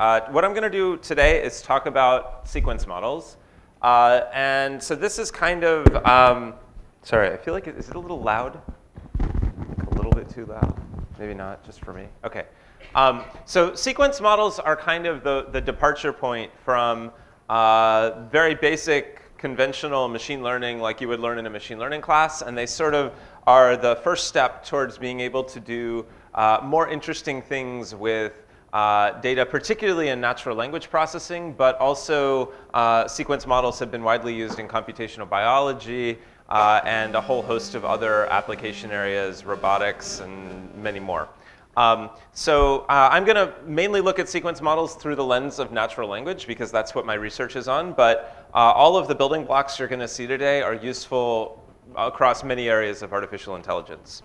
What I'm going to do today is talk about sequence models. And so this is kind of, sorry, I feel like, is it a little loud? Like a little bit too loud? Maybe not, just for me. OK. So sequence models are kind of the departure point from very basic conventional machine learning like you would learn in a machine learning class. And they sort of are the first step towards being able to do more interesting things with data, particularly in natural language processing, but also sequence models have been widely used in computational biology and a whole host of other application areas, robotics, and many more. So I'm going to mainly look at sequence models through the lens of natural language because that's what my research is on. But all of the building blocks you're going to see today are useful across many areas of artificial intelligence.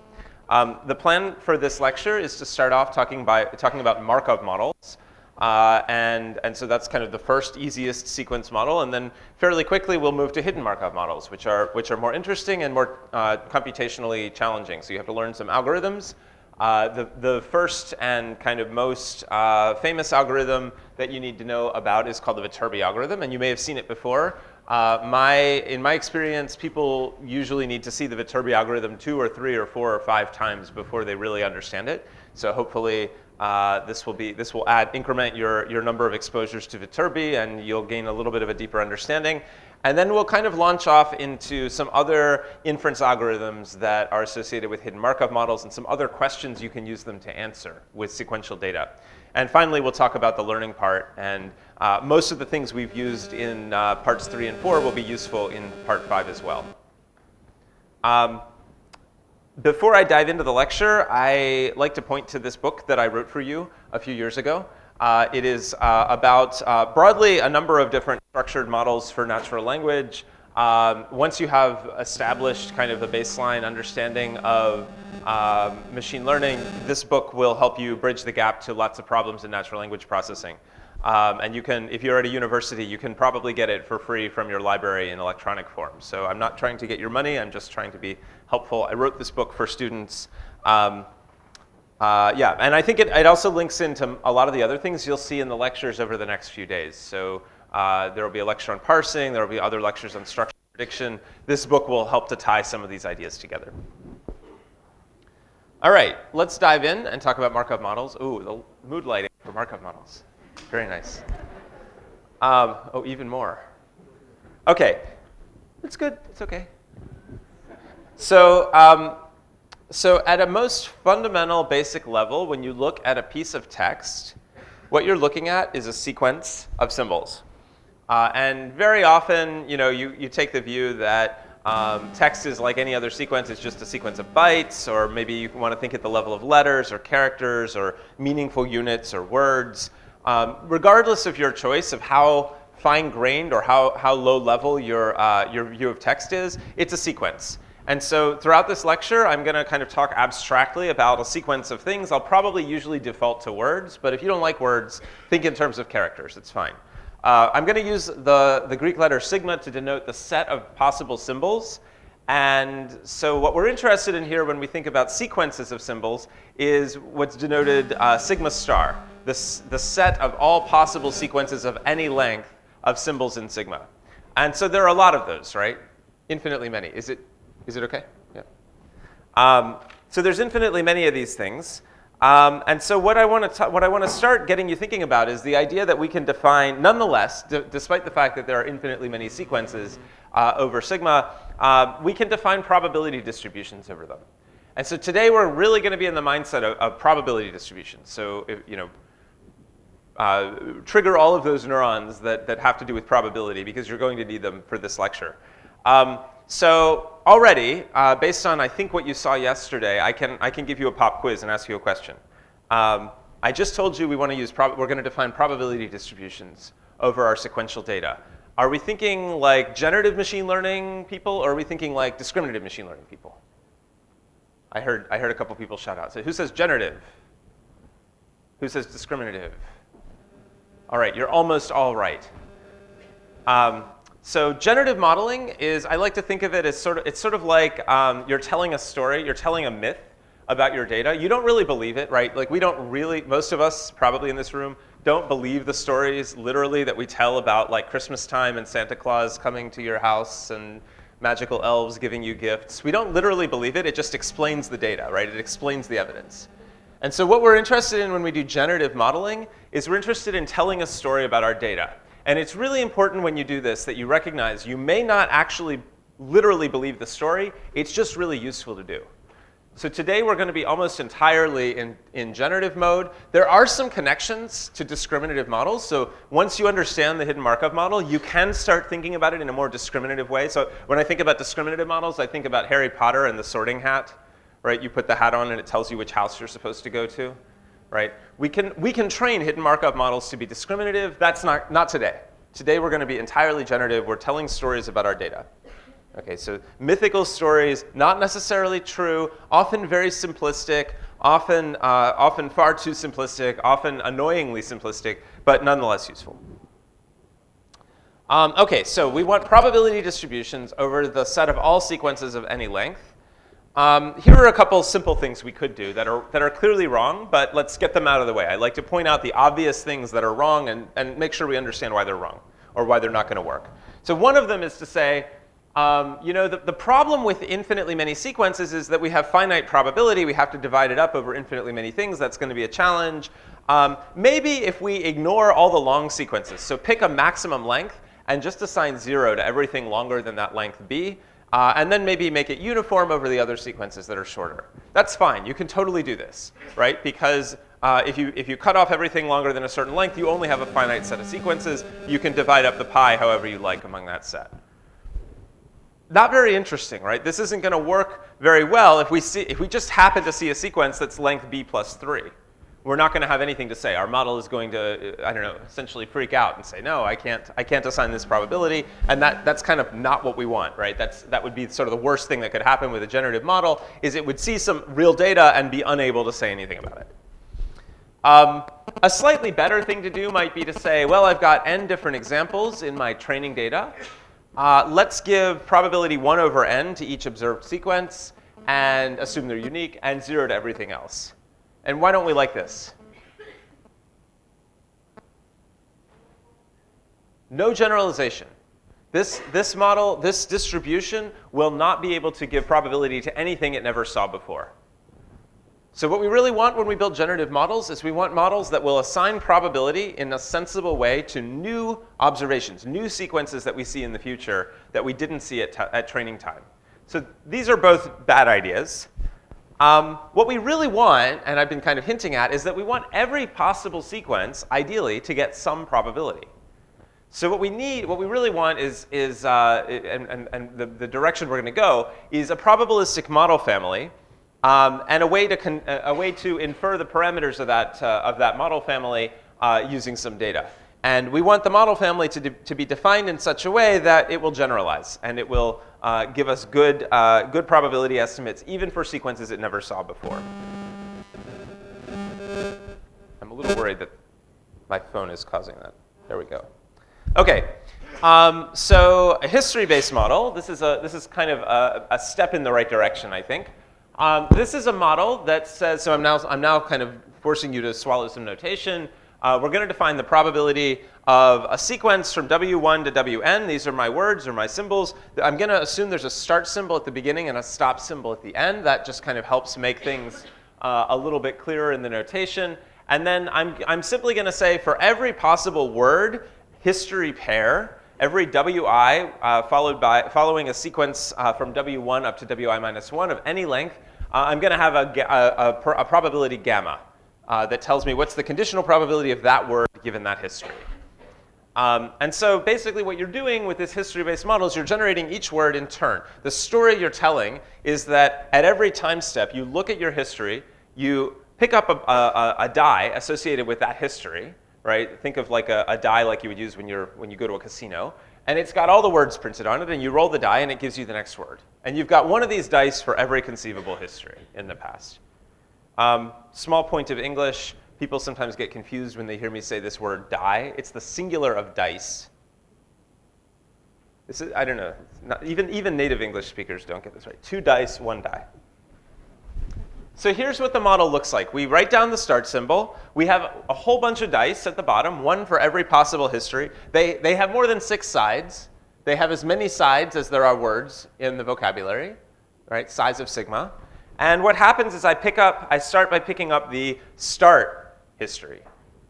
The plan for this lecture is to start off talking about Markov models. And so that's kind of the first easiest sequence model. And then fairly quickly, we'll move to hidden Markov models, which are more interesting and more computationally challenging. So you have to learn some algorithms. The first and kind of most famous algorithm that you need to know about is called the Viterbi algorithm. And you may have seen it before. In my experience, people usually need to see the Viterbi algorithm 2 or 3 or 4 or 5 times before they really understand it. So hopefully, this will increment your number of exposures to Viterbi, and you'll gain a little bit of a deeper understanding. And then we'll kind of launch off into some other inference algorithms that are associated with hidden Markov models and some other questions you can use them to answer with sequential data. And finally, we'll talk about the learning part. And most of the things we've used in parts 3 and 4 will be useful in part 5 as well. Before I dive into the lecture, I like to point to this book that I wrote for you a few years ago. It is about, broadly, a number of different structured models for natural language. Once you have established kind of a baseline understanding of machine learning, this book will help you bridge the gap to lots of problems in natural language processing. And you can, if you're at a university, you can probably get it for free from your library in electronic form. So I'm not trying to get your money. I'm just trying to be helpful. I wrote this book for students. Yeah, and I think it also links into a lot of the other things you'll see in the lectures over the next few days. So there will be a lecture on parsing. There will be other lectures on structured prediction. This book will help to tie some of these ideas together. All right, let's dive in and talk about Markov models. Ooh, the mood lighting for Markov models. Very nice. Oh, even more. OK, it's good. It's OK. So at a most fundamental basic level, when you look at a piece of text, what you're looking at is a sequence of symbols. And very often, you take the view that text is like any other sequence. It's just a sequence of bytes. Or maybe you want to think at the level of letters or characters or meaningful units or words. Regardless of your choice of how fine-grained or how low-level your view of text is, it's a sequence. And so throughout this lecture, I'm going to kind of talk abstractly about a sequence of things. I'll probably usually default to words. But if you don't like words, think in terms of characters. It's fine. I'm going to use the Greek letter sigma to denote the set of possible symbols. And so what we're interested in here when we think about sequences of symbols is what's denoted sigma star, the set of all possible sequences of any length of symbols in sigma. And so there are a lot of those, right? Infinitely many. Is it OK? Yeah. So there's infinitely many of these things. And so what I want to start getting you thinking about is the idea that we can define, nonetheless, despite the fact that there are infinitely many sequences over sigma, we can define probability distributions over them. And so today we're really going to be in the mindset of probability distributions. So trigger all of those neurons that have to do with probability because you're going to need them for this lecture. So already, based on I think what you saw yesterday, I can give you a pop quiz and ask you a question. I just told you we're going to define probability distributions over our sequential data. Are we thinking like generative machine learning people, or are we thinking like discriminative machine learning people? I heard a couple people shout out. So who says generative? Who says discriminative? All right, you're almost all right. So generative modeling is, I like to think of it as it's sort of like you're telling a story, you're telling a myth about your data. You don't really believe it, right? Like we don't really, most of us probably in this room don't believe the stories literally that we tell about like Christmas time and Santa Claus coming to your house and magical elves giving you gifts. We don't literally believe it. It just explains the data, right? It explains the evidence. And so what we're interested in when we do generative modeling is we're interested in telling a story about our data. And it's really important when you do this that you recognize you may not actually literally believe the story. It's just really useful to do. So today we're going to be almost entirely in generative mode. There are some connections to discriminative models. So once you understand the hidden Markov model, you can start thinking about it in a more discriminative way. So when I think about discriminative models, I think about Harry Potter and the sorting hat. Right? You put the hat on and it tells you which house you're supposed to go to. Right? We can train hidden Markov models to be discriminative. That's not today. Today we're going to be entirely generative. We're telling stories about our data. Okay, so mythical stories, not necessarily true, often very simplistic, often far too simplistic, often annoyingly simplistic, but nonetheless useful. Okay, so we want probability distributions over the set of all sequences of any length. Here are a couple simple things we could do that are clearly wrong, but let's get them out of the way. I like to point out the obvious things that are wrong and make sure we understand why they're wrong or why they're not going to work. So one of them is to say, the problem with infinitely many sequences is that we have finite probability. We have to divide it up over infinitely many things. That's going to be a challenge. Maybe if we ignore all the long sequences, so pick a maximum length and just assign 0 to everything longer than that length b, and then maybe make it uniform over the other sequences that are shorter. That's fine. You can totally do this, right? Because if you cut off everything longer than a certain length, you only have a finite set of sequences. You can divide up the pi however you like among that set. Not very interesting, right? This isn't going to work very well if we just happen to see a sequence that's length b plus 3. We're not going to have anything to say. Our model is going to, I don't know, essentially freak out and say, no, I can't assign this probability. And that's kind of not what we want, right? That would be sort of the worst thing that could happen with a generative model, is it would see some real data and be unable to say anything about it. A slightly better thing to do might be to say, well, I've got n different examples in my training data. Let's give probability 1 over n to each observed sequence and assume they're unique, and 0 to everything else. And why don't we like this? No generalization. This model, this distribution, will not be able to give probability to anything it never saw before. So what we really want when we build generative models is we want models that will assign probability in a sensible way to new observations, new sequences that we see in the future that we didn't see at training time. So these are both bad ideas. What we really want, and I've been kind of hinting at, is that we want every possible sequence, ideally, to get some probability. So what we really want is the direction we're going to go is a probabilistic model family. And a way to infer the parameters of that model family using some data. And we want the model family to be defined in such a way that it will generalize, and it will give us good probability estimates, even for sequences it never saw before. I'm a little worried that my phone is causing that. There we go. OK. So a history-based model. This is kind of a step in the right direction, I think. This is a model that says, so I'm now kind of forcing you to swallow some notation. We're going to define the probability of a sequence from W1 to Wn. These are my words or my symbols. I'm going to assume there's a start symbol at the beginning and a stop symbol at the end. That just kind of helps make things a little bit clearer in the notation. And then I'm simply going to say for every possible word, history pair, every Wi following a sequence from W1 up to Wi minus 1 of any length, I'm going to have a probability gamma that tells me what's the conditional probability of that word given that history. And so basically what you're doing with this history-based model is you're generating each word in turn. The story you're telling is that at every time step, you look at your history, you pick up a die associated with that history. Right? Think of like a die like you would use when you go to a casino. And it's got all the words printed on it, and you roll the die, and it gives you the next word. And you've got one of these dice for every conceivable history in the past. Small point of English. People sometimes get confused when they hear me say this word die. It's the singular of dice. This is, I don't know. Even native English speakers don't get this right. 2 dice, 1 die. So here's what the model looks like. We write down the start symbol. We have a whole bunch of dice at the bottom, one for every possible history. They have more than 6 sides. They have as many sides as there are words in the vocabulary, right? Size of sigma. And what happens is I start by picking up the start history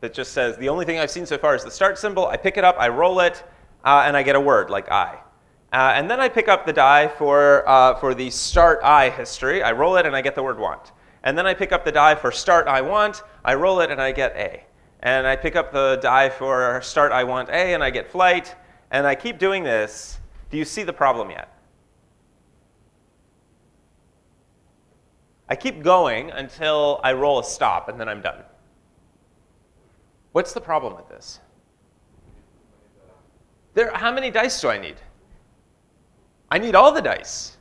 that just says the only thing I've seen so far is the start symbol. I pick it up, I roll it, and I get a word like I. And then I pick up the die for the start I history. I roll it and I get the word want. And then I pick up the die for start I want. I roll it and I get A. And I pick up the die for start I want A and I get flight. And I keep doing this. Do you see the problem yet? I keep going until I roll a stop and then I'm done. What's the problem with this? How many dice do I need? I need all the dice.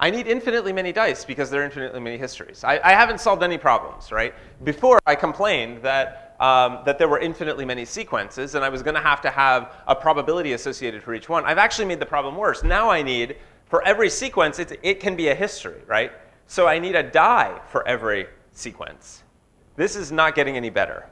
I need infinitely many dice because there are infinitely many histories. I haven't solved any problems, right? Before, I complained that there were infinitely many sequences, and I was going to have a probability associated for each one. I've actually made the problem worse. Now I need, for every sequence, it can be a history, right? So I need a die for every sequence. This is not getting any better.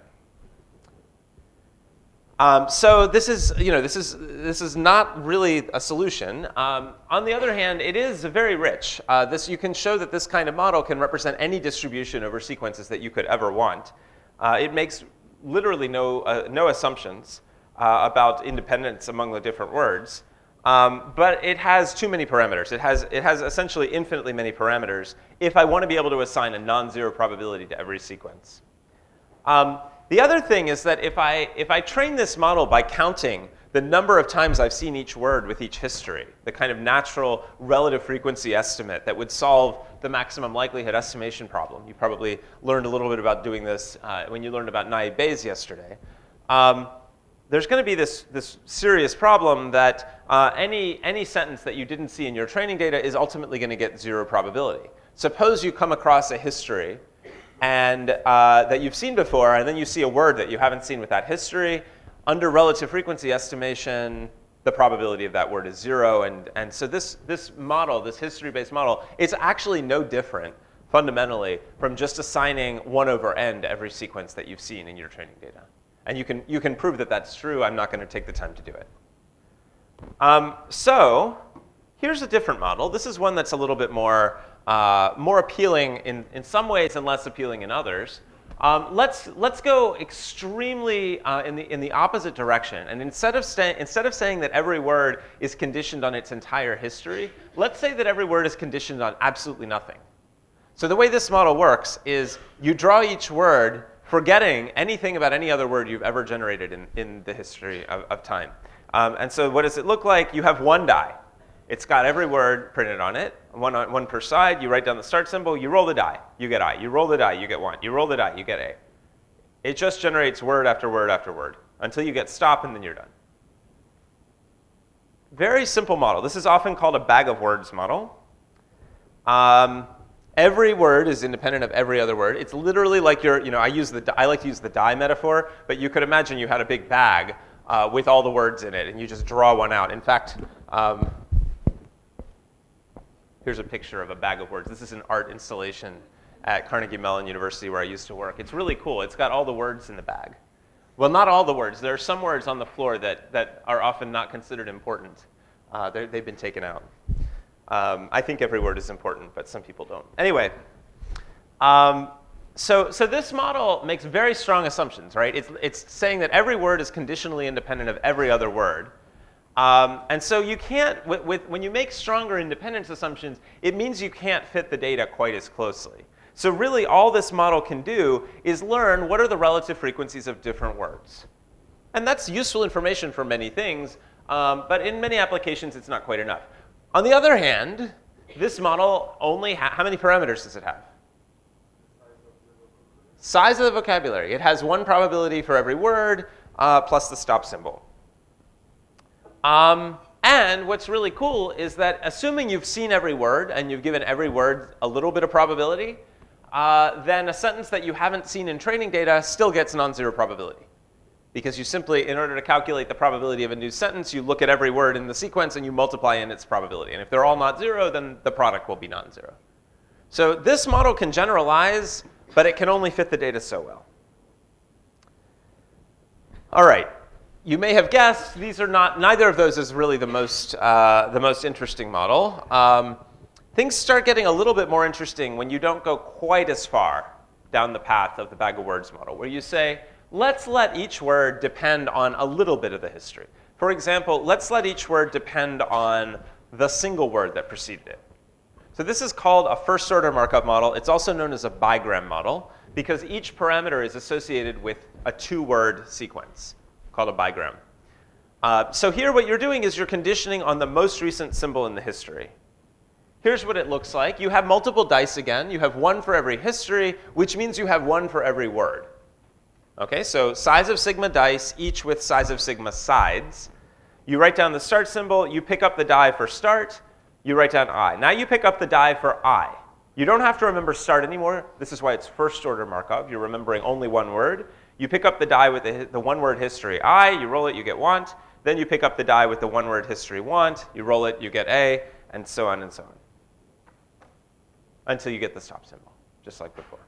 So this is not really a solution. On the other hand, it is very rich. You can show that this kind of model can represent any distribution over sequences that you could ever want. It makes literally no assumptions about independence among the different words, but it has too many parameters. It has essentially infinitely many parameters if I want to be able to assign a non-zero probability to every sequence. The other thing is that if I train this model by counting the number of times I've seen each word with each history, the kind of natural relative frequency estimate that would solve the maximum likelihood estimation problem. You probably learned a little bit about doing this when you learned about naive Bayes yesterday. There's going to be this serious problem that any sentence that you didn't see in your training data is ultimately going to get 0 probability. Suppose you come across a history and that you've seen before, and then you see a word that you haven't seen with that history. Under relative frequency estimation, the probability of that word is 0. And so this model, this history-based model, is actually no different fundamentally from just assigning 1/n to every sequence that you've seen in your training data. And you can prove that that's true. I'm not going to take the time to do it. So here's a different model. This is one that's a little bit more appealing in some ways and less appealing in others. Let's go extremely in the opposite direction. And instead of saying that every word is conditioned on its entire history, let's say that every word is conditioned on absolutely nothing. So the way this model works is you draw each word forgetting anything about any other word you've ever generated in the history of time. And so what does it look like? You have one die. It's got every word printed on it, one per side. You write down the start symbol. You roll the die. You get I. You roll the die. You get 1. You roll the die. You get A. It just generates word after word after word until you get stop, and then you're done. Very simple model. This is often called a bag of words model. Every word is independent of every other word. It's literally like I like to use the die metaphor, but you could imagine you had a big bag with all the words in it, and you just draw one out. In fact, here's a picture of a bag of words. This is an art installation at Carnegie Mellon University where I used to work. It's really cool. It's got all the words in the bag. Well, not all the words. There are some words on the floor that are often not considered important. They've been taken out. I think every word is important, but some people don't. Anyway, so this model makes very strong assumptions, right? It's saying that every word is conditionally independent of every other word. And so you can't, when you make stronger independence assumptions, it means you can't fit the data quite as closely. So really all this model can do is learn what are the relative frequencies of different words. And that's useful information for many things, but in many applications it's not quite enough. On the other hand, this model only how many parameters does it have? Size of the vocabulary. It has 1 probability for every word plus the stop symbol. And what's really cool is that assuming you've seen every word and you've given every word a little bit of probability, then a sentence that you haven't seen in training data still gets non-zero probability. Because you simply, in order to calculate the probability of a new sentence, you look at every word in the sequence and you multiply in its probability. And if they're all not 0, then the product will be non-zero. So this model can generalize, but it can only fit the data so well. All right. You may have guessed these are not, neither of those is really the most interesting model. Things start getting a little bit more interesting when you don't go quite as far down the path of the bag of words model, where you say, let's let each word depend on a little bit of the history. For example, let's let each word depend on the single word that preceded it. So this is called a first order Markov model. It's also known as a bigram model because each parameter is associated with a two-word sequence called a bigram. So here what you're doing is you're conditioning on the most recent symbol in the history. Here's what it looks like. You have multiple dice again. You have one for every history, which means you have one for every word. Okay, so size of sigma dice, each with size of sigma sides. You write down the start symbol. You pick up the die for start. You write down I. Now you pick up the die for I. You don't have to remember start anymore. This is why it's first order Markov. You're remembering only one word. You pick up the die with the one-word history I. You roll it, you get want. Then you pick up the die with the one-word history want. You roll it, you get A, and so on and so on. Until you get the stop symbol, just like before.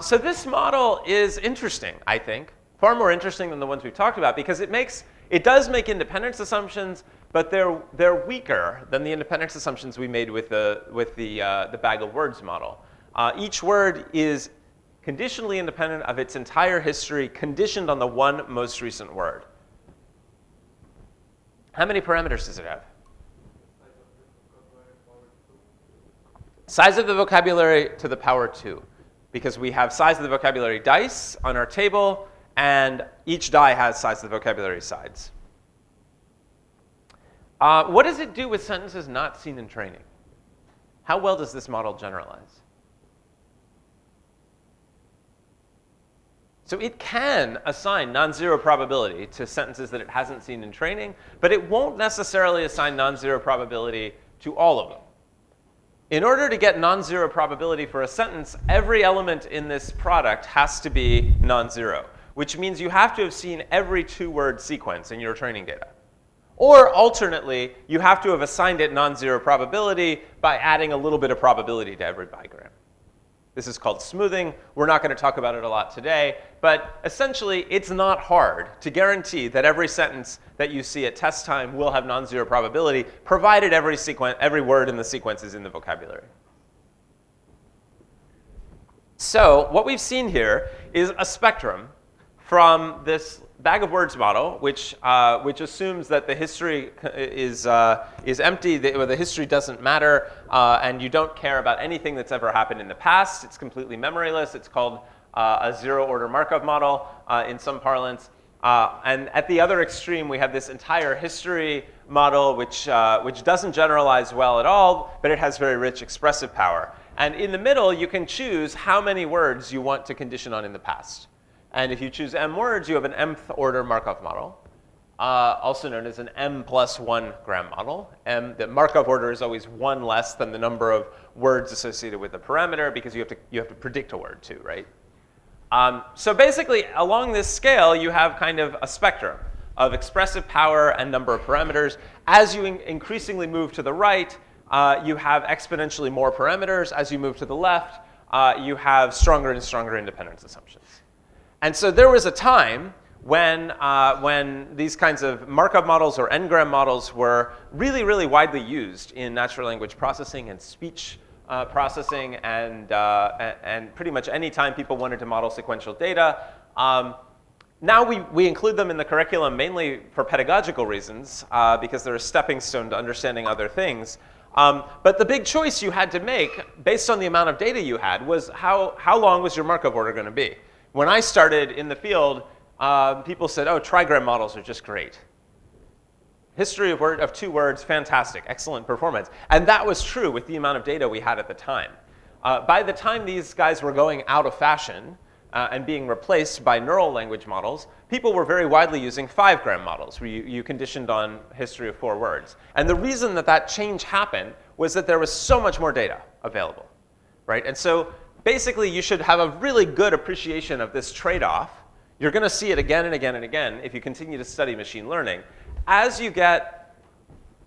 So this model is interesting, I think. Far more interesting than the ones we've talked about because it does make independence assumptions, but they're weaker than the independence assumptions we made with the bag of words model. Each word is conditionally independent of its entire history, conditioned on the one most recent word. How many parameters does it have? Size of the vocabulary to the power 2, because we have size of the vocabulary dice on our table, and each die has size of the vocabulary sides. What does it do with sentences not seen in training? How well does this model generalize? So it can assign non-zero probability to sentences that it hasn't seen in training, but it won't necessarily assign non-zero probability to all of them. In order to get non-zero probability for a sentence, every element in this product has to be non-zero, which means you have to have seen every two-word sequence in your training data. Or alternately, you have to have assigned it non-zero probability by adding a little bit of probability to every bigram. This is called smoothing. We're not going to talk about it a lot today, but essentially it's not hard to guarantee that every sentence that you see at test time will have non-zero probability, provided every word in the sequence is in the vocabulary. So what we've seen here is a spectrum from this bag of words model, which assumes that the history is empty, the history doesn't matter, and you don't care about anything that's ever happened in the past. It's completely memoryless. It's called a zero-order Markov model in some parlance. And at the other extreme, we have this entire history model, which doesn't generalize well at all, but it has very rich expressive power. And in the middle, you can choose how many words you want to condition on in the past. And if you choose m words, you have an mth order Markov model, also known as an m+1 gram model. The Markov order is always one less than the number of words associated with the parameter because you have to predict a word too, right? So basically, along this scale, you have kind of a spectrum of expressive power and number of parameters. As you increasingly move to the right, you have exponentially more parameters. As you move to the left, you have stronger and stronger independence assumptions. And so there was a time when these kinds of Markov models or n-gram models were really, really widely used in natural language processing and speech processing and pretty much any time people wanted to model sequential data. Now we include them in the curriculum mainly for pedagogical reasons because they're a stepping stone to understanding other things. But the big choice you had to make based on the amount of data you had was how long was your Markov order going to be? When I started in the field, people said, oh, trigram models are just great. History of two words, fantastic, excellent performance. And that was true with the amount of data we had at the time. By the time these guys were going out of fashion and being replaced by neural language models, people were very widely using 5-gram models where you conditioned on history of 4 words. And the reason that change happened was that there was so much more data available, right? And so basically, you should have a really good appreciation of this trade-off. You're going to see it again and again and again if you continue to study machine learning. As you get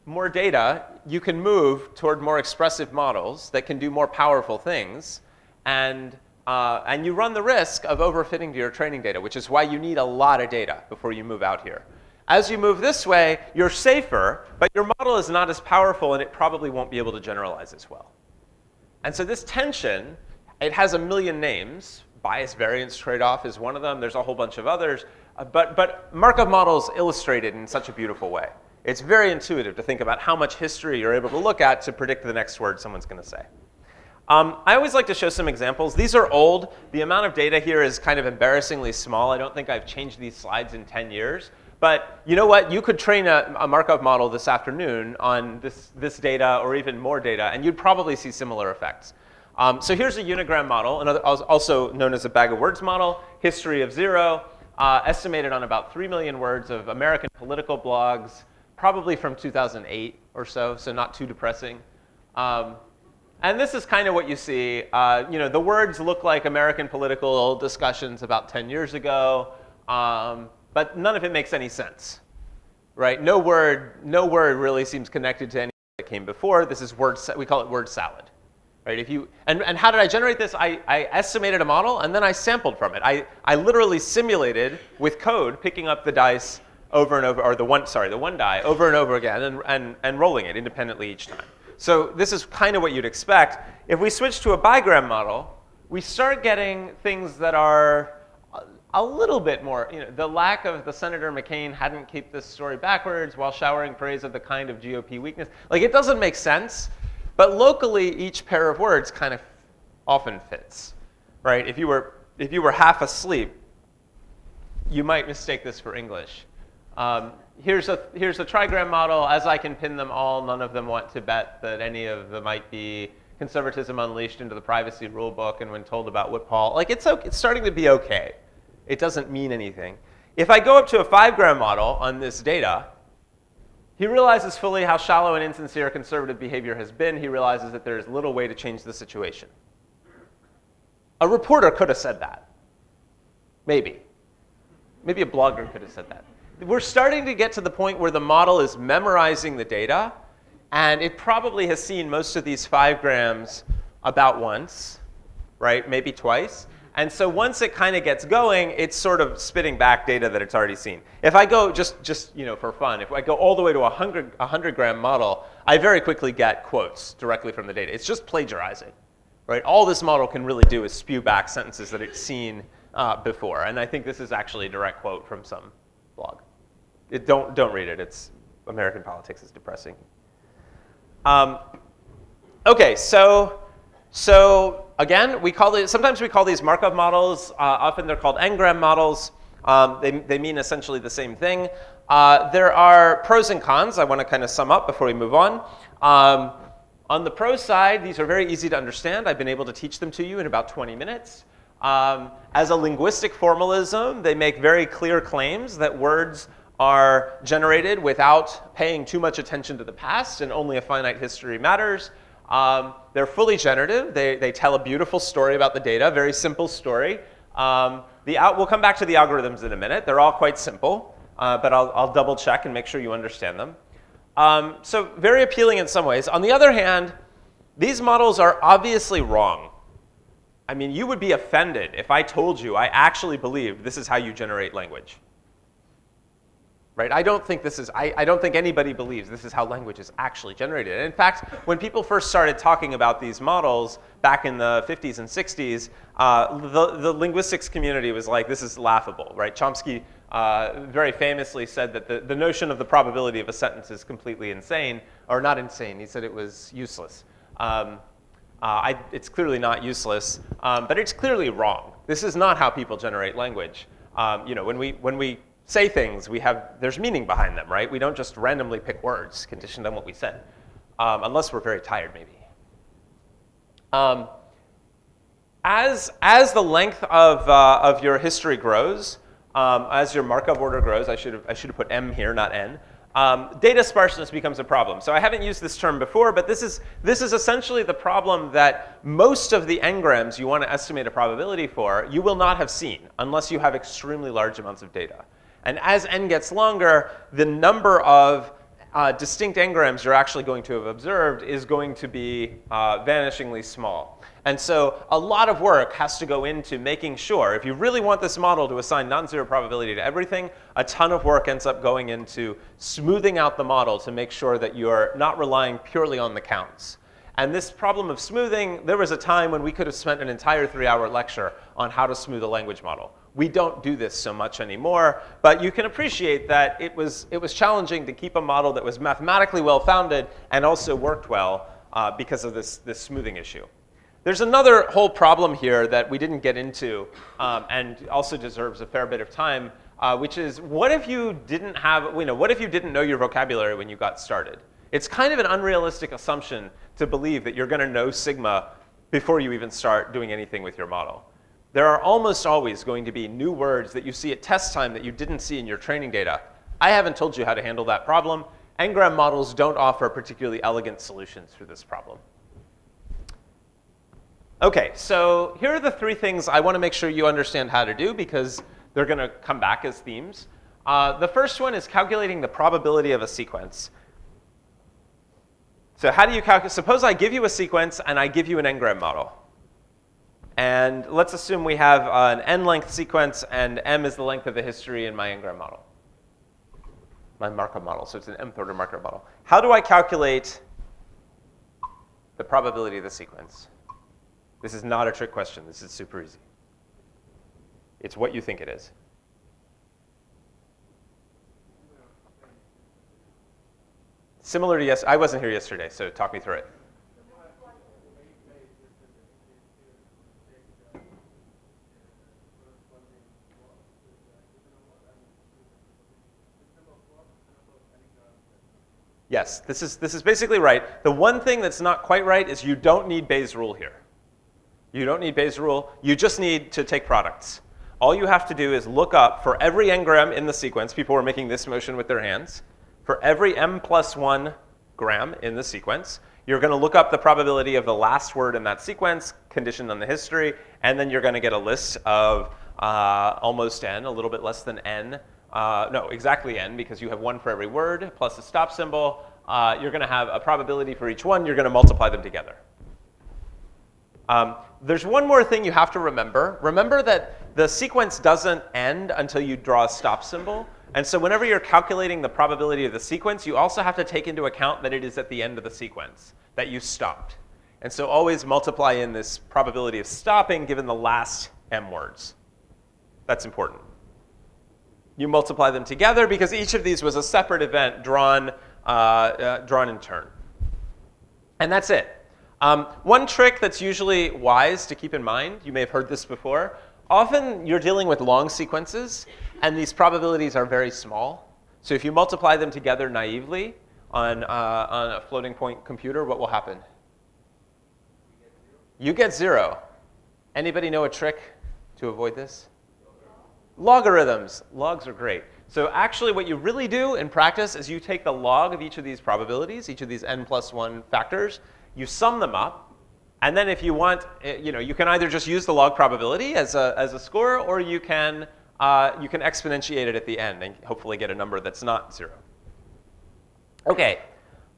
more data, you can move toward more expressive models that can do more powerful things, and you run the risk of overfitting to your training data, which is why you need a lot of data before you move out here. As you move this way, you're safer, but your model is not as powerful, and it probably won't be able to generalize as well. And so this tension, it has a million names. Bias variance trade-off is one of them. There's a whole bunch of others. But Markov models illustrate it in such a beautiful way. It's very intuitive to think about how much history you're able to look at to predict the next word someone's going to say. I always like to show some examples. These are old. The amount of data here is kind of embarrassingly small. I don't think I've changed these slides in 10 years. But you know what? You could train a Markov model this afternoon on this data or even more data, and you'd probably see similar effects. So here's a unigram model, also known as a bag of words model, history of 0, estimated on about 3 million words of American political blogs, probably from 2008 or so not too depressing. And this is kind of what you see. The words look like American political discussions about 10 years ago. But none of it makes any sense, right? No word really seems connected to anything that came before. This is we call it word salad, right? And how did I generate this? I estimated a model, and then I sampled from it. I literally simulated with code, picking up the dice over and over, or the one die over and over again, and rolling it independently each time. So this is kind of what you'd expect. If we switch to a bigram model, we start getting things that are a little bit more, the lack of the Senator McCain hadn't kept this story backwards while showering praise of the kind of GOP weakness. Like, it doesn't make sense, but locally, each pair of words kind of often fits, right? If you were half asleep, you might mistake this for English. Here's a trigram model. As I can pin them all, none of them want to bet that any of them might be conservatism unleashed into the privacy rule book, and when told about Whitpaul, like, it's starting to be okay. It doesn't mean anything. If I go up to a 5-gram model on this data, he realizes fully how shallow and insincere conservative behavior has been. He realizes that there is little way to change the situation. A reporter could have said that. Maybe. Maybe a blogger could have said that. We're starting to get to the point where the model is memorizing the data, and it probably has seen most of these 5 grams about once, right? Maybe twice. And so once it kind of gets going, it's sort of spitting back data that it's already seen. If I go just for fun, if I go all the way to a 100-gram model, I very quickly get quotes directly from the data. It's just plagiarizing, right? All this model can really do is spew back sentences that it's seen before. And I think this is actually a direct quote from some blog. Don't read it. It's American politics is depressing. Okay, so again, sometimes we call these Markov models. Often they're called n-gram models. They mean essentially the same thing. There are pros and cons. I want to kind of sum up before we move on. On the pro side, these are very easy to understand. I've been able to teach them to you in about 20 minutes. As a linguistic formalism, they make very clear claims that words are generated without paying too much attention to the past, and only a finite history matters. They're fully generative. They tell a beautiful story about the data, very simple story. We'll come back to the algorithms in a minute. They're all quite simple, but I'll double check and make sure you understand them. So very appealing in some ways. On the other hand, these models are obviously wrong. I mean, you would be offended if I told you I actually believed this is how you generate language. Right? I don't think anybody believes this is how language is actually generated. And in fact, when people first started talking about these models back in the 50s and 60s, the linguistics community was like, this is laughable, right? Chomsky very famously said that the notion of the probability of a sentence is completely insane, or not insane. He said it was useless. It's clearly not useless, but it's clearly wrong. This is not how people generate language. When we say things, there's meaning behind them, right? We don't just randomly pick words conditioned on what we said, unless we're very tired, maybe. As the length of your history grows, as your Markov order grows, I should have put M here, not N. Data sparseness becomes a problem. So I haven't used this term before, but this is essentially the problem that most of the n-grams you want to estimate a probability for, you will not have seen unless you have extremely large amounts of data. And as n gets longer, the number of distinct n-grams you're actually going to have observed is going to be vanishingly small. And so a lot of work has to go into making sure, if you really want this model to assign non-zero probability to everything, a ton of work ends up going into smoothing out the model to make sure that you're not relying purely on the counts. And this problem of smoothing, there was a time when we could have spent an entire 3-hour lecture on how to smooth a language model. We don't do this so much anymore, but you can appreciate that it was challenging to keep a model that was mathematically well-founded and also worked well because of this smoothing issue. There's another whole problem here that we didn't get into and also deserves a fair bit of time, which is what if you didn't know your vocabulary when you got started? It's kind of an unrealistic assumption to believe that you're going to know sigma before you even start doing anything with your model. There are almost always going to be new words that you see at test time that you didn't see in your training data. I haven't told you how to handle that problem. N-gram models don't offer particularly elegant solutions for this problem. OK, so here are the 3 things I want to make sure you understand how to do because they're going to come back as themes. The first one is calculating the probability of a sequence. So how do you calculate? Suppose I give you a sequence and I give you an n-gram model. And let's assume we have an n-length sequence and m is the length of the history in my n-gram model, my Markov model. So it's an mth order Markov model. How do I calculate the probability of the sequence? This is not a trick question. This is super easy. It's what you think it is. Similar to yesterday. I wasn't here yesterday, so talk me through it. Yes, this is basically right. The one thing that's not quite right is you don't need Bayes' rule here. You don't need Bayes' rule. You just need to take products. All you have to do is look up for every n-gram in the sequence. People were making this motion with their hands. For every m+1 gram in the sequence, you're going to look up the probability of the last word in that sequence, conditioned on the history, and then you're going to get a list of almost n, a little bit less than n. No, exactly n, because you have 1 for every word, plus a stop symbol. You're going to have a probability for each one. You're going to multiply them together. There's one more thing you have to remember. Remember that the sequence doesn't end until you draw a stop symbol. And so whenever you're calculating the probability of the sequence, you also have to take into account that it is at the end of the sequence, that you stopped. And so always multiply in this probability of stopping given the last m words. That's important. You multiply them together because each of these was a separate event drawn in turn. And that's it. One trick that's usually wise to keep in mind, you may have heard this before, often you're dealing with long sequences, and these probabilities are very small. So if you multiply them together naively on a floating point computer, what will happen? You get 0. Anybody know a trick to avoid this? Logarithms. Logs are great. So actually what you really do in practice is you take the log of each of these probabilities, each of these n+1 factors, you sum them up, and then if you want, you can either just use the log probability as a score, or you can exponentiate it at the end and hopefully get a number that's not 0. OK.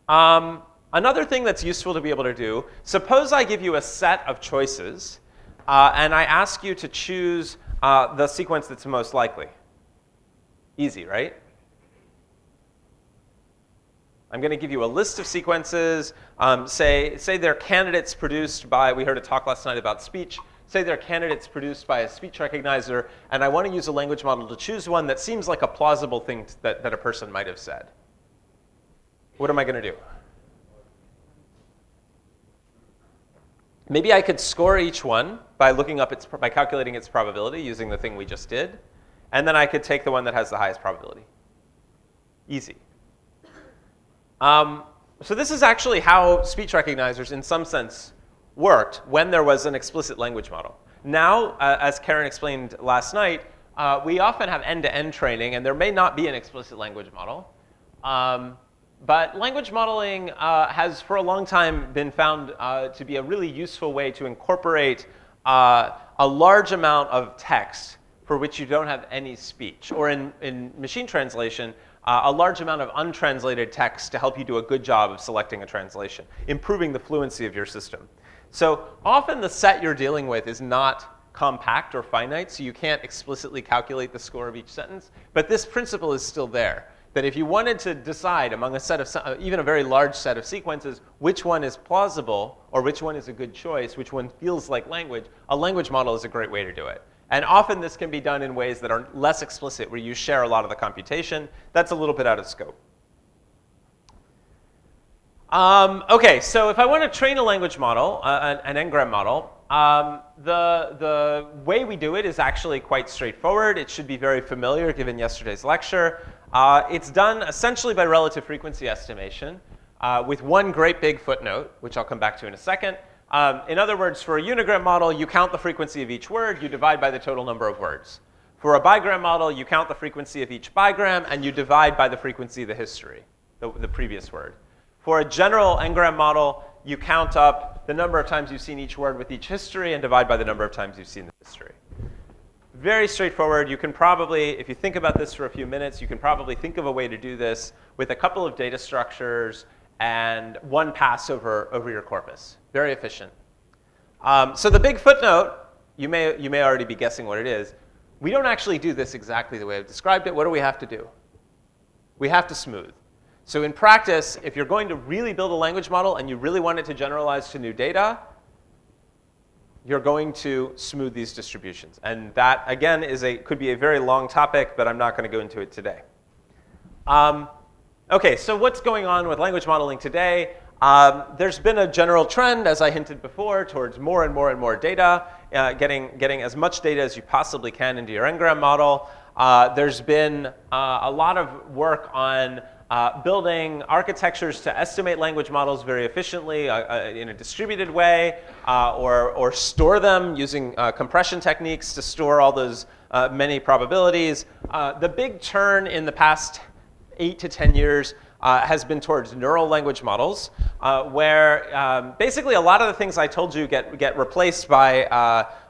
Another thing that's useful to be able to do, suppose I give you a set of choices, and I ask you to choose the sequence that's most likely. Easy, right? I'm going to give you a list of sequences. Say they're candidates produced by, we heard a talk last night about speech. Say they're candidates produced by a speech recognizer, and I want to use a language model to choose one that seems like a plausible thing that a person might have said. What am I going to do? Maybe I could score each one by by calculating its probability using the thing we just did, and then I could take the one that has the highest probability. Easy. So this is actually how speech recognizers, in some sense, worked when there was an explicit language model. Now, as Karen explained last night, we often have end-to-end training, and there may not be an explicit language model. But language modeling has, for a long time, been found to be a really useful way to incorporate a large amount of text for which you don't have any speech. Or in machine translation, a large amount of untranslated text to help you do a good job of selecting a translation, improving the fluency of your system. So often the set you're dealing with is not compact or finite, so you can't explicitly calculate the score of each sentence. But this principle is still there, that if you wanted to decide among a set of, even a very large set of sequences, which one is plausible or which one is a good choice, which one feels like language, a language model is a great way to do it. And often this can be done in ways that are less explicit, where you share a lot of the computation. That's a little bit out of scope. OK, so if I want to train a language model, an n-gram model, the way we do it is actually quite straightforward. It should be very familiar given yesterday's lecture. It's done essentially by relative frequency estimation with one great big footnote, which I'll come back to in a second. In other words, for a unigram model, you count the frequency of each word, you divide by the total number of words. For a bigram model, you count the frequency of each bigram, and you divide by the frequency of the history, the previous word. For a general n-gram model, you count up the number of times you've seen each word with each history and divide by the number of times you've seen the history. Very straightforward. You can probably, if you think about this for a few minutes, you can probably think of a way to do this with a couple of data structures and one pass over your corpus. Very efficient. So the big footnote, you may already be guessing what it is. We don't actually do this exactly the way I've described it. What do we have to do? We have to smooth. So in practice, if you're going to really build a language model and you really want it to generalize to new data, you're going to smooth these distributions. And that, again, could be a very long topic, but I'm not going to go into it today. OK, so what's going on with language modeling today? There's been a general trend, as I hinted before, towards more and more and more data, getting as much data as you possibly can into your n-gram model. There's been a lot of work on building architectures to estimate language models very efficiently in a distributed way, or store them using compression techniques to store all those many probabilities. The big turn in the past 8 to 10 years has been towards neural language models, where basically a lot of the things I told you get replaced by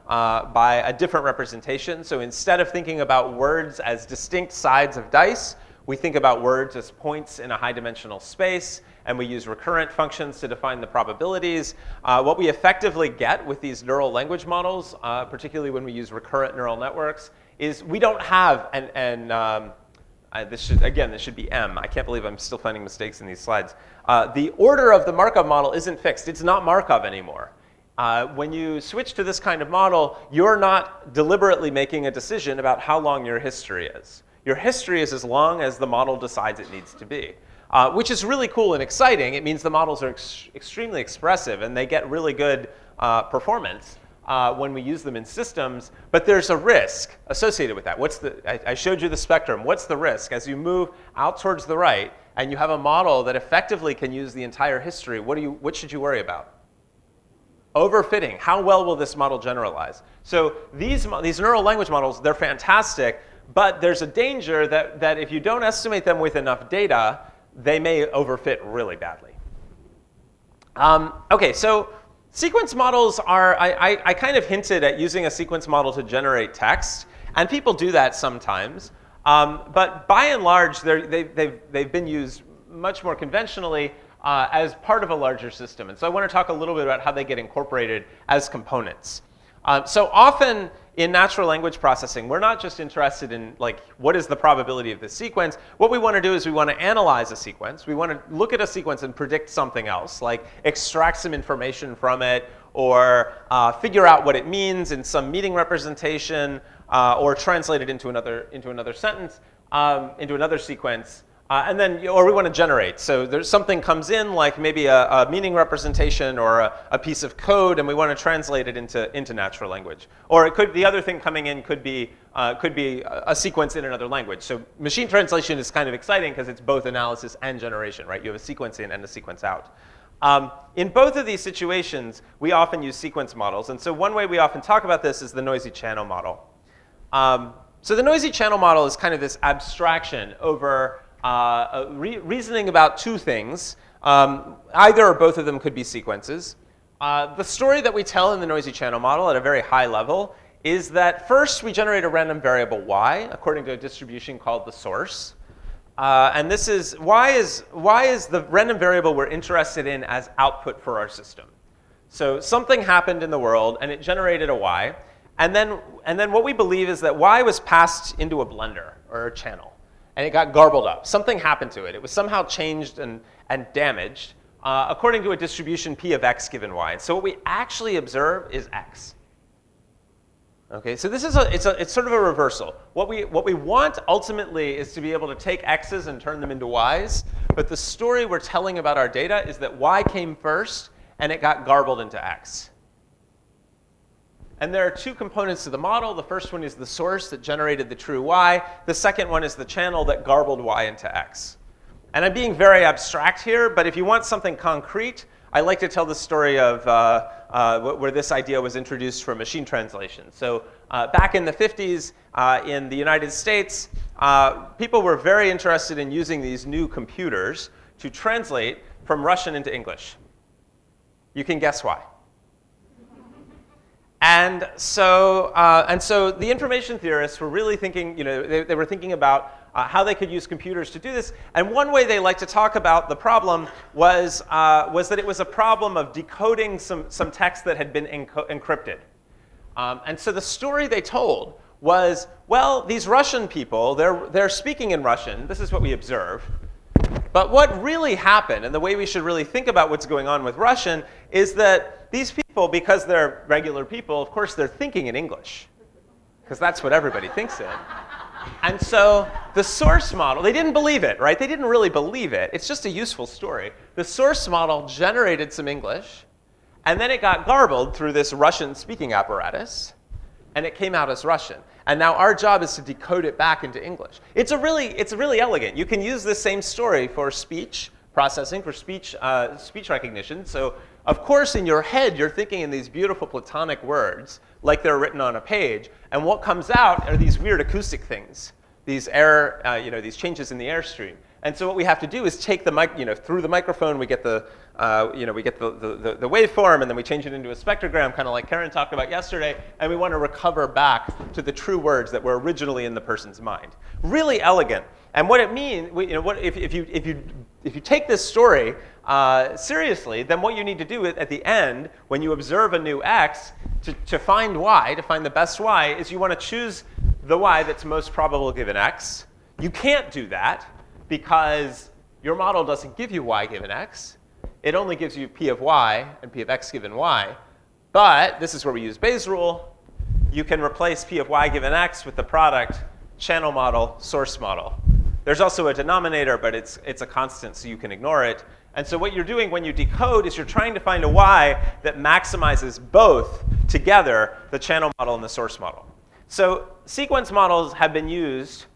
a different representation. So instead of thinking about words as distinct sides of dice, we think about words as points in a high-dimensional space, and we use recurrent functions to define the probabilities. What we effectively get with these neural language models, particularly when we use recurrent neural networks, is we don't have this should be M. I can't believe I'm still finding mistakes in these slides. The order of the Markov model isn't fixed. It's not Markov anymore. When you switch to this kind of model, you're not deliberately making a decision about how long your history is. Your history is as long as the model decides it needs to be, which is really cool and exciting. It means the models are extremely expressive, and they get really good performance when we use them in systems. But there's a risk associated with that. I showed you the spectrum. What's the risk? As you move out towards the right, and you have a model that effectively can use the entire history, what should you worry about? Overfitting. How well will this model generalize? So these neural language models, they're fantastic. But there's a danger that if you don't estimate them with enough data, they may overfit really badly. OK, so sequence models are, I kind of hinted at using a sequence model to generate text. And people do that sometimes. But by and large, they've been used much more conventionally as part of a larger system. And so I want to talk a little bit about how they get incorporated as components. So often in natural language processing, we're not just interested in what is the probability of this sequence. What we want to do is we want to analyze a sequence. We want to look at a sequence and predict something else, like extract some information from it, or figure out what it means in some meaning representation, or translate it into another sentence, into another sequence. Or we want to generate. So there's something comes in, like maybe a meaning representation or a piece of code, and we want to translate it into natural language. Or the other thing coming in could be a sequence in another language. So machine translation is kind of exciting because it's both analysis and generation, right? You have a sequence in and a sequence out. In both of these situations, we often use sequence models. And so one way we often talk about this is the noisy channel model. So the noisy channel model is kind of this abstraction over reasoning about two things. Either or both of them could be sequences. The story that we tell in the noisy channel model at a very high level is that first we generate a random variable y according to a distribution called the source. And this is why is the random variable we're interested in as output for our system. So something happened in the world, and it generated a y. And then what we believe is that y was passed into a blender or a channel, and it got garbled up. Something happened to it. It was somehow changed and damaged according to a distribution p of x given y. And so what we actually observe is x. Okay, so this is it's sort of a reversal. What we want ultimately is to be able to take x's and turn them into y's, but the story we're telling about our data is that y came first and it got garbled into x. And there are two components to the model. The first one is the source that generated the true y. The second one is the channel that garbled y into x. And I'm being very abstract here, but if you want something concrete, I like to tell the story of where this idea was introduced from machine translation. So back in the 50s in the United States, people were very interested in using these new computers to translate from Russian into English. You can guess why. And so the information theorists were really thinking, they were thinking about how they could use computers to do this. And one way they like to talk about the problem was that it was a problem of decoding some text that had been encrypted. And so the story they told was, well, these Russian people, they're speaking in Russian. This is what we observe. But what really happened, and the way we should really think about what's going on with Russian, is that these people, because they're regular people, of course, they're thinking in English, because that's what everybody thinks in. And so the source model, they didn't believe it, right? They didn't really believe it. It's just a useful story. The source model generated some English, and then it got garbled through this Russian speaking apparatus, and it came out as Russian. And now our job is to decode it back into English. It's really elegant. You can use this same story for speech processing, for speech recognition. So of course, in your head, you're thinking in these beautiful Platonic words, like they're written on a page. And what comes out are these weird acoustic things, these these changes in the airstream. And so what we have to do is take the mic, through the microphone, we get the waveform, and then we change it into a spectrogram, kind of like Karen talked about yesterday, and we want to recover back to the true words that were originally in the person's mind. Really elegant. And what it means, if you take this story seriously, then what you need to do at the end, when you observe a new x, to find y, to find the best y, is you want to choose the y that's most probable given x. You can't do that, because your model doesn't give you y given x. It only gives you p of y and p of x given y. But this is where we use Bayes' rule. You can replace p of y given x with the product channel model, source model. There's also a denominator, but it's a constant, so you can ignore it. And so what you're doing when you decode is you're trying to find a y that maximizes both together, the channel model and the source model. So sequence models have been used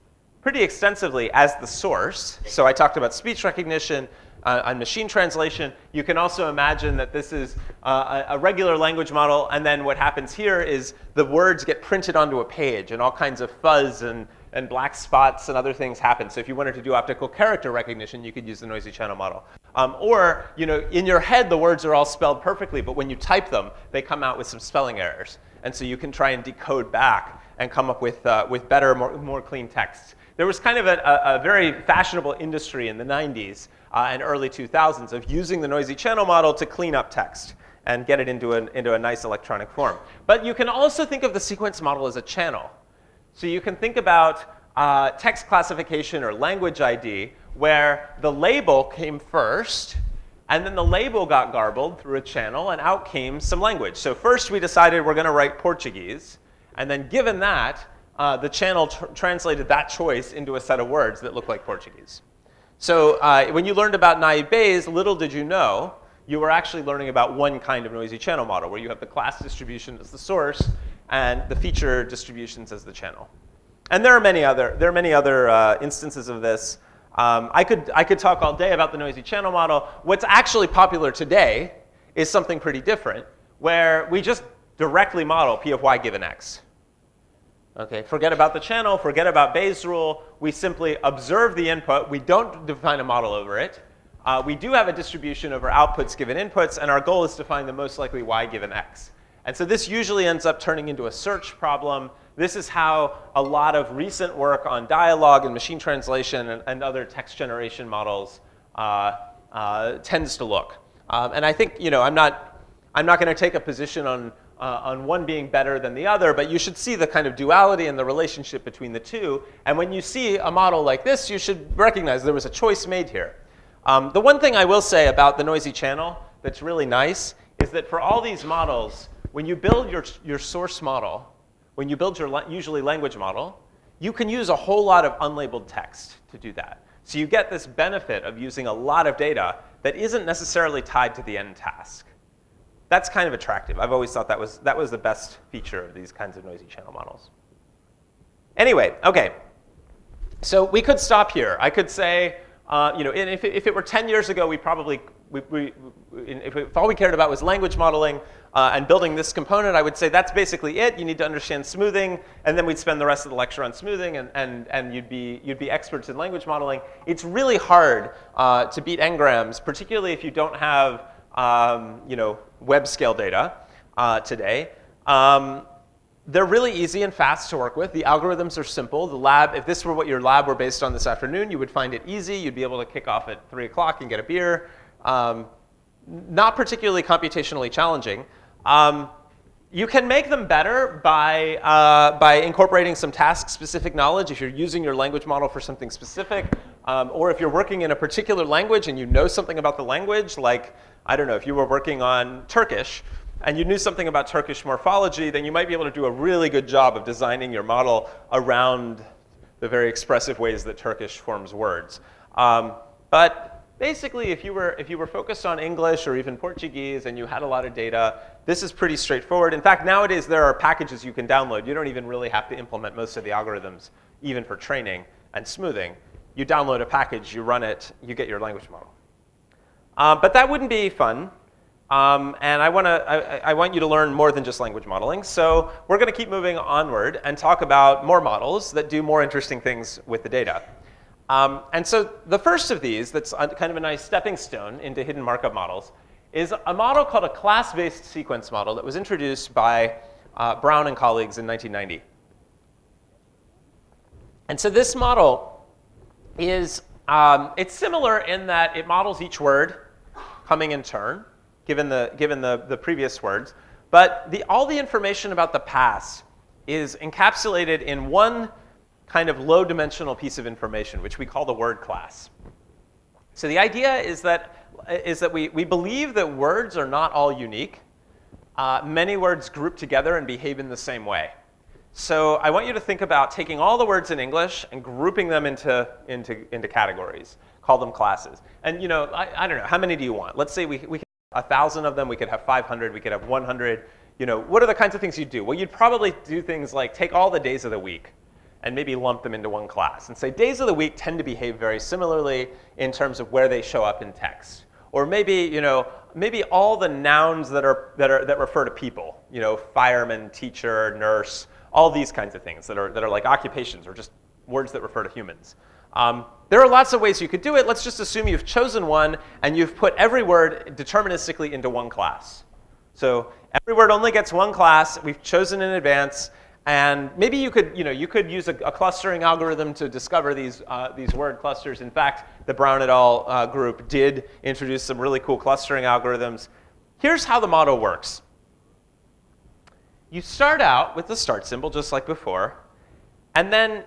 pretty extensively as the source. So I talked about speech recognition and machine translation. You can also imagine that this is a regular language model, and then what happens here is the words get printed onto a page, and all kinds of fuzz and black spots and other things happen. So if you wanted to do optical character recognition, you could use the noisy channel model. Or in your head, the words are all spelled perfectly, but when you type them, they come out with some spelling errors. And so you can try and decode back and come up with better, more clean text. There was kind of a very fashionable industry in the 90s and early 2000s of using the noisy channel model to clean up text and get it into a nice electronic form. But you can also think of the sequence model as a channel. So you can think about text classification or language ID, where the label came first, and then the label got garbled through a channel, and out came some language. So first we decided we're going to write Portuguese, and then given that, the channel translated that choice into a set of words that look like Portuguese. So when you learned about naive Bayes, little did you know, you were actually learning about one kind of noisy channel model, where you have the class distribution as the source and the feature distributions as the channel. And there are many other instances of this. I could talk all day about the noisy channel model. What's actually popular today is something pretty different, where we just directly model p of y given x. Okay, forget about the channel, forget about Bayes' rule. We simply observe the input. We don't define a model over it. We do have a distribution over outputs given inputs, and our goal is to find the most likely y given x. And so this usually ends up turning into a search problem. This is how a lot of recent work on dialogue and machine translation and other text generation models tends to look. And I think, I'm not going to take a position on one being better than the other, but you should see the kind of duality and the relationship between the two. And when you see a model like this, you should recognize there was a choice made here. The one thing I will say about the noisy channel that's really nice is that for all these models, when you build your source model, when you build your usually language model, you can use a whole lot of unlabeled text to do that. So you get this benefit of using a lot of data that isn't necessarily tied to the end task. That's kind of attractive. I've always thought that was the best feature of these kinds of noisy channel models. Anyway, OK. So we could stop here. I could say, if it were 10 years ago, if all we cared about was language modeling and building this component, I would say that's basically it. You need to understand smoothing, and then we'd spend the rest of the lecture on smoothing, and you'd be experts in language modeling. It's really hard to beat n-grams, particularly if you don't have web scale data today. They're really easy and fast to work with. The algorithms are simple. The lab, if this were what your lab were based on this afternoon, you would find it easy. You'd be able to kick off at 3 o'clock and get a beer. Not particularly computationally challenging. You can make them better by incorporating some task-specific knowledge if you're using your language model for something specific, or if you're working in a particular language and you know something about the language, like, I don't know, if you were working on Turkish and you knew something about Turkish morphology, then you might be able to do a really good job of designing your model around the very expressive ways that Turkish forms words. But basically, if you were focused on English or even Portuguese and you had a lot of data, this is pretty straightforward. In fact, nowadays there are packages you can download. You don't even really have to implement most of the algorithms, even for training and smoothing. You download a package, you run it, you get your language model. But that wouldn't be fun. And I want you to learn more than just language modeling. So we're going to keep moving onward and talk about more models that do more interesting things with the data. And so the first of these, that's kind of a nice stepping stone into hidden Markov models, is a model called a class-based sequence model that was introduced by Brown and colleagues in 1990. And so this model is, it's similar in that it models each word coming in turn, given the previous words. But all the information about the past is encapsulated in one kind of low-dimensional piece of information, which we call the word class. So the idea is that we believe that words are not all unique. Many words group together and behave in the same way. So I want you to think about taking all the words in English and grouping them into categories. Call them classes. And I don't know, how many do you want? Let's say we could have 1,000 of them. We could have 500. We could have 100. What are the kinds of things you'd do? Well, you'd probably do things like take all the days of the week and maybe lump them into one class and say days of the week tend to behave very similarly in terms of where they show up in text. Or maybe, maybe all the nouns that refer to people, fireman, teacher, nurse, all these kinds of things that are like occupations or just words that refer to humans. There are lots of ways you could do it. Let's just assume you've chosen one and you've put every word deterministically into one class. So every word only gets one class. We've chosen in advance. And maybe you could use a clustering algorithm to discover these word clusters. In fact, the Brown et al. Group did introduce some really cool clustering algorithms. Here's how the model works. You start out with the start symbol, just like before. And then,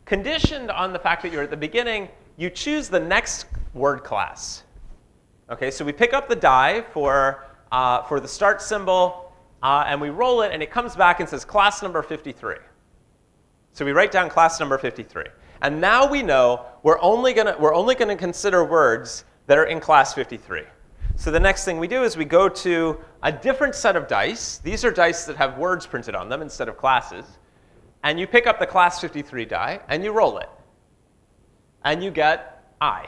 conditioned on the fact that you're at the beginning, you choose the next word class. OK, so we pick up the die for the start symbol. And we roll it, and it comes back and says class number 53. So we write down class number 53. And now we know we're only going to consider words that are in class 53. So the next thing we do is we go to a different set of dice. These are dice that have words printed on them instead of classes. And you pick up the class 53 die, and you roll it. And you get I,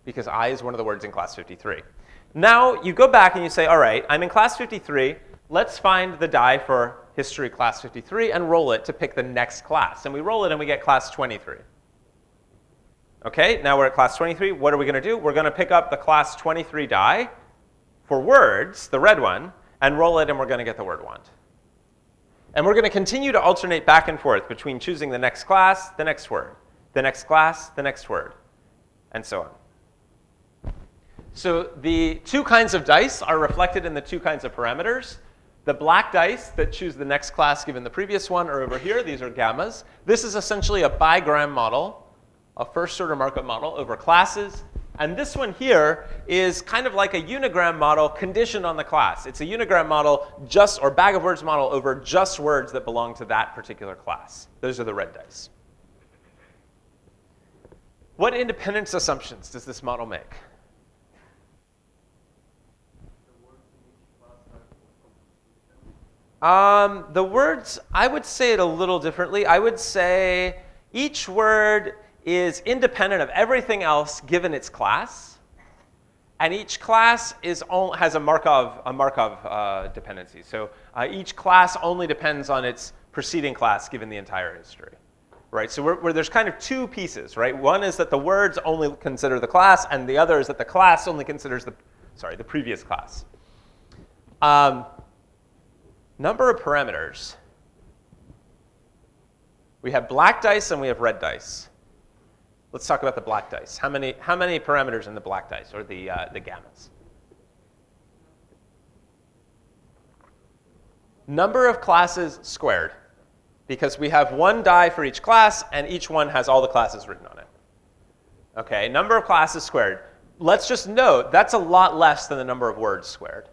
because I is one of the words in class 53. Now you go back and you say, all right, I'm in class 53. Let's find the die for history class 53 and roll it to pick the next class. And we roll it and we get class 23. OK, now we're at class 23. What are we going to do? We're going to pick up the class 23 die for words, the red one, and roll it, and we're going to get the word want. And we're going to continue to alternate back and forth between choosing the next class, the next word, the next class, the next word, and so on. So the two kinds of dice are reflected in the two kinds of parameters. The black dice that choose the next class given the previous one are over here. These are gammas. This is essentially a bigram model, a first-order Markov model over classes. And this one here is kind of like a unigram model conditioned on the class. It's a unigram model or bag of words model over just words that belong to that particular class. Those are the red dice. What independence assumptions does this model make? The words, I would say it a little differently. I would say each word is independent of everything else given its class, and each class has a Markov dependency. So each class only depends on its preceding class given the entire history, right? So where there's kind of two pieces, right? One is that the words only consider the class, and the other is that the class only considers the previous class. Number of parameters. We have black dice and we have red dice. Let's talk about the black dice. How many parameters in the black dice, or the gammas? Number of classes squared, because we have one die for each class, and each one has all the classes written on it. Okay, number of classes squared. Let's just note that's a lot less than the number of words squared,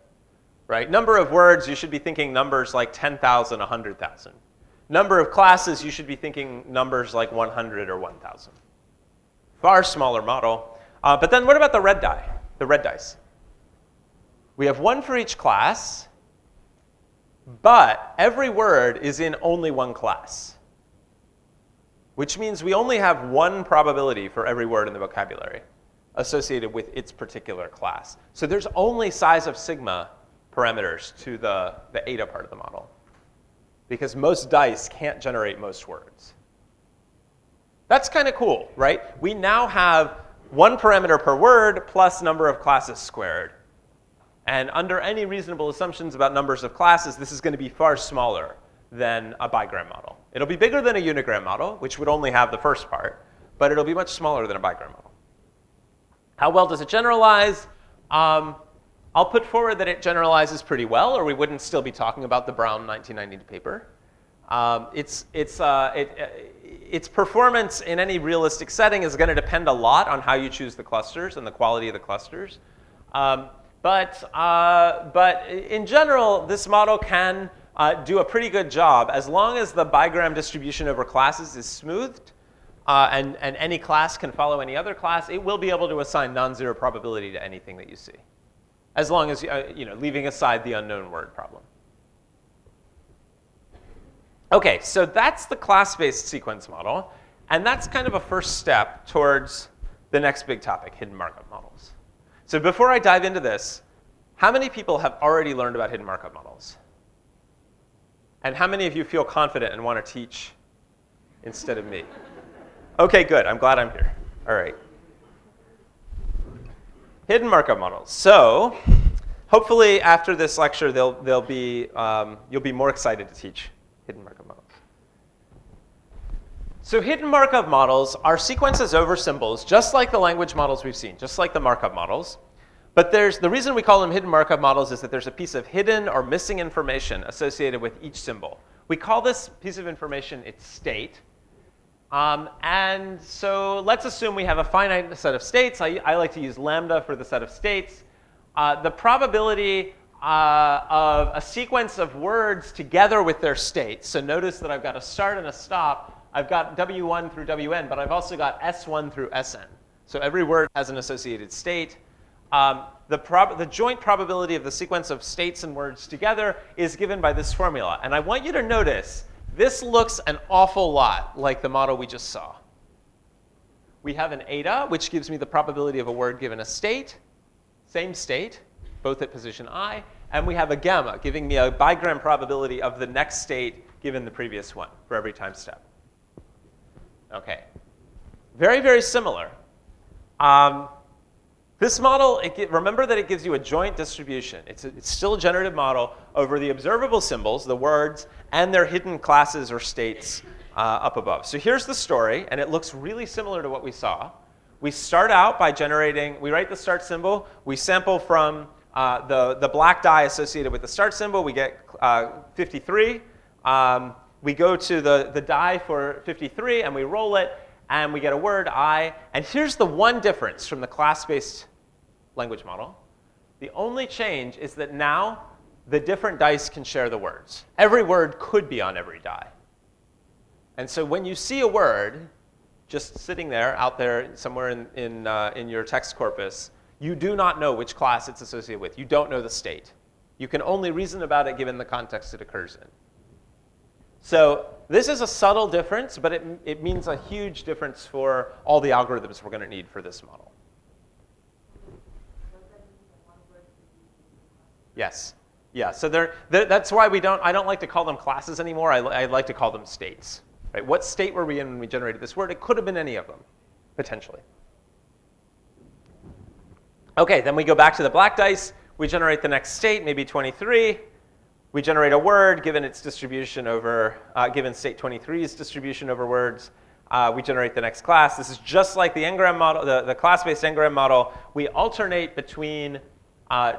right? Number of words, you should be thinking numbers like 10,000, 100,000. Number of classes, you should be thinking numbers like 100 or 1,000. Far smaller model. But then what about the red die, the red dice? We have one for each class, but every word is in only one class, which means we only have one probability for every word in the vocabulary associated with its particular class. So there's only size of sigma parameters to the eta part of the model, because most dice can't generate most words. That's kind of cool, right? We now have one parameter per word plus number of classes squared. And under any reasonable assumptions about numbers of classes, this is going to be far smaller than a bigram model. It'll be bigger than a unigram model, which would only have the first part, but it'll be much smaller than a bigram model. How well does it generalize? I'll put forward that it generalizes pretty well, or we wouldn't still be talking about the Brown 1990 paper. Its performance in any realistic setting is going to depend a lot on how you choose the clusters and the quality of the clusters. But in general, this model can do a pretty good job as long as the bigram distribution over classes is smoothed and any class can follow any other class. It will be able to assign non-zero probability to anything that you see, as long as leaving aside the unknown word problem. Okay, so that's the class-based sequence model, and that's kind of a first step towards the next big topic, hidden Markov models. So before I dive into this, how many people have already learned about hidden Markov models? And how many of you feel confident and want to teach instead of me? Okay, good. I'm glad I'm here. All right. Hidden Markov models. So hopefully after this lecture, you'll be more excited to teach hidden Markov models. So hidden Markov models are sequences over symbols, just like the language models we've seen, just like the Markov models. But the reason we call them hidden Markov models is that there's a piece of hidden or missing information associated with each symbol. We call this piece of information its state. And so let's assume we have a finite set of states. I like to use lambda for the set of states. The probability of a sequence of words together with their states. So notice that I've got a start and a stop. I've got W1 through Wn, but I've also got S1 through Sn. So every word has an associated state. The joint probability of the sequence of states and words together is given by this formula. And I want you to notice this looks an awful lot like the model we just saw. We have an eta, which gives me the probability of a word given a state, same state, both at position I, and we have a gamma, giving me a bigram probability of the next state given the previous one for every time step. Okay, very, very similar. This model, remember that it gives you a joint distribution. It's still a generative model over the observable symbols, the words, and their hidden classes or states up above. So here's the story, and it looks really similar to what we saw. We start out by generating, we write the start symbol, we sample from the black die associated with the start symbol, we get 53. We go to the die for 53 and we roll it, and we get a word, I. And here's the one difference from the class-based language model. The only change is that now the different dice can share the words. Every word could be on every die. And so when you see a word just sitting there, out there somewhere in your text corpus, you do not know which class it's associated with. You don't know the state. You can only reason about it given the context it occurs in. So this is a subtle difference, but it means a huge difference for all the algorithms we're going to need for this model. Yes. Yeah. So that's why I don't like to call them classes anymore. I like to call them states. Right? What state were we in when we generated this word? It could have been any of them, potentially. OK, then we go back to the black dice. We generate the next state, maybe 23. We generate a word given its distribution over, given state 23's distribution over words. We generate the next class. This is just like the Ngram model, the class-based Ngram model. We alternate between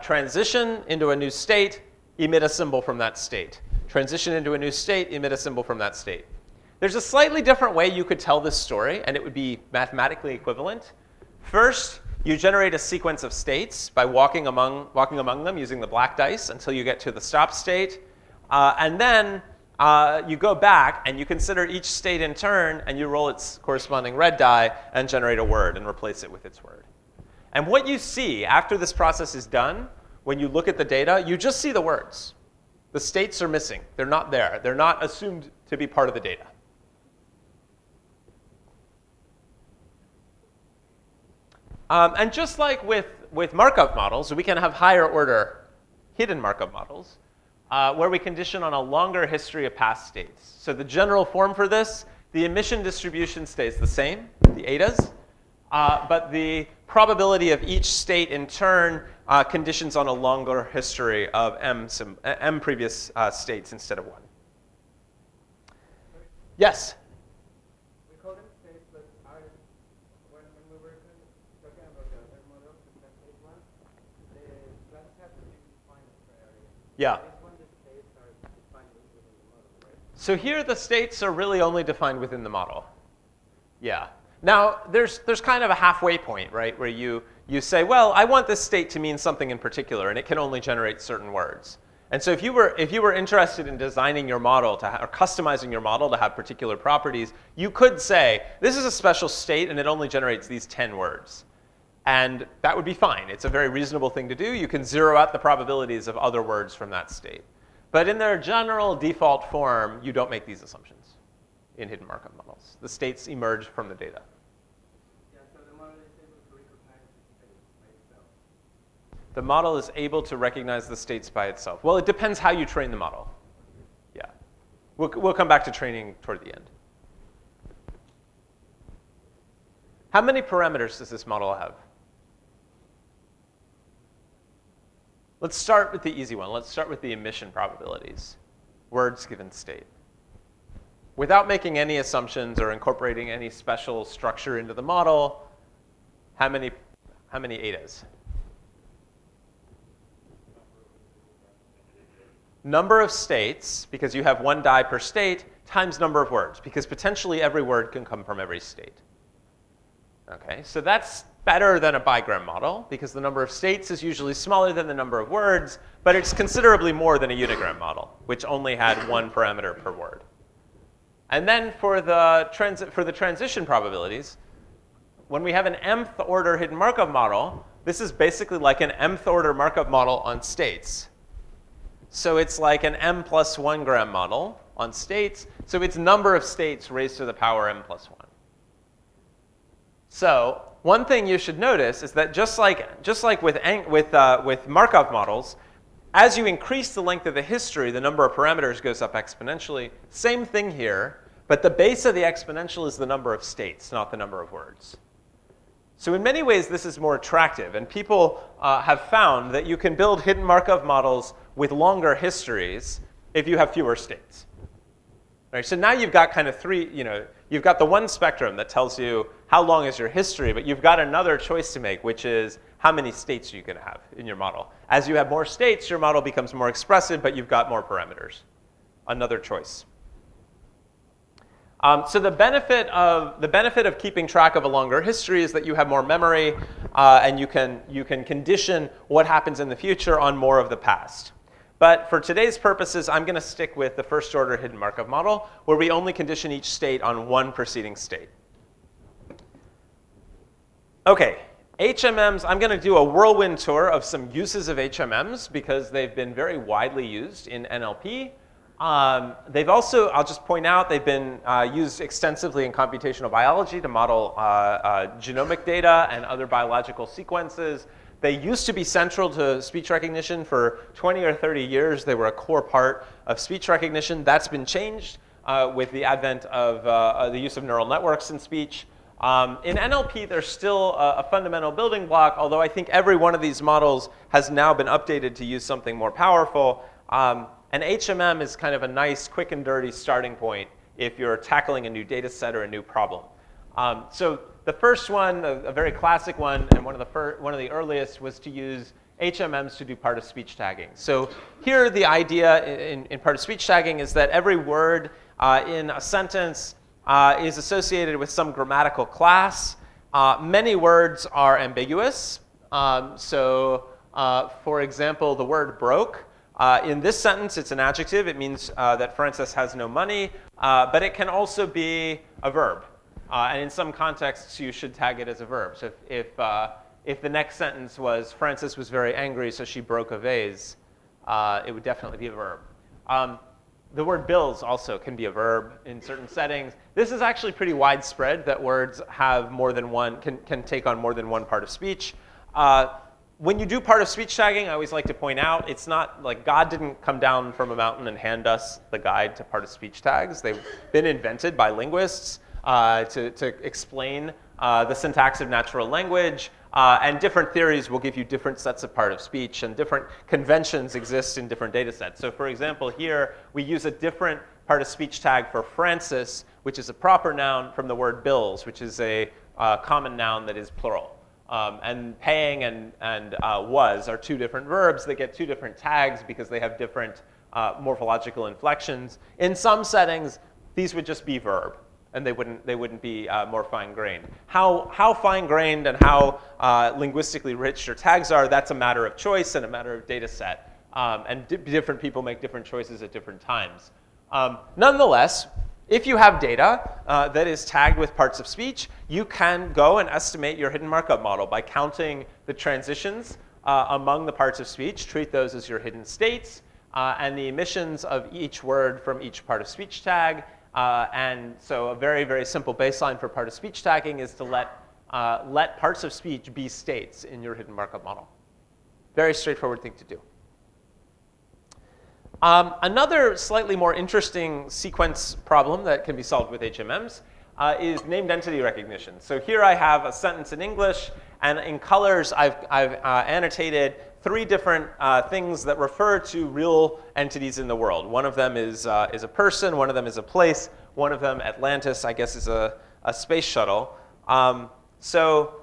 transition into a new state, emit a symbol from that state. Transition into a new state, emit a symbol from that state. There's a slightly different way you could tell this story, and it would be mathematically equivalent. First, you generate a sequence of states by walking among them using the black dice until you get to the stop state. And then you go back and you consider each state in turn, and you roll its corresponding red die and generate a word and replace it with its word. And what you see after this process is done, when you look at the data, you just see the words. The states are missing. They're not there. They're not assumed to be part of the data. And just like with Markov models, we can have higher order hidden Markov models where we condition on a longer history of past states. So the general form for this, the emission distribution stays the same, the etas, but the probability of each state in turn conditions on a longer history of m previous states instead of 1. Yes? Yeah. So here the states are really only defined within the model. Yeah. Now there's kind of a halfway point, right, where you say, well, I want this state to mean something in particular, and it can only generate certain words. And so if you were interested in designing your model or customizing your model to have particular properties, you could say, this is a special state, and it only generates these 10 words. And that would be fine. It's a very reasonable thing to do. You can zero out the probabilities of other words from that state. But in their general default form, you don't make these assumptions in hidden Markov models. The states emerge from the data. Yeah, so the model is able to recognize the states by itself. The model is able to recognize the states by itself. Well, it depends how you train the model. Yeah. We'll come back to training toward the end. How many parameters does this model have? Let's start with the easy one. Let's start with the emission probabilities, words given state. Without making any assumptions or incorporating any special structure into the model, how many etas? Number of states, because you have 1 die per state, times number of words, because potentially every word can come from every state. Okay, so that's better than a bigram model, because the number of states is usually smaller than the number of words, but it's considerably more than a unigram model, which only had 1 parameter per word. And then for the transition probabilities, when we have an mth order hidden Markov model, this is basically like an mth order Markov model on states. So it's like an m plus 1 gram model on states. So it's number of states raised to the power m plus 1. So one thing you should notice is that just like with Markov models, as you increase the length of the history, the number of parameters goes up exponentially. Same thing here, but the base of the exponential is the number of states, not the number of words. So in many ways, this is more attractive. And people have found that you can build hidden Markov models with longer histories if you have fewer states. Right, so now you've got kind of you've got the one spectrum that tells you how long is your history, but you've got another choice to make, which is how many states are you going to have in your model. As you have more states, your model becomes more expressive, but you've got more parameters. Another choice. So the benefit of keeping track of a longer history is that you have more memory, and you can condition what happens in the future on more of the past. But for today's purposes, I'm going to stick with the first order hidden Markov model, where we only condition each state on one preceding state. OK, HMMs, I'm going to do a whirlwind tour of some uses of HMMs, because they've been very widely used in NLP. They've also, I'll just point out, they've been used extensively in computational biology to model genomic data and other biological sequences. They used to be central to speech recognition for 20 or 30 years. They were a core part of speech recognition. That's been changed with the advent of the use of neural networks in speech. In NLP, there's still a fundamental building block, although I think every one of these models has now been updated to use something more powerful. And HMM is kind of a nice, quick and dirty starting point if you're tackling a new data set or a new problem. So the first one, a very classic one, and one of the earliest, was to use HMMs to do part-of-speech tagging. So here the idea in part-of-speech tagging is that every word in a sentence is associated with some grammatical class. Many words are ambiguous. For example, the word broke. In this sentence, it's an adjective. It means that Francis has no money. But it can also be a verb. And in some contexts, you should tag it as a verb. So if the next sentence was, Frances was very angry, so she broke a vase, it would definitely be a verb. The word bills also can be a verb in certain settings. This is actually pretty widespread, that words have more than one, can take on more than one part of speech. When you do part of speech tagging, I always like to point out, it's not like God didn't come down from a mountain and hand us the guide to part of speech tags. They've been invented by linguists to explain the syntax of natural language, and different theories will give you different sets of part of speech, and different conventions exist in different data sets. So for example, here we use a different part of speech tag for Francis, which is a proper noun, from the word bills, which is a common noun that is plural. And paying and was are two different verbs that get two different tags because they have different morphological inflections. In some settings, these would just be verb, and they wouldn't be more fine-grained. How fine-grained and how linguistically rich your tags are, that's a matter of choice and a matter of data set. And different people make different choices at different times. Nonetheless, if you have data that is tagged with parts of speech, you can go and estimate your hidden Markov model by counting the transitions among the parts of speech. Treat those as your hidden states, and the emissions of each word from each part of speech tag. And so a very, very simple baseline for part of speech tagging is to let parts of speech be states in your hidden Markov model. Very straightforward thing to do. Another slightly more interesting sequence problem that can be solved with HMMs is named entity recognition. So here I have a sentence in English, and in colors I've annotated three different things that refer to real entities in the world. One of them is a person, one of them is a place, one of them, Atlantis, I guess, is a space shuttle. So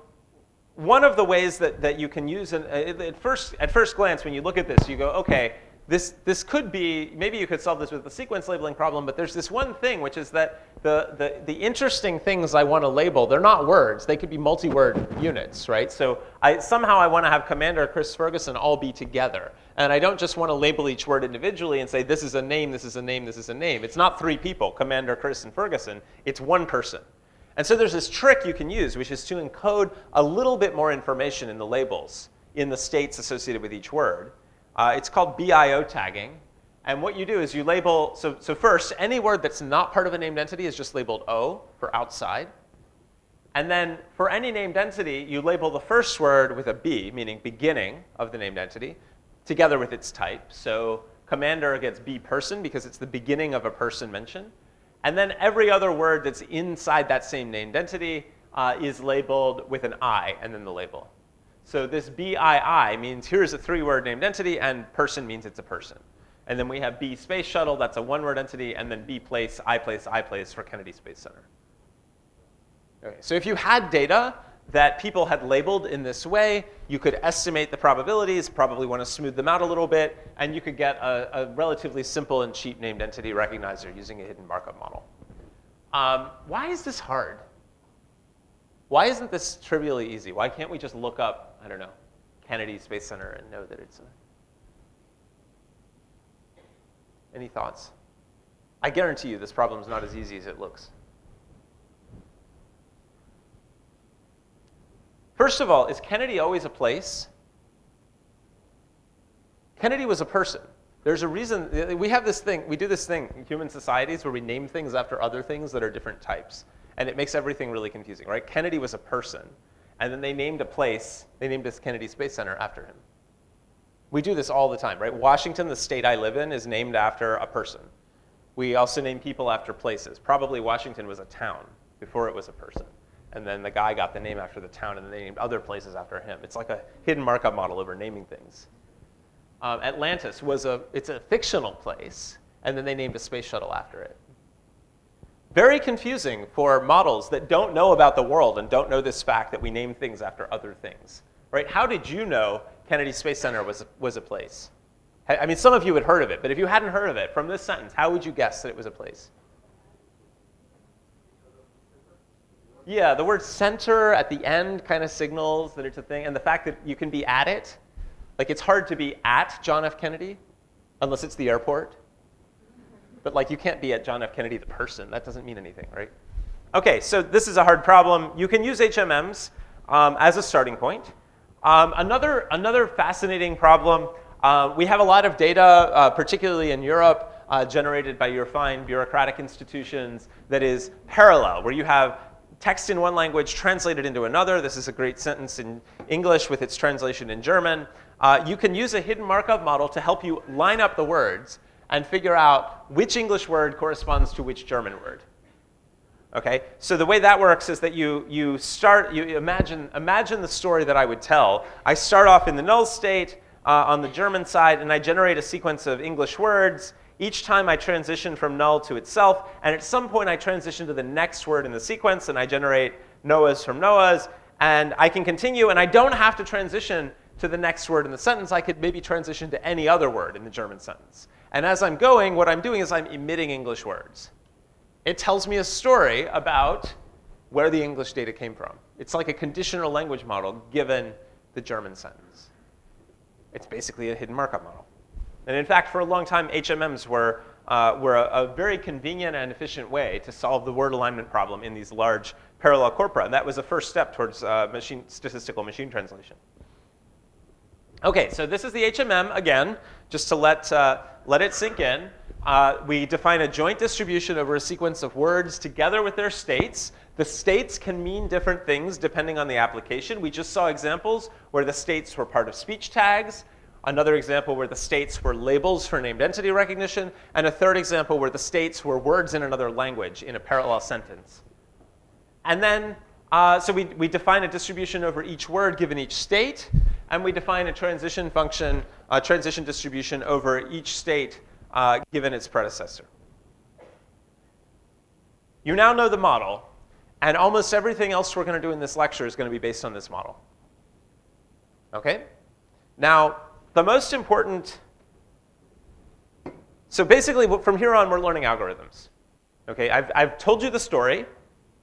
one of the ways that you can use, at first glance, when you look at this, you go, OK, this could be, maybe you could solve this with the sequence labeling problem, but there's this one thing, which is that the interesting things I want to label, they're not words. They could be multi-word units, right? So somehow I want to have Commander Chris Ferguson all be together. And I don't just want to label each word individually and say, this is a name, this is a name, this is a name. It's not three people, Commander Chris and Ferguson. It's one person. And so there's this trick you can use, which is to encode a little bit more information in the labels, in the states associated with each word. It's called BIO tagging. And what you do is you label, so first, any word that's not part of a named entity is just labeled O for outside. And then for any named entity, you label the first word with a B, meaning beginning of the named entity, together with its type. So Commander gets B person because it's the beginning of a person mentioned. And then every other word that's inside that same named entity is labeled with an I and then the label. So this BII means here's a 3-word named entity, and person means it's a person. And then we have B space shuttle, that's a 1-word entity, and then B place, I place for Kennedy Space Center. Okay, so if you had data that people had labeled in this way, you could estimate the probabilities, probably want to smooth them out a little bit, and you could get a relatively simple and cheap named entity recognizer using a hidden Markov model. Why is this hard? Why isn't this trivially easy? Why can't we just look up, I don't know, Kennedy Space Center and know that it's a... Any thoughts? I guarantee you this problem is not as easy as it looks. First of all, is Kennedy always a place? Kennedy was a person. There's a reason, we have this thing, we do this thing in human societies where we name things after other things that are different types. And it makes everything really confusing, right? Kennedy was a person. And then they named a place, they named this Kennedy Space Center after him. We do this all the time, right? Washington, the state I live in, is named after a person. We also name people after places. Probably Washington was a town before it was a person. And then the guy got the name after the town, and then they named other places after him. It's like a hidden Markov model over naming things. Atlantis it's a fictional place, and then they named a space shuttle after it. Very confusing for models that don't know about the world and don't know this fact that we name things after other things, right? How did you know Kennedy Space Center was a place? I mean, some of you had heard of it, but if you hadn't heard of it, from this sentence, how would you guess that it was a place? Yeah, the word center at the end kind of signals that it's a thing, and the fact that you can be at it. Like, it's hard to be at John F. Kennedy, unless it's the airport. But like, you can't be at John F. Kennedy, the person. That doesn't mean anything, right? OK, so this is a hard problem. You can use HMMs as a starting point. Another fascinating problem, we have a lot of data, particularly in Europe, generated by your fine bureaucratic institutions that is parallel, where you have text in one language translated into another. This is a great sentence in English with its translation in German. You can use a hidden Markov model to help you line up the words and figure out which English word corresponds to which German word. Okay, so the way that works is that you imagine the story that I would tell. I start off in the null state on the German side, and I generate a sequence of English words. Each time I transition from null to itself, and at some point I transition to the next word in the sequence, and I generate Noahs from Noahs, and I can continue, and I don't have to transition to the next word in the sentence. I could maybe transition to any other word in the German sentence. And as I'm going, what I'm doing is I'm emitting English words. It tells me a story about where the English data came from. It's like a conditional language model given the German sentence. It's basically a hidden Markov model. And in fact, for a long time, HMMs were a very convenient and efficient way to solve the word alignment problem in these large parallel corpora. And that was a first step towards statistical machine translation. OK, so this is the HMM, again, just to let it sink in. We define a joint distribution over a sequence of words together with their states. The states can mean different things depending on the application. We just saw examples where the states were part of speech tags. Another example where the states were labels for named entity recognition. And a third example where the states were words in another language in a parallel sentence. And then, so we define a distribution over each word given each state. And we define a transition function, a transition distribution over each state given its predecessor. You now know the model. And almost everything else we're going to do in this lecture is going to be based on this model. OK? Now, the most important, so basically from here on, we're learning algorithms. Okay, I've told you the story.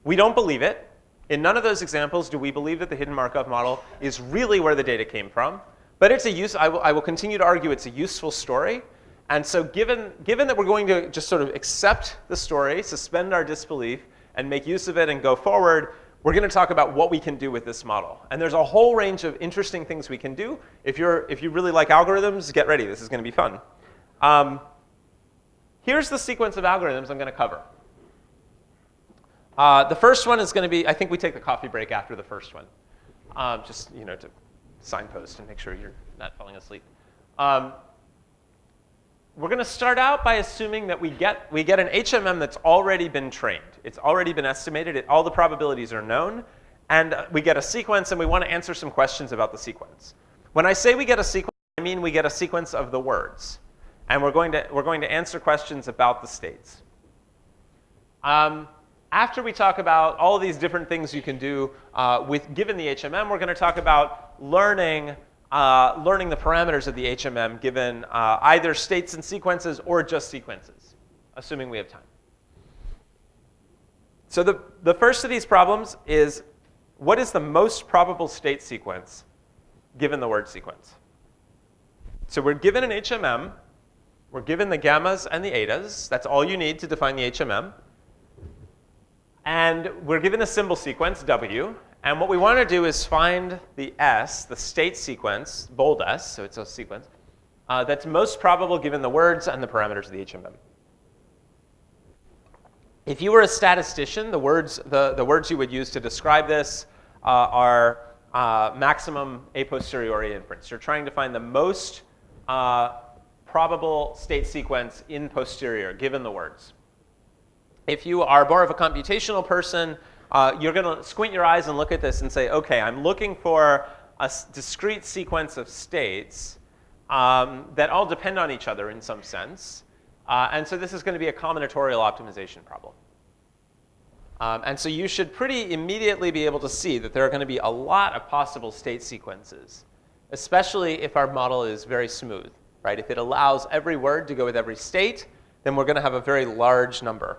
We don't believe it. In none of those examples do we believe that the hidden Markov model is really where the data came from. But it's I will continue to argue it's a useful story. And so given that we're going to just sort of accept the story, suspend our disbelief, and make use of it and go forward, we're going to talk about what we can do with this model. And there's a whole range of interesting things we can do. If you really like algorithms, get ready. This is going to be fun. Here's the sequence of algorithms I'm going to cover. The first one is going to be, I think we take the coffee break after the first one, just to signpost and make sure you're not falling asleep. We're going to start out by assuming that we get an HMM that's already been trained. It's already been estimated. All the probabilities are known. and we get a sequence, and we want to answer some questions about the sequence. When I say we get a sequence, I mean we get a sequence of the words. And we're going to answer questions about the states. After we talk about all of these different things you can do given the HMM, we're going to talk about learning the parameters of the HMM given either states and sequences or just sequences, assuming we have time. So the first of these problems is, what is the most probable state sequence given the word sequence? So we're given an HMM. We're given the gammas and the etas. That's all you need to define the HMM. And we're given a symbol sequence, W. And what we want to do is find the S, the state sequence, bold S, so it's a sequence, that's most probable given the words and the parameters of the HMM. If you were a statistician, the words you would use to describe this are maximum a posteriori inference. You're trying to find the most probable state sequence in posterior, given the words. If you are more of a computational person, you're going to squint your eyes and look at this and say, OK, I'm looking for a discrete sequence of states that all depend on each other in some sense. And so this is going to be a combinatorial optimization problem. And so you should pretty immediately be able to see that there are going to be a lot of possible state sequences, especially if our model is very smooth. Right? If it allows every word to go with every state, then we're going to have a very large number.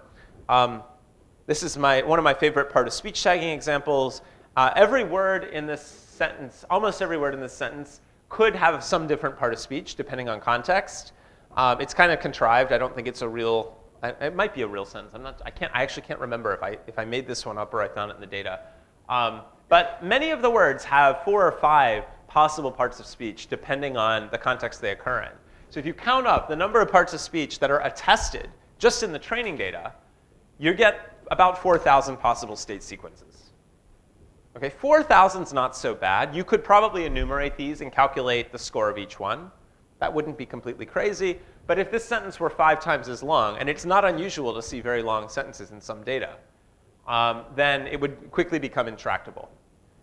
This is one of my favorite part of speech tagging examples. Every word in this sentence, almost every word in this sentence, could have some different part of speech depending on context. It's kind of contrived. I don't think it's a real. It might be a real sentence. I actually can't remember if I made this one up or I found it in the data. But many of the words have 4 or 5 possible parts of speech depending on the context they occur in. So if you count up the number of parts of speech that are attested just in the training data, you get about 4,000 possible state sequences. Okay, 4,000 is not so bad. You could probably enumerate these and calculate the score of each one. That wouldn't be completely crazy. But if this sentence were 5 times as long, and it's not unusual to see very long sentences in some data, then it would quickly become intractable.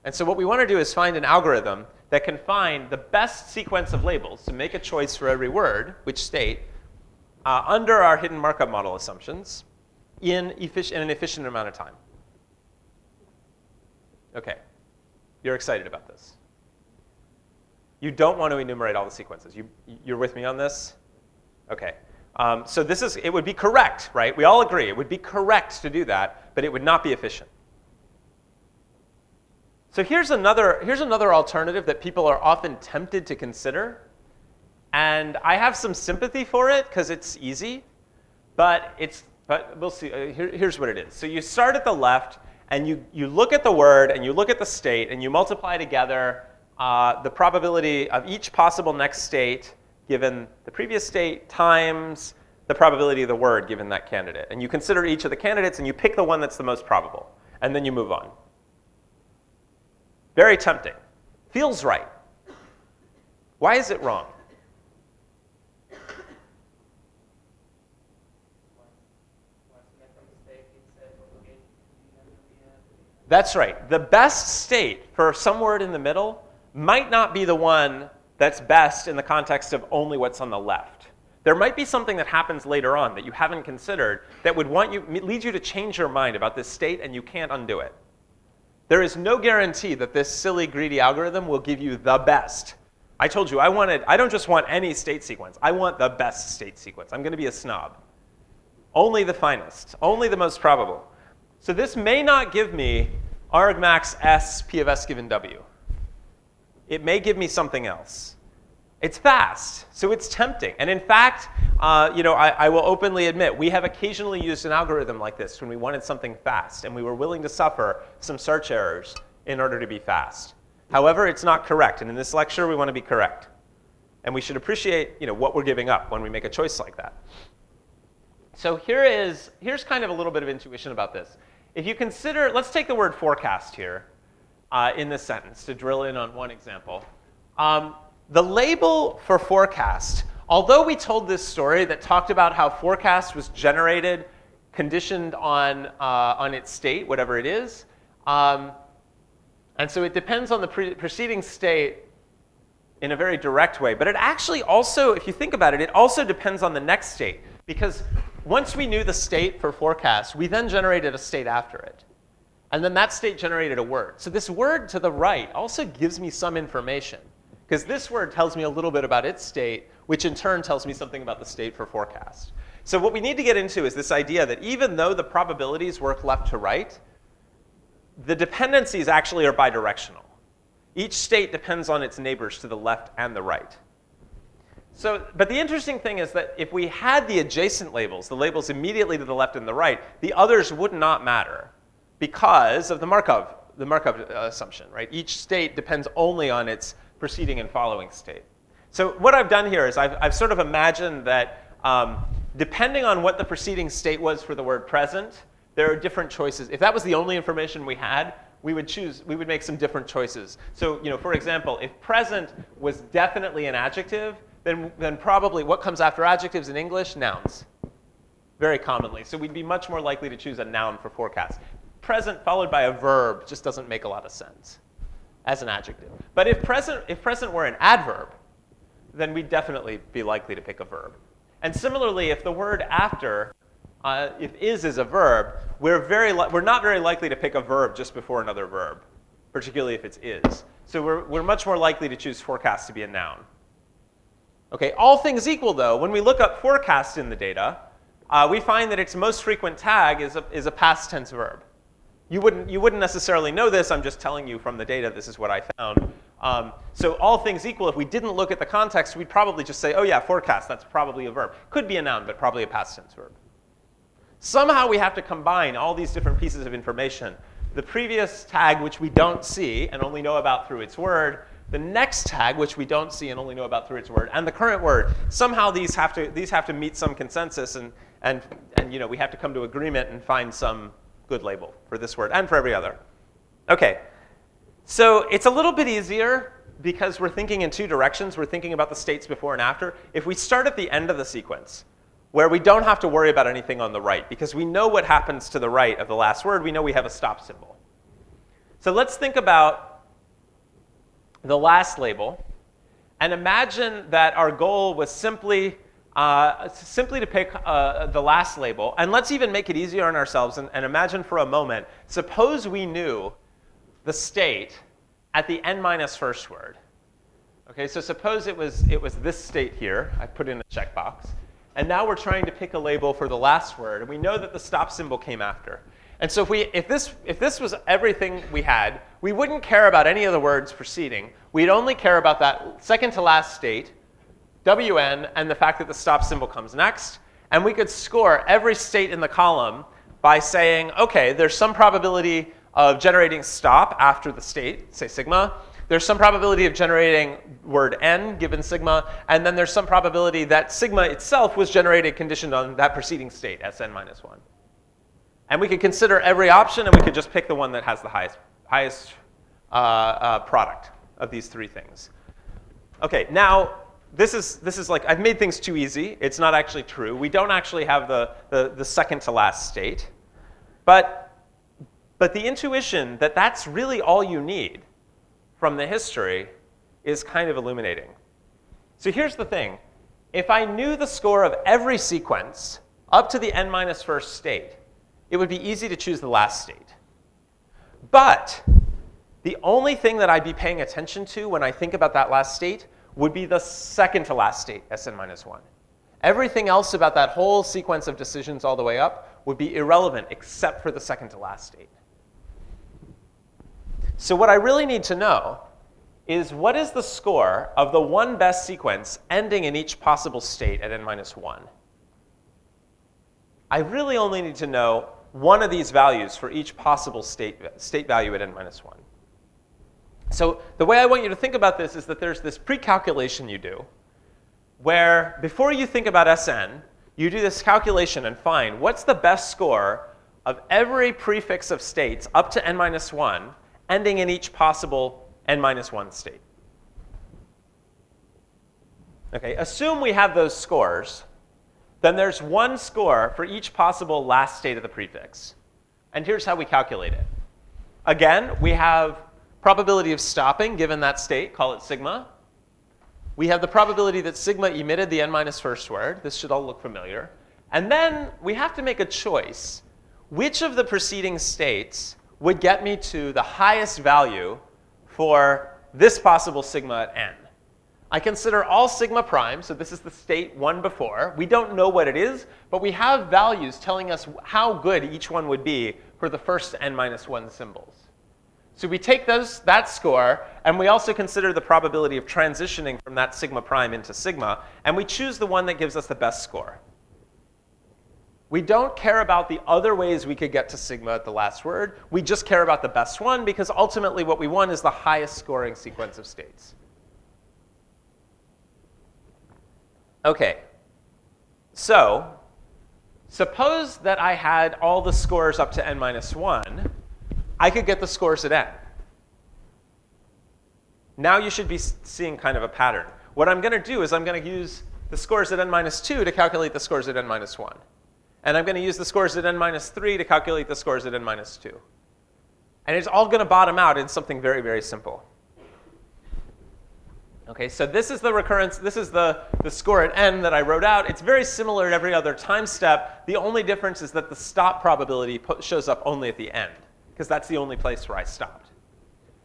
And so what we want to do is find an algorithm that can find the best sequence of labels to make a choice for every word, which state, under our hidden Markov model assumptions in an efficient amount of time. OK, you're excited about this. You don't want to enumerate all the sequences. You're with me on this? OK. So it would be correct, right? We all agree. It would be correct to do that, but it would not be efficient. So here's another alternative that people are often tempted to consider. And I have some sympathy for it because it's easy. But we'll see. Here's what it is. So you start at the left, and you look at the word, and you look at the state, and you multiply together the probability of each possible next state given the previous state times the probability of the word given that candidate. And you consider each of the candidates, and you pick the one that's the most probable. And then you move on. Very tempting. Feels right. Why is it wrong? That's right. The best state for some word in the middle might not be the one that's best in the context of only what's on the left. There might be something that happens later on that you haven't considered that would lead you to change your mind about this state, and you can't undo it. There is no guarantee that this silly, greedy algorithm will give you the best. I told you, I don't just want any state sequence. I want the best state sequence. I'm going to be a snob. Only the finest. Only the most probable. So this may not give me argmax S P of S given W. It may give me something else. It's fast, so it's tempting. And in fact, I will openly admit, we have occasionally used an algorithm like this when we wanted something fast, and we were willing to suffer some search errors in order to be fast. However, it's not correct, and in this lecture, we want to be correct. And we should appreciate what we're giving up when we make a choice like that. So here's kind of a little bit of intuition about this. If you consider, let's take the word forecast here in this sentence to drill in on one example. The label for forecast, although we told this story that talked about how forecast was generated conditioned on its state, whatever it is, And so it depends on the preceding state in a very direct way. But it actually also, if you think about it, it also depends on the next state. Because once we knew the state for forecast, we then generated a state after it. And then that state generated a word. So this word to the right also gives me some information. Because this word tells me a little bit about its state, which in turn tells me something about the state for forecast. So what we need to get into is this idea that even though the probabilities work left to right, the dependencies actually are bidirectional. Each state depends on its neighbors to the left and the right. So, but the interesting thing is that if we had the adjacent labels, the labels immediately to the left and the right, the others would not matter because of the Markov assumption, right? Each state depends only on its preceding and following state. So what I've done here is I've sort of imagined that depending on what the preceding state was for the word present, there are different choices. If that was the only information we had, we would make some different choices. So, for example, if present was definitely an adjective, then probably what comes after adjectives in English? Nouns, very commonly. So we'd be much more likely to choose a noun for forecast. Present followed by a verb just doesn't make a lot of sense as an adjective. But if present were an adverb, then we'd definitely be likely to pick a verb. And similarly, if the word after, if is a verb, we're not very likely to pick a verb just before another verb, particularly if it's is. So we're much more likely to choose forecast to be a noun. Okay, all things equal, though, when we look up forecast in the data, we find that its most frequent tag is a past tense verb. You wouldn't necessarily know this. I'm just telling you from the data, this is what I found. So all things equal, if we didn't look at the context, we'd probably just say, oh yeah, forecast, that's probably a verb. Could be a noun, but probably a past tense verb. Somehow we have to combine all these different pieces of information. The previous tag, which we don't see and only know about through its word, the next tag, which we don't see and only know about through its word, and the current word. Somehow these have to meet some consensus, and we have to come to agreement and find some good label for this word and for every other. Okay, so it's a little bit easier because we're thinking in two directions. We're thinking about the states before and after. If we start at the end of the sequence, where we don't have to worry about anything on the right, because we know what happens to the right of the last word. We know we have a stop symbol. So let's think about the last label, and imagine that our goal was simply to pick the last label. And let's even make it easier on ourselves and imagine for a moment, suppose we knew the state at the n minus first word. Okay, so suppose it was this state here. I put in a checkbox. And now we're trying to pick a label for the last word. And we know that the stop symbol came after. And so if this was everything we had, we wouldn't care about any of the words preceding. We'd only care about that second to last state, wn, and the fact that the stop symbol comes next. And we could score every state in the column by saying, OK, there's some probability of generating stop after the state, say sigma. There's some probability of generating word n given sigma. And then there's some probability that sigma itself was generated conditioned on that preceding state, Sn minus 1. And we could consider every option, and we could just pick the one that has the highest product of these three things. OK, now this is like, I've made things too easy. It's not actually true. We don't actually have the second to last state. But the intuition that that's really all you need from the history is kind of illuminating. So here's the thing. If I knew the score of every sequence up to the n minus first state, it would be easy to choose the last state. But the only thing that I'd be paying attention to when I think about that last state would be the second to last state, Sn minus 1. Everything else about that whole sequence of decisions all the way up would be irrelevant except for the second to last state. So what I really need to know is what is the score of the one best sequence ending in each possible state at n minus 1? I really only need to know one of these values for each possible state value at n minus 1. So the way I want you to think about this is that there's this pre-calculation you do where before you think about Sn, you do this calculation and find what's the best score of every prefix of states up to n minus 1 ending in each possible n minus 1 state. Okay, assume we have those scores. Then there's one score for each possible last state of the prefix. And here's how we calculate it. Again, we have probability of stopping given that state, call it sigma. We have the probability that sigma emitted the n minus first word. This should all look familiar. And then we have to make a choice. Which of the preceding states would get me to the highest value for this possible sigma at n? I consider all sigma prime, so this is the state one before. We don't know what it is, but we have values telling us how good each one would be for the first n minus 1 symbols. So we take that score, and we also consider the probability of transitioning from that sigma prime into sigma, and we choose the one that gives us the best score. We don't care about the other ways we could get to sigma at the last word. We just care about the best one, because ultimately what we want is the highest scoring sequence of states. OK, so suppose that I had all the scores up to n minus 1. I could get the scores at n. Now you should be seeing kind of a pattern. What I'm going to do is I'm going to use the scores at n minus 2 to calculate the scores at n minus 1. And I'm going to use the scores at n minus 3 to calculate the scores at n minus 2. And it's all going to bottom out in something very, very simple. OK, so this is the recurrence. This is the score at n that I wrote out. It's very similar at every other time step. The only difference is that the stop probability shows up only at the end, because that's the only place where I stopped.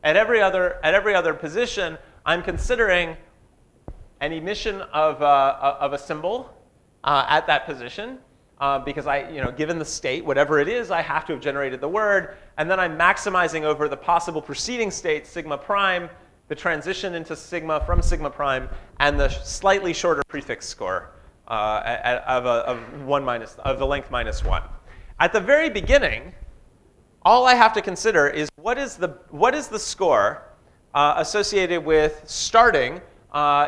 At every other position, I'm considering an emission of a symbol at that position, because given the state, whatever it is, I have to have generated the word. And then I'm maximizing over the possible preceding state, sigma prime, the transition into sigma from sigma prime, and the slightly shorter prefix score of the length minus 1. At the very beginning, all I have to consider is what is the score associated with starting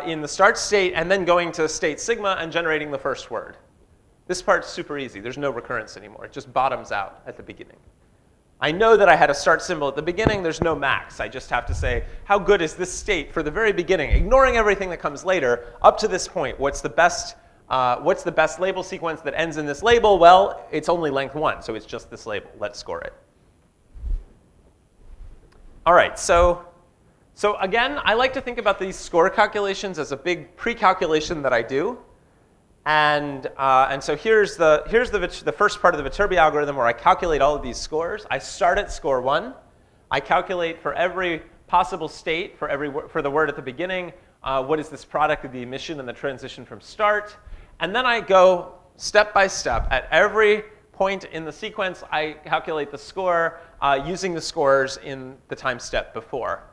in the start state and then going to state sigma and generating the first word. This part's super easy. There's no recurrence anymore. It just bottoms out at the beginning. I know that I had a start symbol at the beginning. There's no max. I just have to say, how good is this state for the very beginning, ignoring everything that comes later, up to this point? What's the best label sequence that ends in this label? Well, it's only length 1, so it's just this label. Let's score it. All right, so again, I like to think about these score calculations as a big pre-calculation that I do. And so here's the first part of the Viterbi algorithm where I calculate all of these scores. I start at score 1. I calculate for every possible state, for the word at the beginning, what is this product of the emission and the transition from start. And then I go step by step. At every point in the sequence, I calculate the score using the scores in the time step before.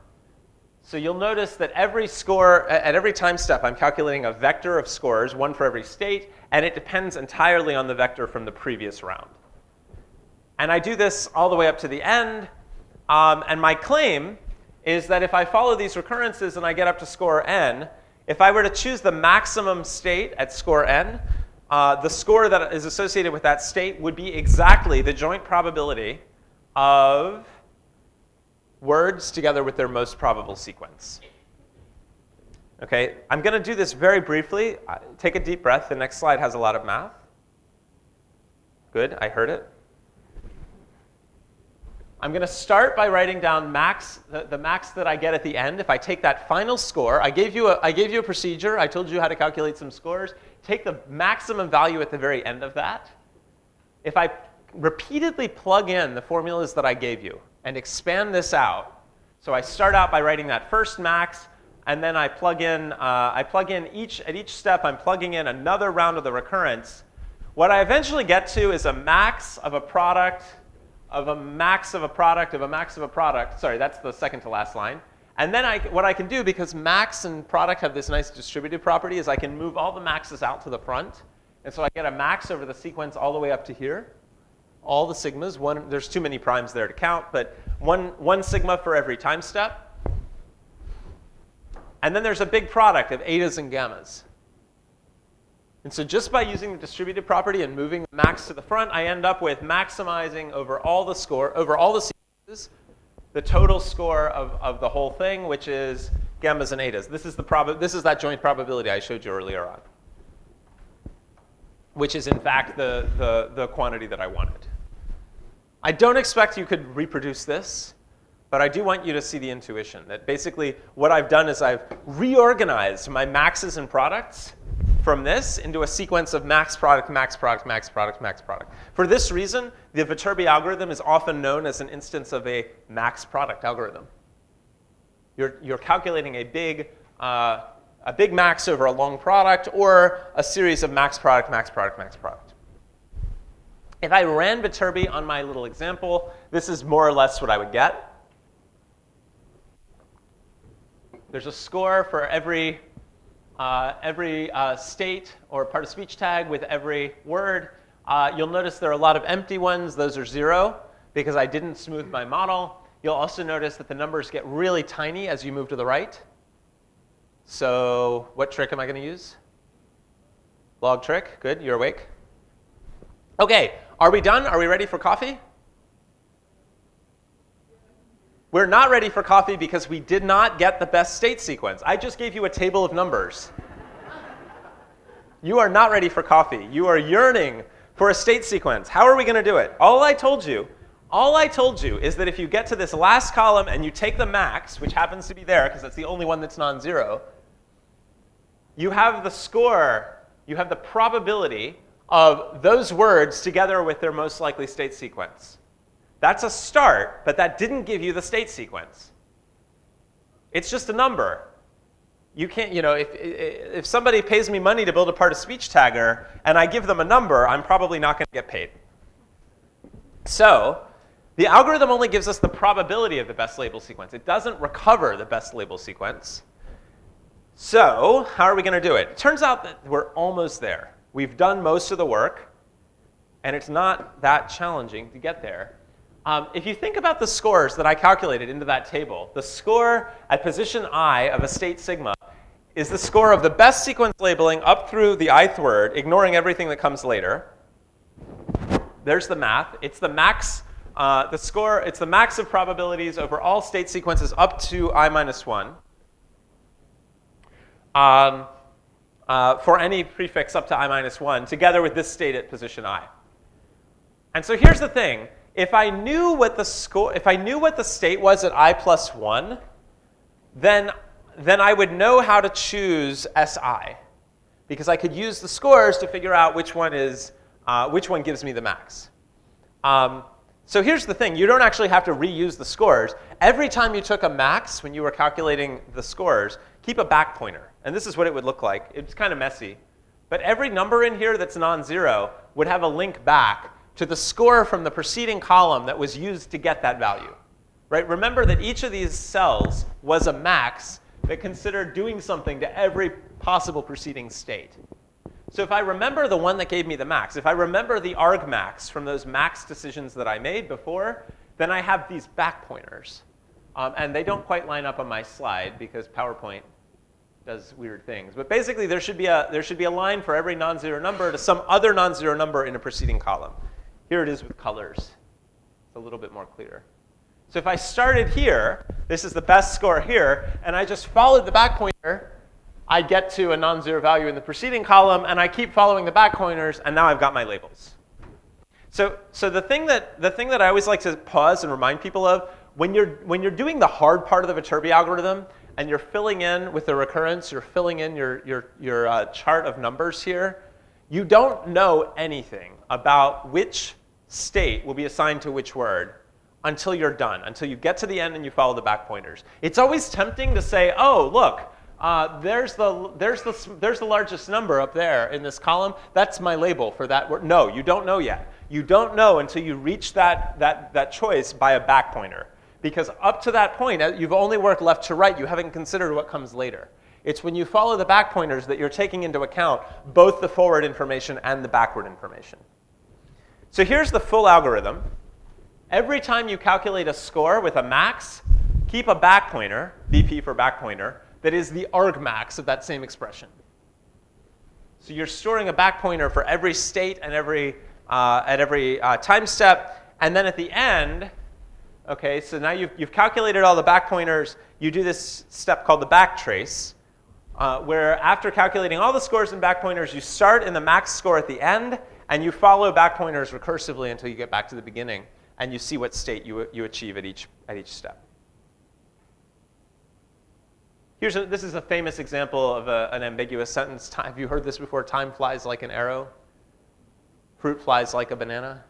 So you'll notice that at every time step, I'm calculating a vector of scores, one for every state, and it depends entirely on the vector from the previous round. And I do this all the way up to the end. And my claim is that if I follow these recurrences and I get up to score n, if I were to choose the maximum state at score n, the score that is associated with that state would be exactly the joint probability of words together with their most probable sequence. Okay, I'm going to do this very briefly. Take a deep breath. The next slide has a lot of math. Good, I heard it. I'm going to start by writing down the max that I get at the end. If I take that final score, I gave you a procedure. I told you how to calculate some scores. Take the maximum value at the very end of that. If I repeatedly plug in the formulas that I gave you and expand this out, so I start out by writing that first max, and then I plug in at each step, I'm plugging in another round of the recurrence. What I eventually get to is a max of a product of a max of a product of a max of a product. Sorry, that's the second to last line. And then what I can do, because max and product have this nice distributive property, is I can move all the maxes out to the front. And so I get a max over the sequence all the way up to here. All the sigmas. There's too many primes there to count, but one sigma for every time step. And then there's a big product of etas and gammas. And so just by using the distributive property and moving the max to the front, I end up with maximizing over all the sequences, the total score of the whole thing, which is gammas and etas. This is that joint probability I showed you earlier on, which is in fact the quantity that I wanted. I don't expect you could reproduce this, but I do want you to see the intuition that basically what I've done is I've reorganized my maxes and products from this into a sequence of max product, max product, max product, max product. For this reason, the Viterbi algorithm is often known as an instance of a max product algorithm. You're calculating a big max over a long product or a series of max product, max product, max product. If I ran Viterbi on my little example, this is more or less what I would get. There's a score for every state or part of speech tag with every word. You'll notice there are a lot of empty ones. Those are 0 because I didn't smooth my model. You'll also notice that the numbers get really tiny as you move to the right. So what trick am I going to use? Log trick. Good. You're awake. OK. Are we done? Are we ready for coffee? We're not ready for coffee because we did not get the best state sequence. I just gave you a table of numbers. You are not ready for coffee. You are yearning for a state sequence. How are we going to do it? All I told you is that if you get to this last column and you take the max, which happens to be there because that's the only one that's non-zero, you have the score, you have the probability of those words together with their most likely state sequence. That's a start, but that didn't give you the state sequence. It's just a number. You can't, if somebody pays me money to build a part of speech tagger and I give them a number, I'm probably not going to get paid. So the algorithm only gives us the probability of the best label sequence. It doesn't recover the best label sequence. So how are we going to do it? It turns out that we're almost there. We've done most of the work, and it's not that challenging to get there. If you think about the scores that I calculated into that table, the score at position I of a state sigma is the score of the best sequence labeling up through the ith word, ignoring everything that comes later. There's the math. It's the max, the score. It's the max of probabilities over all state sequences up to I minus 1. For any prefix up to I minus 1, together with this state at position I. And so here's the thing. If I knew what the state was at I plus 1, then I would know how to choose SI, because I could use the scores to figure out which one gives me the max. So here's the thing. You don't actually have to reuse the scores. Every time you took a max when you were calculating the scores, keep a back pointer. And this is what it would look like. It's kind of messy. But every number in here that's non-zero would have a link back to the score from the preceding column that was used to get that value. Right? Remember that each of these cells was a max that considered doing something to every possible preceding state. So if I remember the one that gave me the max, if I remember the argmax from those max decisions that I made before, then I have these back pointers. And they don't quite line up on my slide because PowerPoint does weird things. But basically, there should be a line for every non-zero number to some other non-zero number in a preceding column. Here it is with colors. It's a little bit more clear. So if I started here, this is the best score here, and I just followed the back pointer, I get to a non-zero value in the preceding column, and I keep following the back pointers, and now I've got my labels. So the thing that I always like to pause and remind people of, when you're doing the hard part of the Viterbi algorithm, and you're filling in with the recurrence, you're filling in your chart of numbers here, you don't know anything about which state will be assigned to which word until you're done, until you get to the end and you follow the back pointers. It's always tempting to say, oh, look, there's the largest number up there in this column. That's my label for that word. No, you don't know yet. You don't know until you reach that choice by a back pointer. Because up to that point, you've only worked left to right. You haven't considered what comes later. It's when you follow the back pointers that you're taking into account both the forward information and the backward information. So here's the full algorithm. Every time you calculate a score with a max, keep a back pointer, BP for back pointer, that is the argmax of that same expression. So you're storing a back pointer for every state and at every time step. And then at the end, OK, so now you've calculated all the back pointers. You do this step called the backtrace, where after calculating all the scores and back pointers, you start in the max score at the end, and you follow back pointers recursively until you get back to the beginning, and you see what state you achieve at each step. This is a famous example of an ambiguous sentence. Have you heard this before? Time flies like an arrow. Fruit flies like a banana.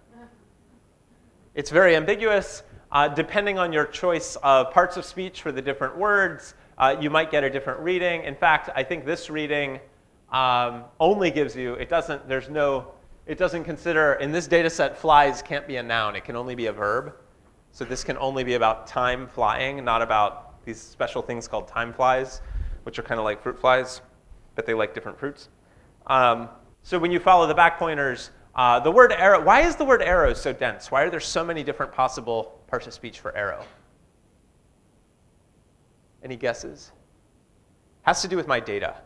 It's very ambiguous. Depending on your choice of parts of speech for the different words, you might get a different reading. In fact, I think this reading only gives you, it doesn't consider, in this data set, flies can't be a noun. It can only be a verb. So this can only be about time flying, not about these special things called time flies, which are kind of like fruit flies, but they like different fruits. So when you follow the back pointers, the word arrow, why is the word arrow so dense? Why are there so many different possible parts of speech for arrow? Any guesses? Has to do with my data.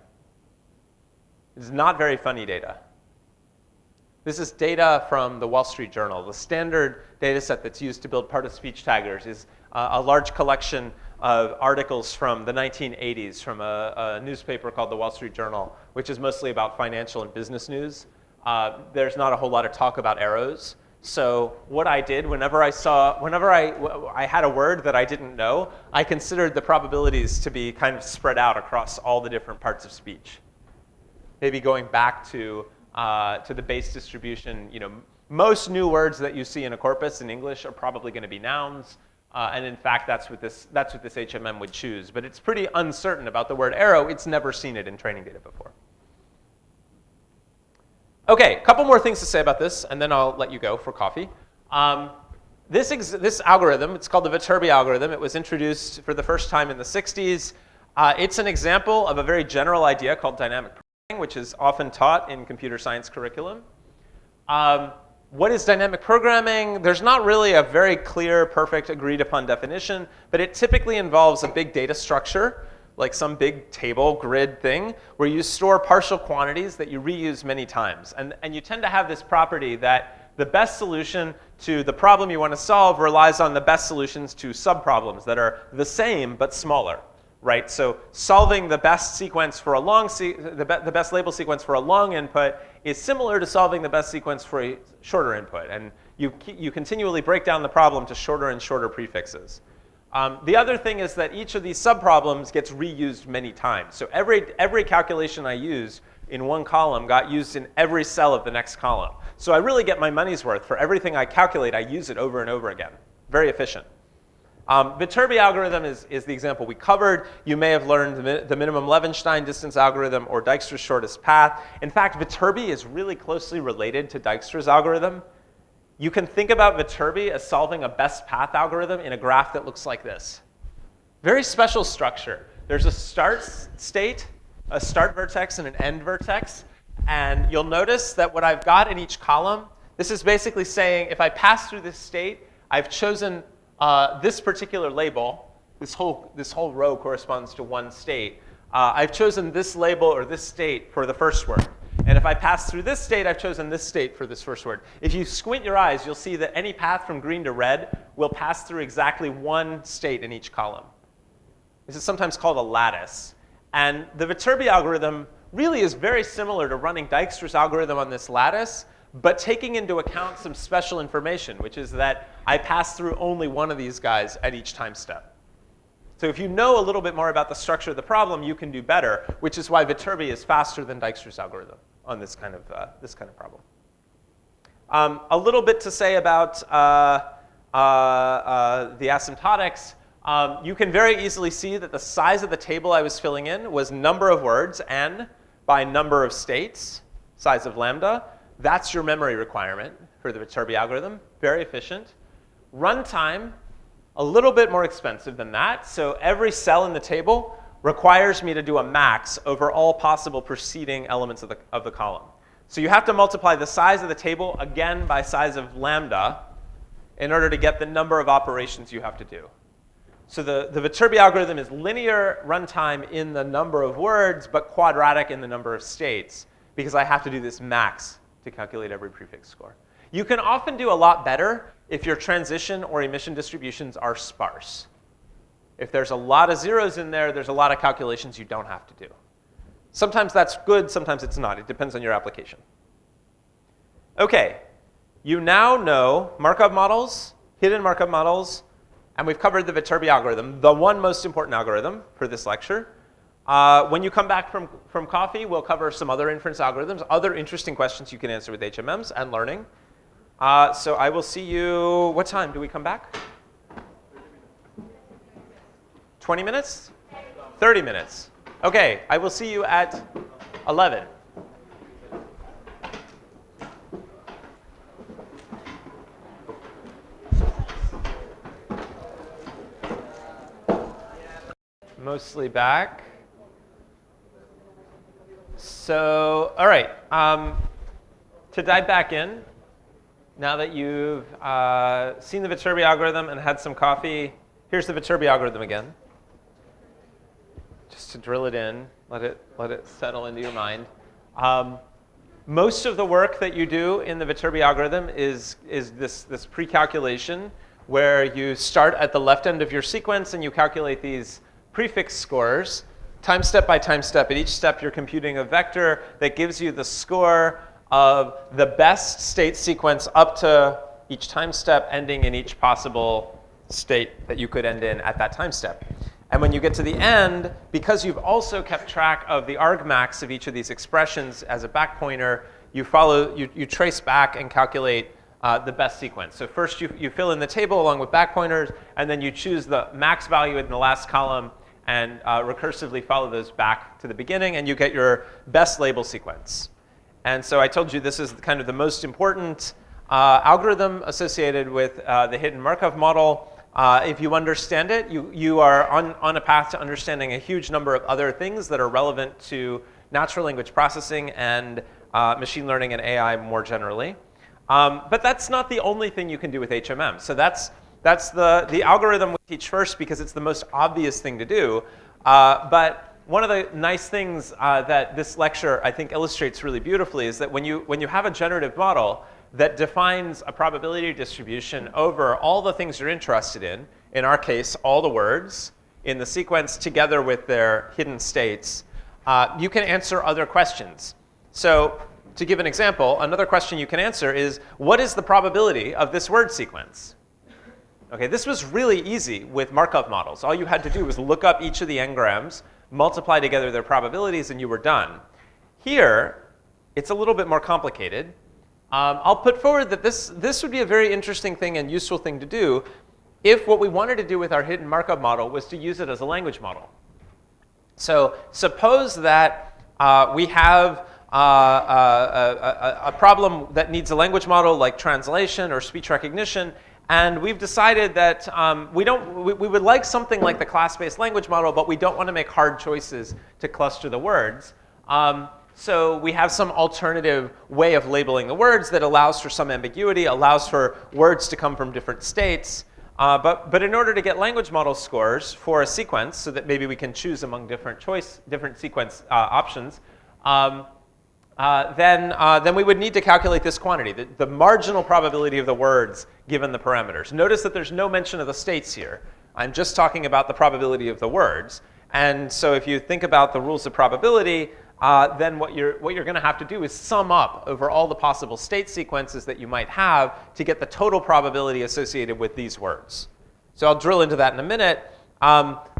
It's not very funny data. This is data from the Wall Street Journal. The standard data set that's used to build part of speech taggers is a large collection of articles from the 1980s from a newspaper called the Wall Street Journal, which is mostly about financial and business news. There's not a whole lot of talk about arrows. So what I did, whenever I had a word that I didn't know, I considered the probabilities to be kind of spread out across all the different parts of speech. Maybe going back to the base distribution, most new words that you see in a corpus in English are probably going to be nouns. And in fact, that's what this HMM would choose. But it's pretty uncertain about the word arrow. It's never seen it in training data before. OK, a couple more things to say about this, and then I'll let you go for coffee. This algorithm, it's called the Viterbi algorithm. It was introduced for the first time in the 60s. It's an example of a very general idea called dynamic programming, which is often taught in computer science curriculum. What is dynamic programming? There's not really a very clear, perfect, agreed-upon definition, but it typically involves a big data structure, like some big table, grid thing, where you store partial quantities that you reuse many times. And you tend to have this property that the best solution to the problem you want to solve relies on the best solutions to subproblems that are the same but smaller. Right, so solving the best sequence for a the best label sequence for a long input is similar to solving the best sequence for a shorter input, and you continually break down the problem to shorter and shorter prefixes. The other thing is that each of these subproblems gets reused many times. So every calculation I use in one column got used in every cell of the next column. So I really get my money's worth for everything I calculate. I use it over and over again. Very efficient. Viterbi algorithm is the example we covered. You may have learned the minimum Levenshtein distance algorithm or Dijkstra's shortest path. In fact, Viterbi is really closely related to Dijkstra's algorithm. You can think about Viterbi as solving a best path algorithm in a graph that looks like this. Very special structure. There's a start state, a start vertex, and an end vertex. And you'll notice that what I've got in each column, this is basically saying if I pass through this state, I've chosen this particular label. This whole row corresponds to one state. I've chosen this label or this state for the first word. And if I pass through this state, I've chosen this state for this first word. If you squint your eyes, you'll see that any path from green to red will pass through exactly one state in each column. This is sometimes called a lattice. And the Viterbi algorithm really is very similar to running Dijkstra's algorithm on this lattice, but taking into account some special information, which is that I pass through only one of these guys at each time step. So if you know a little bit more about the structure of the problem, you can do better, which is why Viterbi is faster than Dijkstra's algorithm on this kind of problem. A little bit to say about the asymptotics. You can very easily see that the size of the table I was filling in was number of words, n, by number of states, size of lambda. That's your memory requirement for the Viterbi algorithm. Very efficient. Runtime, a little bit more expensive than that. So every cell in the table requires me to do a max over all possible preceding elements of the column. So you have to multiply the size of the table again by size of lambda in order to get the number of operations you have to do. So the Viterbi algorithm is linear runtime in the number of words, but quadratic in the number of states, because I have to do this max to calculate every prefix score. You can often do a lot better if your transition or emission distributions are sparse. If there's a lot of zeros in there, there's a lot of calculations you don't have to do. Sometimes that's good, sometimes it's not. It depends on your application. OK, you now know Markov models, hidden Markov models, and we've covered the Viterbi algorithm, the one most important algorithm for this lecture. When you come back from coffee, we'll cover some other inference algorithms, other interesting questions you can answer with HMMs and learning. So I will see you, what time do we come back? 20 minutes? 30 minutes. OK, I will see you at 11. Mostly back. So, all right. To dive back in, now that you've seen the Viterbi algorithm and had some coffee, here's the Viterbi algorithm again. Just to drill it in, let it settle into your mind. Most of the work that you do in the Viterbi algorithm is this pre-calculation where you start at the left end of your sequence and you calculate these prefix scores, time step by time step. At each step, you're computing a vector that gives you the score of the best state sequence up to each time step, ending in each possible state that you could end in at that time step. And when you get to the end, because you've also kept track of the argmax of each of these expressions as a back pointer, you trace back and calculate the best sequence. So first you fill in the table along with back pointers, and then you choose the max value in the last column and recursively follow those back to the beginning, and you get your best label sequence. And so I told you this is kind of the most important algorithm associated with the hidden Markov model. If you understand it, you are on a path to understanding a huge number of other things that are relevant to natural language processing and machine learning and AI more generally. But that's not the only thing you can do with HMM. So that's the algorithm we teach first because it's the most obvious thing to do. But one of the nice things that this lecture, I think, illustrates really beautifully is that when you have a generative model that defines a probability distribution over all the things you're interested in our case, all the words in the sequence together with their hidden states, you can answer other questions. So to give an example, another question you can answer is, what is the probability of this word sequence? Okay, this was really easy with Markov models. All you had to do was look up each of the n-grams, multiply together their probabilities, and you were done. Here, it's a little bit more complicated. I'll put forward that this would be a very interesting thing and useful thing to do if what we wanted to do with our hidden Markov model was to use it as a language model. So suppose that we have a problem that needs a language model like translation or speech recognition, and we've decided that we would like something like the class-based language model, but we don't want to make hard choices to cluster the words. So we have some alternative way of labeling the words that allows for some ambiguity, allows for words to come from different states. But in order to get language model scores for a sequence, so that maybe we can choose among different sequence options, then we would need to calculate this quantity, the marginal probability of the words given the parameters. Notice that there's no mention of the states here. I'm just talking about the probability of the words. And so if you think about the rules of probability, then what you're going to have to do is sum up over all the possible state sequences that you might have to get the total probability associated with these words. So I'll drill into that in a minute.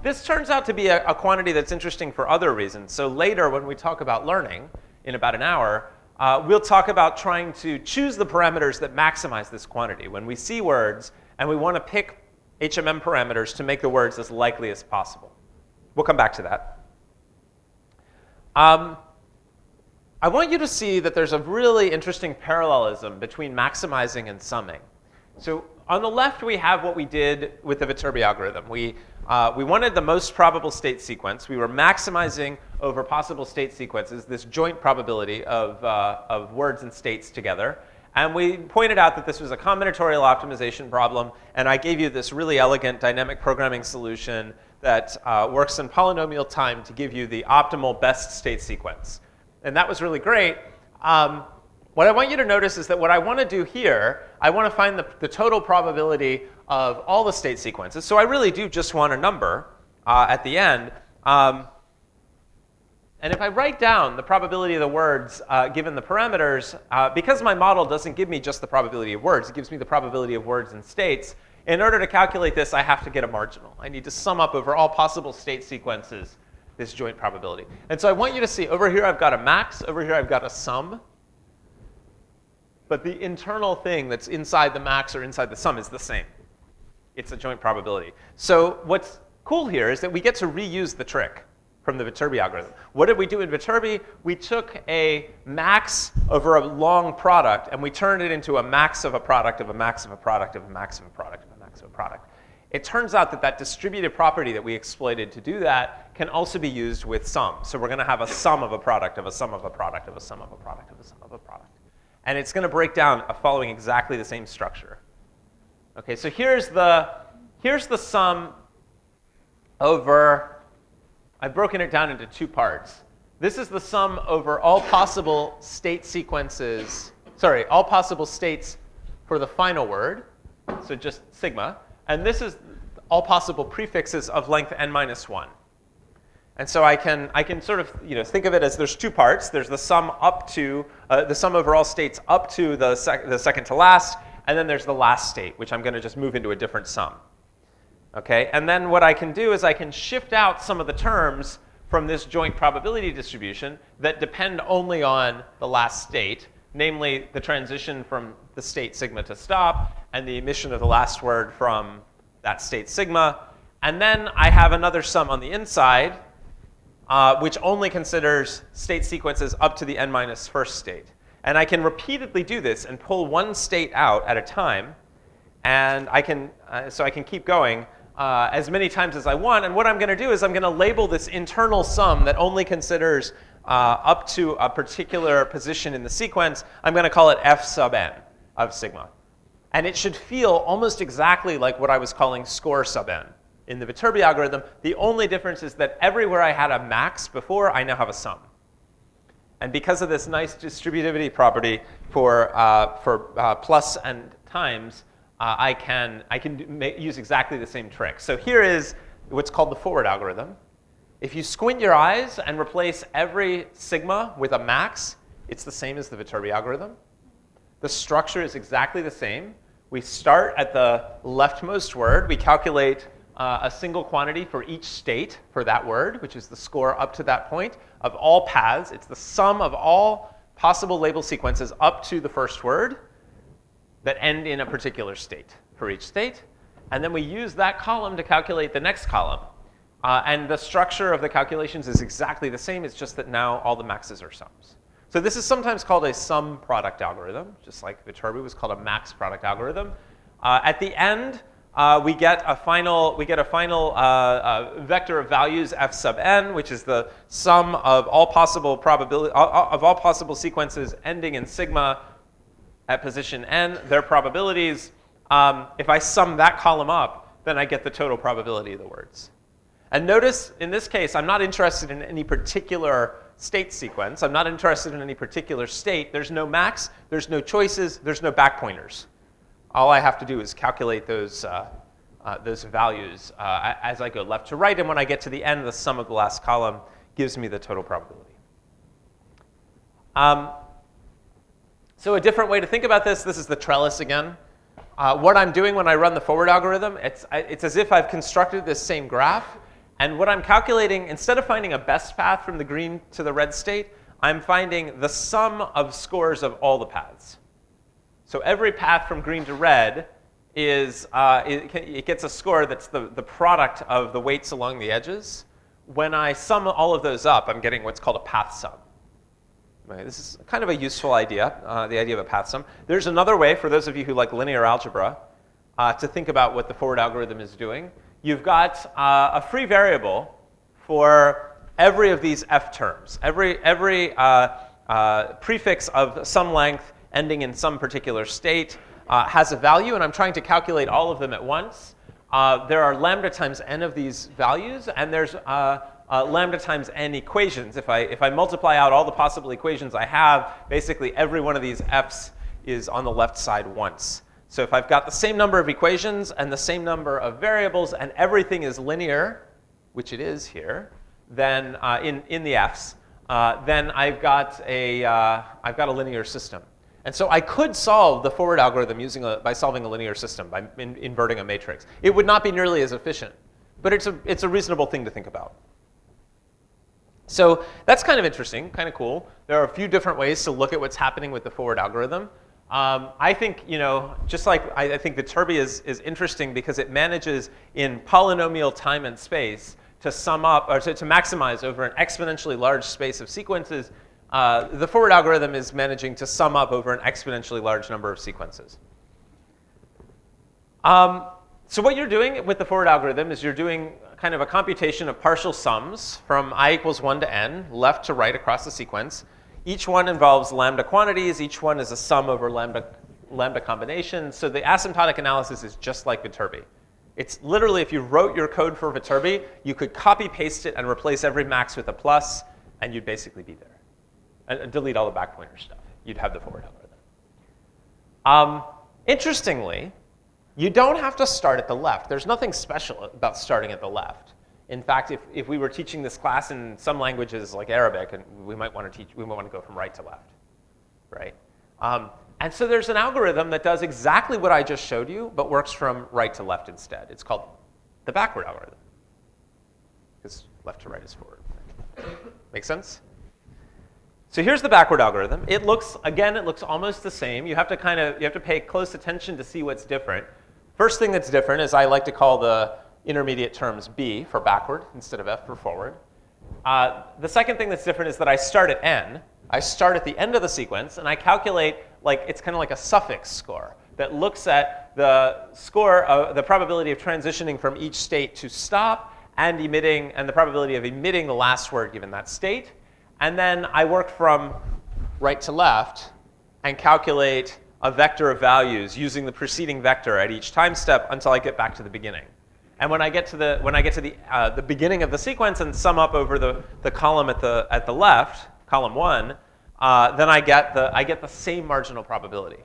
This turns out to be a quantity that's interesting for other reasons. So later, when we talk about learning, in about an hour, we'll talk about trying to choose the parameters that maximize this quantity. When we see words and we want to pick HMM parameters to make the words as likely as possible. We'll come back to that. I want you to see that there's a really interesting parallelism between maximizing and summing. So on the left, we have what we did with the Viterbi algorithm. We wanted the most probable state sequence. We were maximizing over possible state sequences, this joint probability of words and states together. And we pointed out that this was a combinatorial optimization problem. And I gave you this really elegant dynamic programming solution that works in polynomial time to give you the optimal best state sequence. And that was really great. What I want you to notice is that what I want to do here, I want to find the total probability of all the state sequences. So I really do just want a number at the end. And if I write down the probability of the words given the parameters, because my model doesn't give me just the probability of words, it gives me the probability of words and states. In order to calculate this, I have to get a marginal. I need to sum up over all possible state sequences this joint probability. And so I want you to see, over here I've got a max, over here I've got a sum. But the internal thing that's inside the max or inside the sum is the same. It's a joint probability. So what's cool here is that we get to reuse the trick from the Viterbi algorithm. What did we do in Viterbi? We took a max over a long product, and we turned it into a max of a product of a max of a product of a max of a product of a max of a product. It turns out that that distributed property that we exploited to do that can also be used with sum. So we're going to have a sum of a product of a sum of a product of a sum of a product of a sum of a product. And it's going to break down following exactly the same structure. Okay, so here's the sum over, I've broken it down into two parts. This is the sum over all possible state sequences, sorry, all possible states for the final word, so just sigma. And this is all possible prefixes of length n minus 1. And so I can sort of think of it as there's two parts. There's the sum up to, the sum over all states up to the second to last, and then there's the last state, which I'm going to just move into a different sum. Okay, and then what I can do is I can shift out some of the terms from this joint probability distribution that depend only on the last state, namely the transition from the state sigma to stop and the emission of the last word from that state sigma. And then I have another sum on the inside, which only considers state sequences up to the n minus first state. And I can repeatedly do this and pull one state out at a time. And I can, so I can keep going as many times as I want. And what I'm going to do is I'm going to label this internal sum that only considers up to a particular position in the sequence. I'm going to call it f sub n of sigma. And it should feel almost exactly like what I was calling score sub n in the Viterbi algorithm. The only difference is that everywhere I had a max before, I now have a sum. And because of this nice distributivity property for plus and times, I can use exactly the same trick. So here is what's called the forward algorithm. If you squint your eyes and replace every sigma with a max, it's the same as the Viterbi algorithm. The structure is exactly the same. We start at the leftmost word. We calculate a single quantity for each state for that word, which is the score up to that point of all paths. It's the sum of all possible label sequences up to the first word that end in a particular state for each state. And then we use that column to calculate the next column. And the structure of the calculations is exactly the same. It's just that now all the maxes are sums. So this is sometimes called a sum product algorithm, just like Viterbi was called a max product algorithm. At the end, we get a final vector of values f sub n, which is the sum of all possible sequences ending in sigma at position n, their probabilities. If I sum that column up, then I get the total probability of the words. And notice, in this case, I'm not interested in any particular state sequence. I'm not interested in any particular state. There's no max. There's no choices. There's no back pointers. All I have to do is calculate those values as I go left to right. And when I get to the end, the sum of the last column gives me the total probability. So a different way to think about this is the trellis again. What I'm doing when I run the forward algorithm, it's as if I've constructed this same graph. And what I'm calculating, instead of finding a best path from the green to the red state, I'm finding the sum of scores of all the paths. So every path from green to red is, it gets a score that's the product of the weights along the edges. When I sum all of those up, I'm getting what's called a path sum. Okay, this is kind of a useful idea, the idea of a path sum. There's another way, for those of you who like linear algebra, to think about what the forward algorithm is doing. You've got a free variable for every of these f terms. Every prefix of some length ending in some particular state has a value, and I'm trying to calculate all of them at once. There are lambda times n of these values, and there's lambda times n equations. If I multiply out all the possible equations I have, basically every one of these f's is on the left side once. So if I've got the same number of equations and the same number of variables and everything is linear, which it is here, then in the f's, then I've got a linear system. And so I could solve the forward algorithm by solving a linear system, by inverting a matrix. It would not be nearly as efficient, but it's a reasonable thing to think about. So that's kind of interesting, kind of cool. There are a few different ways to look at what's happening with the forward algorithm. I think, just like I think Viterbi is interesting because it manages in polynomial time and space to sum up, or to maximize over an exponentially large space of sequences. The forward algorithm is managing to sum up over an exponentially large number of sequences. So what you're doing with the forward algorithm is you're doing kind of a computation of partial sums from I equals 1 to n, left to right across the sequence. Each one involves lambda quantities. Each one is a sum over lambda combinations. So the asymptotic analysis is just like Viterbi. It's literally, if you wrote your code for Viterbi, you could copy paste it and replace every max with a plus, and you'd basically be there. And delete all the back pointer stuff. You'd have the forward algorithm. Interestingly, you don't have to start at the left. There's nothing special about starting at the left. In fact, if we were teaching this class in some languages like Arabic, and we might want to go from right to left, right? And so there's an algorithm that does exactly what I just showed you, but works from right to left instead. It's called the backward algorithm, because left to right is forward. Make sense? So here's the backward algorithm. It looks almost the same. You have to pay close attention to see what's different. First thing that's different is I like to call the intermediate terms B for backward instead of F for forward. The second thing that's different is that I start at n. I start at the end of the sequence, and I calculate, it's kind of like a suffix score that looks at the score, the probability of transitioning from each state to stop and the probability of emitting the last word given that state. And then I work from right to left and calculate a vector of values using the preceding vector at each time step until I get back to the beginning. And when I get to the beginning of the sequence and sum up over the column at the left, column 1, then I get the same marginal probability.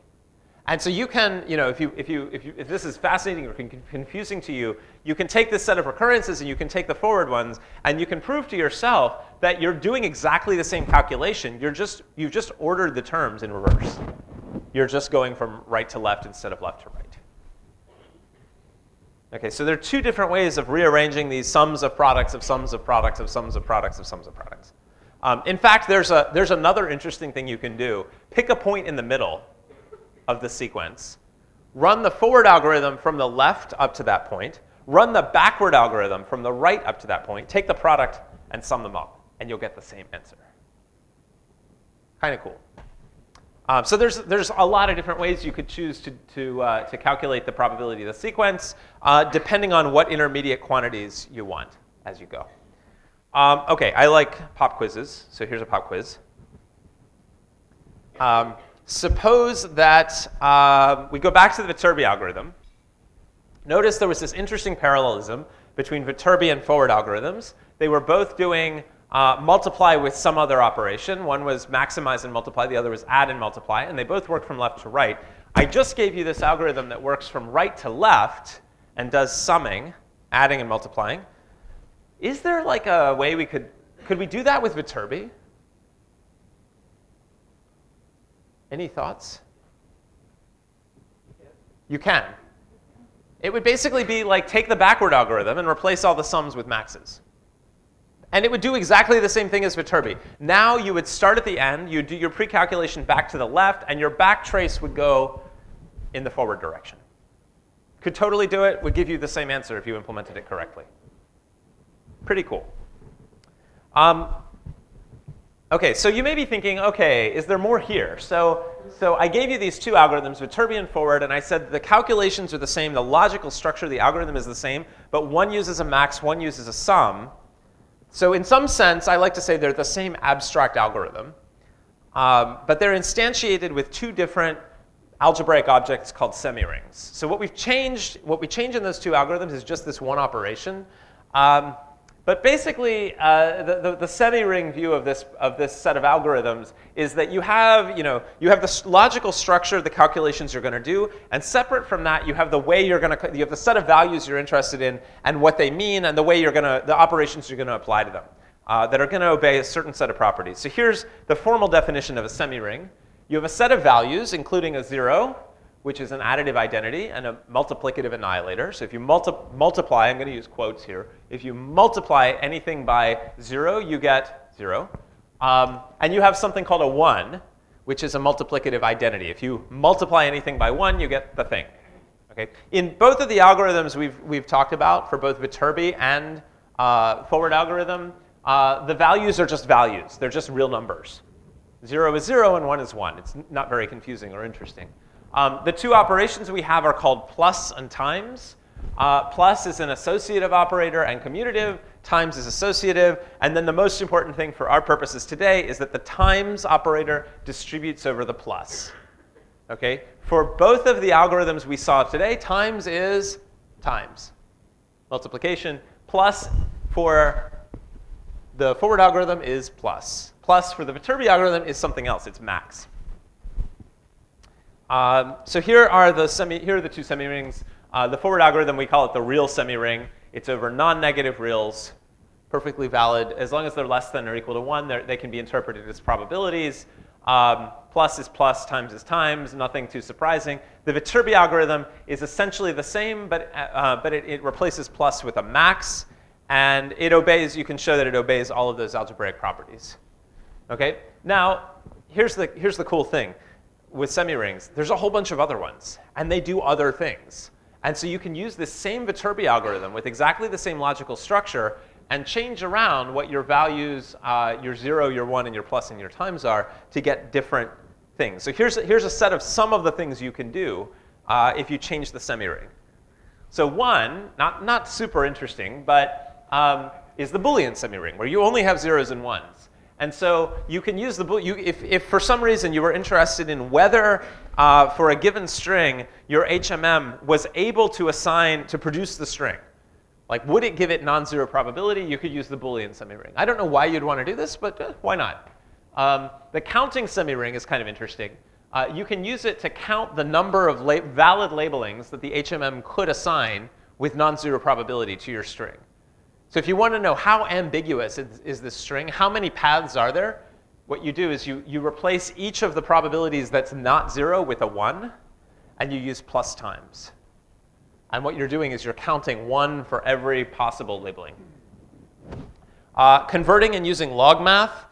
And so you can, if this is fascinating or confusing to you, you can take this set of recurrences and you can take the forward ones and you can prove to yourself that you're doing exactly the same calculation. You've just ordered the terms in reverse. You're just going from right to left instead of left to right. Okay, so there are two different ways of rearranging these sums of products of sums of products of sums of products of sums of products. In fact, there's another interesting thing you can do. Pick a point in the middle of the sequence, run the forward algorithm from the left up to that point, run the backward algorithm from the right up to that point, take the product and sum them up, and you'll get the same answer. Kind of cool. So there's a lot of different ways you could choose to calculate the probability of the sequence, depending on what intermediate quantities you want as you go. Okay, I like pop quizzes, so here's a pop quiz. Suppose that we go back to the Viterbi algorithm. Notice there was this interesting parallelism between Viterbi and forward algorithms. They were both doing multiply with some other operation. One was maximize and multiply. The other was add and multiply. And they both work from left to right. I just gave you this algorithm that works from right to left and does summing, adding and multiplying. Is there like a way we could we do that with Viterbi? Any thoughts? You can. It would basically be like take the backward algorithm and replace all the sums with maxes. And it would do exactly the same thing as Viterbi. Now you would start at the end, you would do your pre-calculation back to the left, and your back trace would go in the forward direction. Could totally do it, would give you the same answer if you implemented it correctly. Pretty cool. Okay, so you may be thinking, okay, is there more here? So I gave you these two algorithms, Viterbi and forward, and I said the calculations are the same, the logical structure of the algorithm is the same, but one uses a max, one uses a sum. So in some sense, I like to say they're the same abstract algorithm, but they're instantiated with two different algebraic objects called semirings. So what we change in those two algorithms is just this one operation. But basically, the semi-ring view of this set of algorithms is that you have the logical structure of the calculations you're going to do, and separate from that, you have the way you have the set of values you're interested in and what they mean, and the way the operations you're going to apply to them that are going to obey a certain set of properties. So here's the formal definition of a semi-ring. You have a set of values, including a 0, which is an additive identity, and a multiplicative annihilator. So if you multiply, I'm going to use quotes here. If you multiply anything by 0, you get 0. And you have something called a 1, which is a multiplicative identity. If you multiply anything by 1, you get the thing. Okay? In both of the algorithms we've talked about, for both Viterbi and forward algorithm, the values are just values. They're just real numbers. 0 is 0 and 1 is 1. It's not very confusing or interesting. The two operations we have are called plus and times. Plus is an associative operator and commutative. Times is associative. And then the most important thing for our purposes today is that the times operator distributes over the plus. Okay? For both of the algorithms we saw today, times is times. Multiplication. Plus for the forward algorithm is plus. Plus for the Viterbi algorithm is something else. It's max. So here are the two semi-rings. The forward algorithm, we call it the real semi-ring. It's over non-negative reals, perfectly valid. As long as they're less than or equal to 1, they can be interpreted as probabilities. Plus is plus, times is times, nothing too surprising. The Viterbi algorithm is essentially the same, but it replaces plus with a max. And it obeys, you can show that it obeys all of those algebraic properties. Okay? Now, here's the cool thing. With semi-rings, there's a whole bunch of other ones, and they do other things. And so you can use this same Viterbi algorithm with exactly the same logical structure and change around what your values, your 0, your 1, and your plus and your times are to get different things. So here's a set of some of the things you can do if you change the semi-ring. So one, not super interesting, but is the Boolean semi-ring, where you only have 0s and 1s. And so you can use the if for some reason you were interested in whether for a given string your HMM was able to produce the string, like would it give it non-zero probability, you could use the Boolean semi-ring. I don't know why you'd want to do this, but why not? The counting semi-ring is kind of interesting. You can use it to count the number of valid labelings that the HMM could assign with non-zero probability to your string. So if you want to know how ambiguous is this string, how many paths are there, what you do is you replace each of the probabilities that's not 0 with a 1, and you use plus times. And what you're doing is you're counting 1 for every possible labeling. Converting and using log math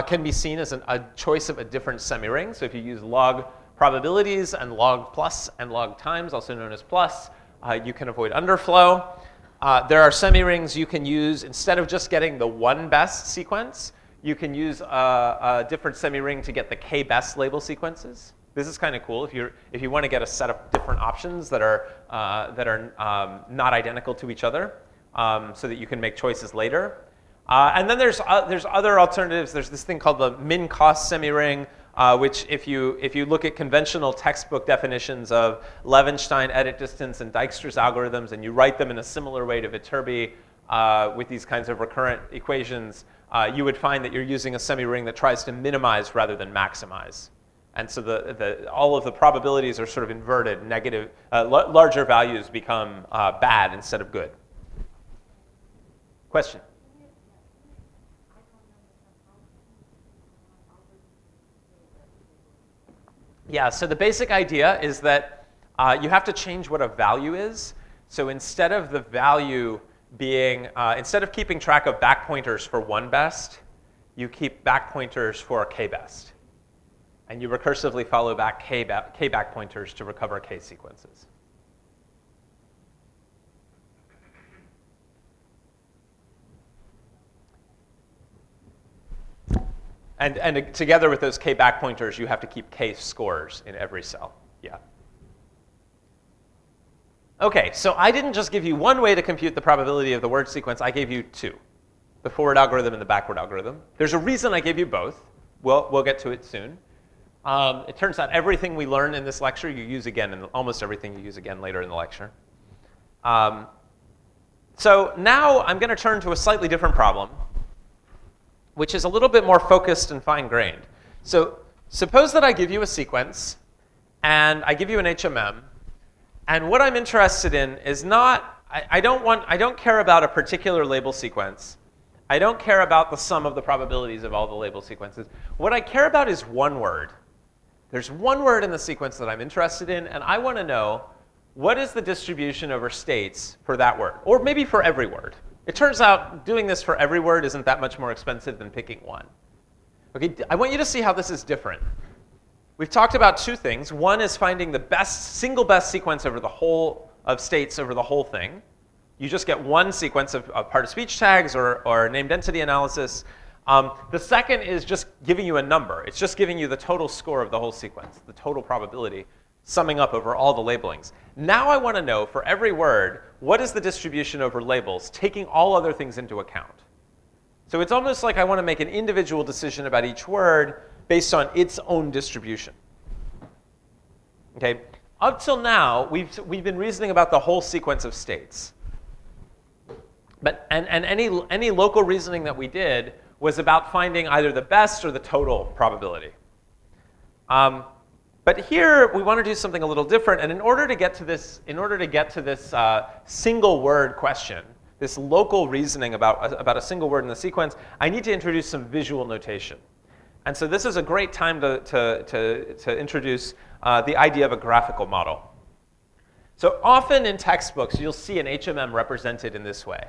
can be seen as a choice of a different semi-ring. So if you use log probabilities and log plus and log times, also known as plus, you can avoid underflow. There are semi-rings you can use instead of just getting the one best sequence. You can use a different semi-ring to get the k-best label sequences. This is kind of cool if you want to get a set of different options that are not identical to each other, so that you can make choices later. And then there's other alternatives. There's this thing called the min-cost semi-ring, which if you look at conventional textbook definitions of Levenstein edit distance and Dijkstra's algorithms, and you write them in a similar way to Viterbi with these kinds of recurrent equations, you would find that you're using a semi-ring that tries to minimize rather than maximize. And so all of the probabilities are sort of inverted. Negative, larger values become bad instead of good. Question? Yeah, so the basic idea is that you have to change what a value is. So instead of the value being, instead of keeping track of back pointers for one best, you keep back pointers for k best. And you recursively follow back k back pointers to recover k sequences. And together with those k back pointers, you have to keep k scores in every cell. Yeah. OK, so I didn't just give you one way to compute the probability of the word sequence. I gave you two, the forward algorithm and the backward algorithm. There's a reason I gave you both. We'll get to it soon. It turns out everything we learn in this lecture you use again, and almost everything you use again later in the lecture. So now I'm going to turn to a slightly different problem, which is a little bit more focused and fine-grained. So suppose that I give you a sequence, and I give you an HMM, and what I'm interested in is not, I don't care about a particular label sequence. I don't care about the sum of the probabilities of all the label sequences. What I care about is one word. There's one word in the sequence that I'm interested in, and I want to know what is the distribution over states for that word, or maybe for every word. It turns out doing this for every word isn't that much more expensive than picking one. Okay, I want you to see how this is different. We've talked about two things. One is finding the single best sequence over the whole of states over the whole thing. You just get one sequence of part-of-speech tags or named entity analysis. The second is just giving you a number. It's just giving you the total score of the whole sequence, the total probability, summing up over all the labelings. Now I want to know, for every word, what is the distribution over labels, taking all other things into account. So it's almost like I want to make an individual decision about each word based on its own distribution. Okay? Up till now, we've been reasoning about the whole sequence of states. But, and any local reasoning that we did was about finding either the best or the total probability. But here we want to do something a little different, and in order to get to this single word question, this local reasoning about a single word in the sequence, I need to introduce some visual notation. And so this is a great time to introduce the idea of a graphical model. So often in textbooks, you'll see an HMM represented in this way.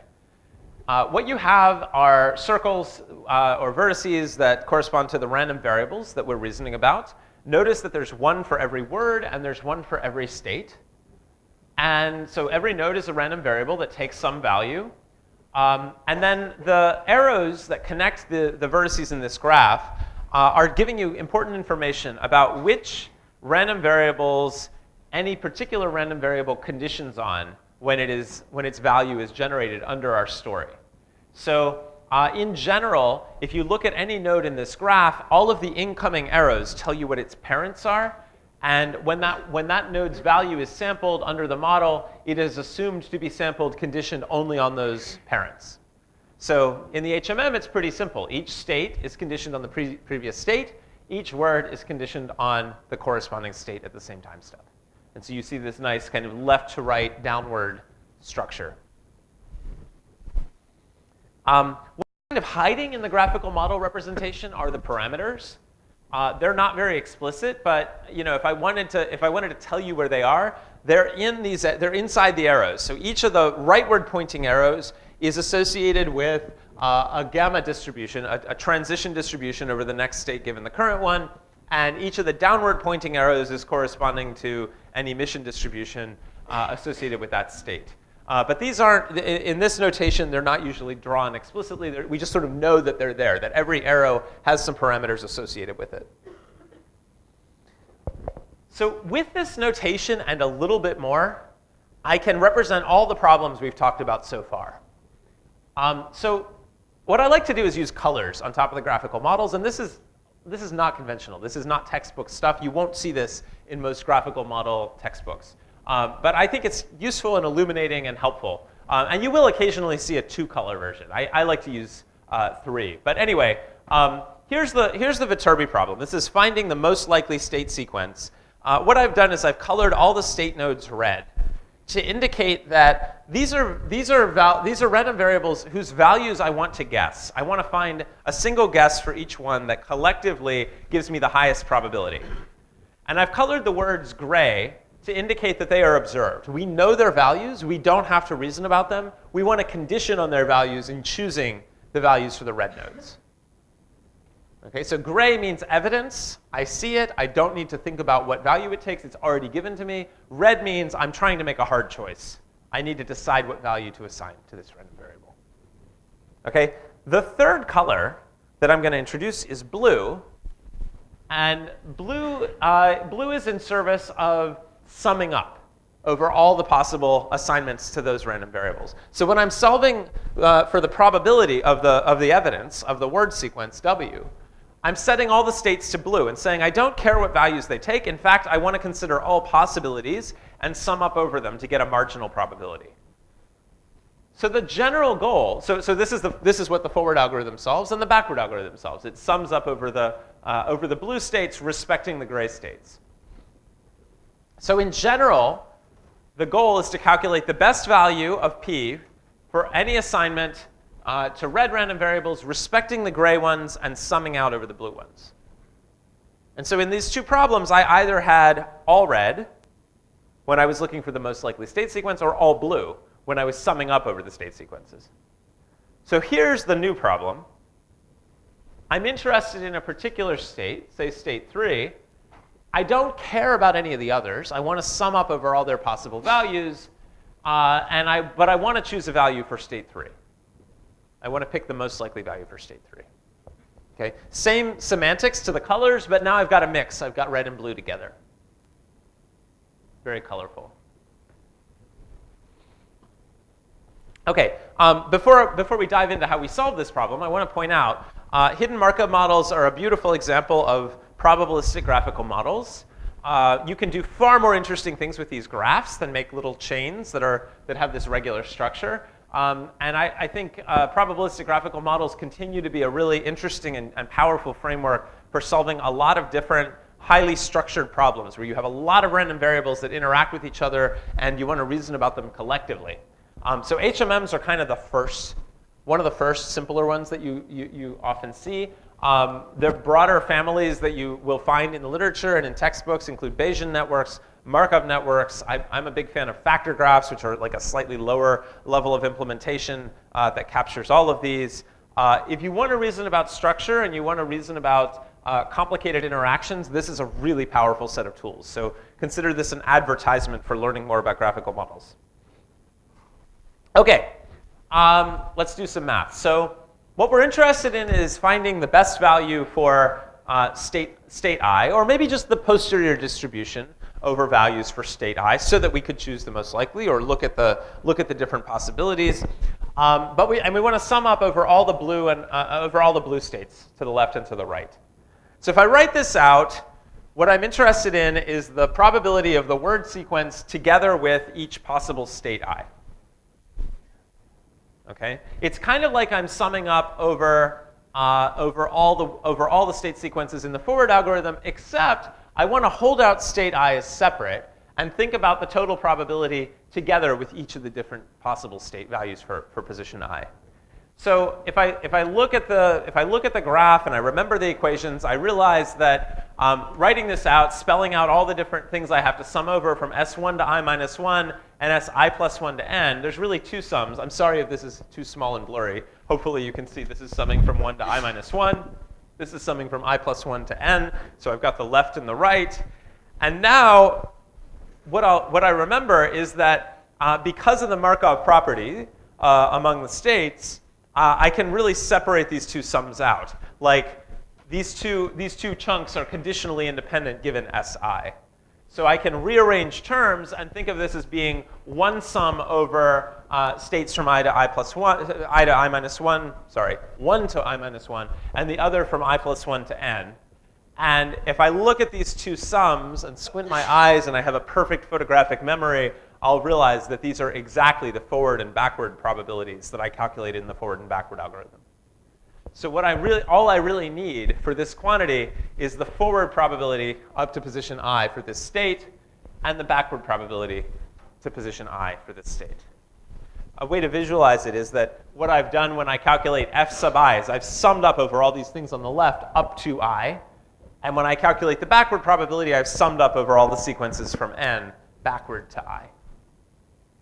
What you have are circles or vertices that correspond to the random variables that we're reasoning about. Notice that there's one for every word, and there's one for every state. And so every node is a random variable that takes some value. And then the arrows that connect the vertices in this graph are giving you important information about which random variables any particular random variable conditions on when its value is generated under our story. So in general, if you look at any node in this graph, all of the incoming arrows tell you what its parents are. And when that node's value is sampled under the model, it is assumed to be sampled conditioned only on those parents. So in the HMM, it's pretty simple. Each state is conditioned on the previous state. Each word is conditioned on the corresponding state at the same time step. And so you see this nice kind of left to right downward structure. What's kind of hiding in the graphical model representation are the parameters. They're not very explicit, but if I wanted to tell you where they are, they're inside the arrows. So each of the rightward pointing arrows is associated with a gamma distribution, a transition distribution over the next state given the current one. And each of the downward pointing arrows is corresponding to an emission distribution associated with that state. But these aren't, in this notation, they're not usually drawn explicitly. We just sort of know that they're there, that every arrow has some parameters associated with it. So with this notation and a little bit more, I can represent all the problems we've talked about so far. So what I like to do is use colors on top of the graphical models, and this is not conventional. This is not textbook stuff. You won't see this in most graphical model textbooks. But I think it's useful and illuminating and helpful. And you will occasionally see a 2-color version. I like to use 3. But anyway, here's the Viterbi problem. This is finding the most likely state sequence. What I've done is I've colored all the state nodes red to indicate that these are random variables whose values I want to guess. I want to find a single guess for each one that collectively gives me the highest probability. And I've colored the words gray to indicate that they are observed. We know their values. We don't have to reason about them. We want to condition on their values in choosing the values for the red nodes. Okay, so gray means evidence. I see it. I don't need to think about what value it takes. It's already given to me. Red means I'm trying to make a hard choice. I need to decide what value to assign to this random variable. Okay, the third color that I'm going to introduce is blue. And blue is in service of summing up over all the possible assignments to those random variables. So when I'm solving for the probability of the evidence of the word sequence W, I'm setting all the states to blue and saying I don't care what values they take. In fact, I want to consider all possibilities and sum up over them to get a marginal probability. So the general goal, so this is what the forward algorithm solves and the backward algorithm solves. It sums up over the blue states respecting the gray states. So in general, the goal is to calculate the best value of P for any assignment to red random variables, respecting the gray ones and summing out over the blue ones. And so in these two problems, I either had all red when I was looking for the most likely state sequence or all blue when I was summing up over the state sequences. So here's the new problem. I'm interested in a particular state, say state 3. I don't care about any of the others. I want to sum up over all their possible values, but I want to choose a value for state 3. I want to pick the most likely value for state 3. Okay? Same semantics to the colors, but now I've got a mix. I've got red and blue together. Very colorful. Okay, before we dive into how we solve this problem, I want to point out hidden Markov models are a beautiful example of probabilistic graphical models. You can do far more interesting things with these graphs than make little chains that have this regular structure. And I think probabilistic graphical models continue to be a really interesting and powerful framework for solving a lot of different highly structured problems where you have a lot of random variables that interact with each other and you want to reason about them collectively. So HMMs are kind of one of the first simpler ones that you often see. The broader families that you will find in the literature and in textbooks include Bayesian networks, Markov networks. I'm a big fan of factor graphs, which are like a slightly lower level of implementation that captures all of these. If you want to reason about structure and you want to reason about complicated interactions, this is a really powerful set of tools. So consider this an advertisement for learning more about graphical models. Okay, let's do some math. So what we're interested in is finding the best value for state I, or maybe just the posterior distribution over values for state I, so that we could choose the most likely or look at the different possibilities. But we want to sum up over all the blue and over all the blue states to the left and to the right. So if I write this out, what I'm interested in is the probability of the word sequence together with each possible state I. Okay, it's kind of like I'm summing up over all the state sequences in the forward algorithm, except I want to hold out state I as separate and think about the total probability together with each of the different possible state values for position I. So if I look at the graph and I remember the equations, I realize that writing this out, spelling out all the different things I have to sum over from S1 to I minus 1 and Si plus 1 to n, there's really two sums. I'm sorry if this is too small and blurry. Hopefully you can see this is summing from 1 to I minus 1. This is summing from I plus 1 to n. So I've got the left and the right. And now what I remember is that because of the Markov property among the states, I can really separate these two sums out. Like these two chunks are conditionally independent given Si. So I can rearrange terms and think of this as being one sum over states from I to I plus 1, I to I minus 1, sorry, 1 to I minus 1, and the other from I plus 1 to n. And if I look at these two sums and squint my eyes and I have a perfect photographic memory, I'll realize that these are exactly the forward and backward probabilities that I calculated in the forward and backward algorithm. So all I really need for this quantity is the forward probability up to position I for this state and the backward probability to position I for this state. A way to visualize it is that what I've done when I calculate f sub I is I've summed up over all these things on the left up to I. And when I calculate the backward probability, I've summed up over all the sequences from n backward to I.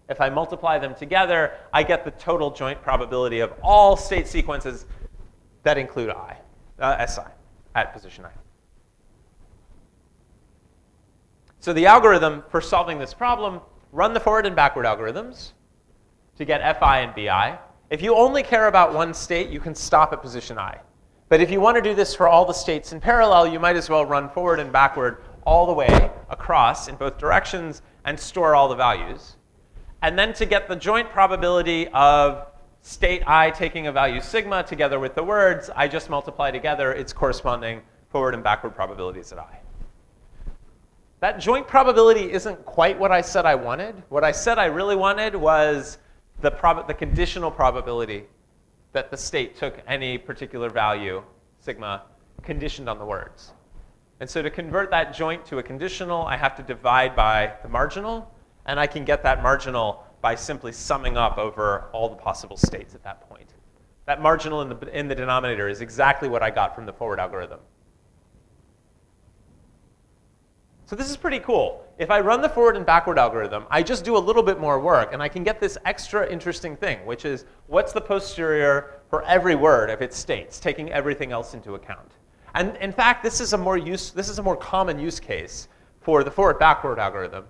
If I multiply them together, I get the total joint probability of all state sequences that include Si at position I. So the algorithm for solving this problem, run the forward and backward algorithms to get Fi and Bi. If you only care about one state, you can stop at position I. But if you want to do this for all the states in parallel, you might as well run forward and backward all the way across in both directions and store all the values. And then to get the joint probability of state I taking a value sigma together with the words, I just multiply together its corresponding forward and backward probabilities at I. That joint probability isn't quite what I said I wanted. What I said I really wanted was the conditional probability that the state took any particular value, sigma, conditioned on the words. And so to convert that joint to a conditional, I have to divide by the marginal. And I can get that marginal by simply summing up over all the possible states at that point. That marginal in the denominator is exactly what I got from the forward algorithm. So this is pretty cool. if I run the forward and backward algorithm, I just do a little bit more work, and I can get this extra interesting thing, which is what's the posterior for every word of its states, taking everything else into account. And in fact, this is a more common use case for the forward-backward algorithm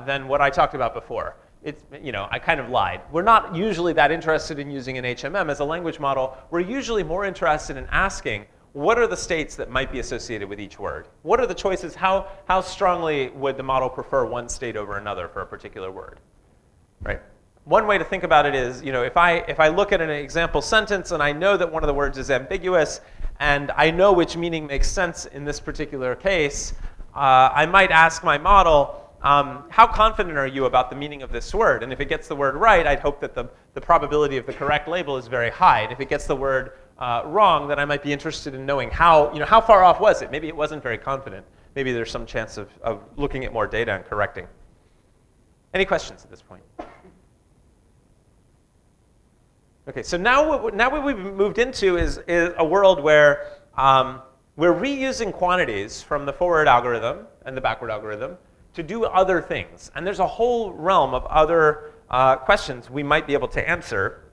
than what I talked about before. I kind of lied. We're not usually that interested in using an HMM as a language model. We're usually more interested in asking, what are the states that might be associated with each word? What are the choices? How strongly would the model prefer one state over another for a particular word? Right? One way to think about it is, if I look at an example sentence and I know that one of the words is ambiguous and I know which meaning makes sense in this particular case, I might ask my model, how confident are you about the meaning of this word? And if it gets the word right, I'd hope that the probability of the correct label is very high. And if it gets the word wrong, then I might be interested in knowing how far off was it? Maybe it wasn't very confident. Maybe there's some chance of looking at more data and correcting. Any questions at this point? OK, so now what we've moved into is a world where we're reusing quantities from the forward algorithm and the backward algorithm to do other things. And there's a whole realm of other questions we might be able to answer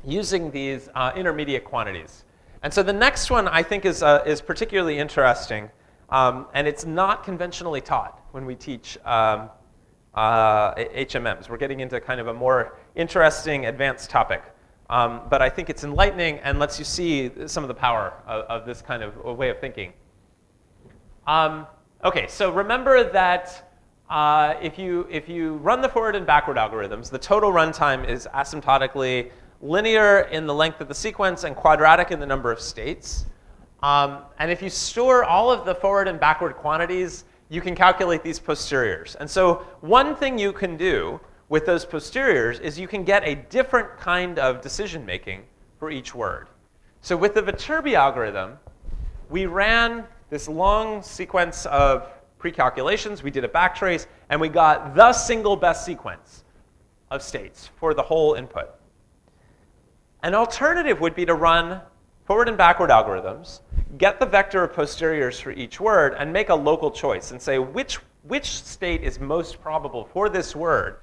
using these intermediate quantities. And so the next one I think is particularly interesting, and it's not conventionally taught when we teach HMMs. We're getting into kind of a more interesting, advanced topic. But I think it's enlightening and lets you see some of the power of this kind of way of thinking. OK, so remember that if you run the forward and backward algorithms, the total runtime is asymptotically linear in the length of the sequence and quadratic in the number of states. And if you store all of the forward and backward quantities, you can calculate these posteriors. And so one thing you can do with those posteriors is you can get a different kind of decision making for each word. So with the Viterbi algorithm, we ran this long sequence of pre-calculations. We did a backtrace, and we got the single best sequence of states for the whole input. An alternative would be to run forward and backward algorithms, get the vector of posteriors for each word, and make a local choice and say which state is most probable for this word,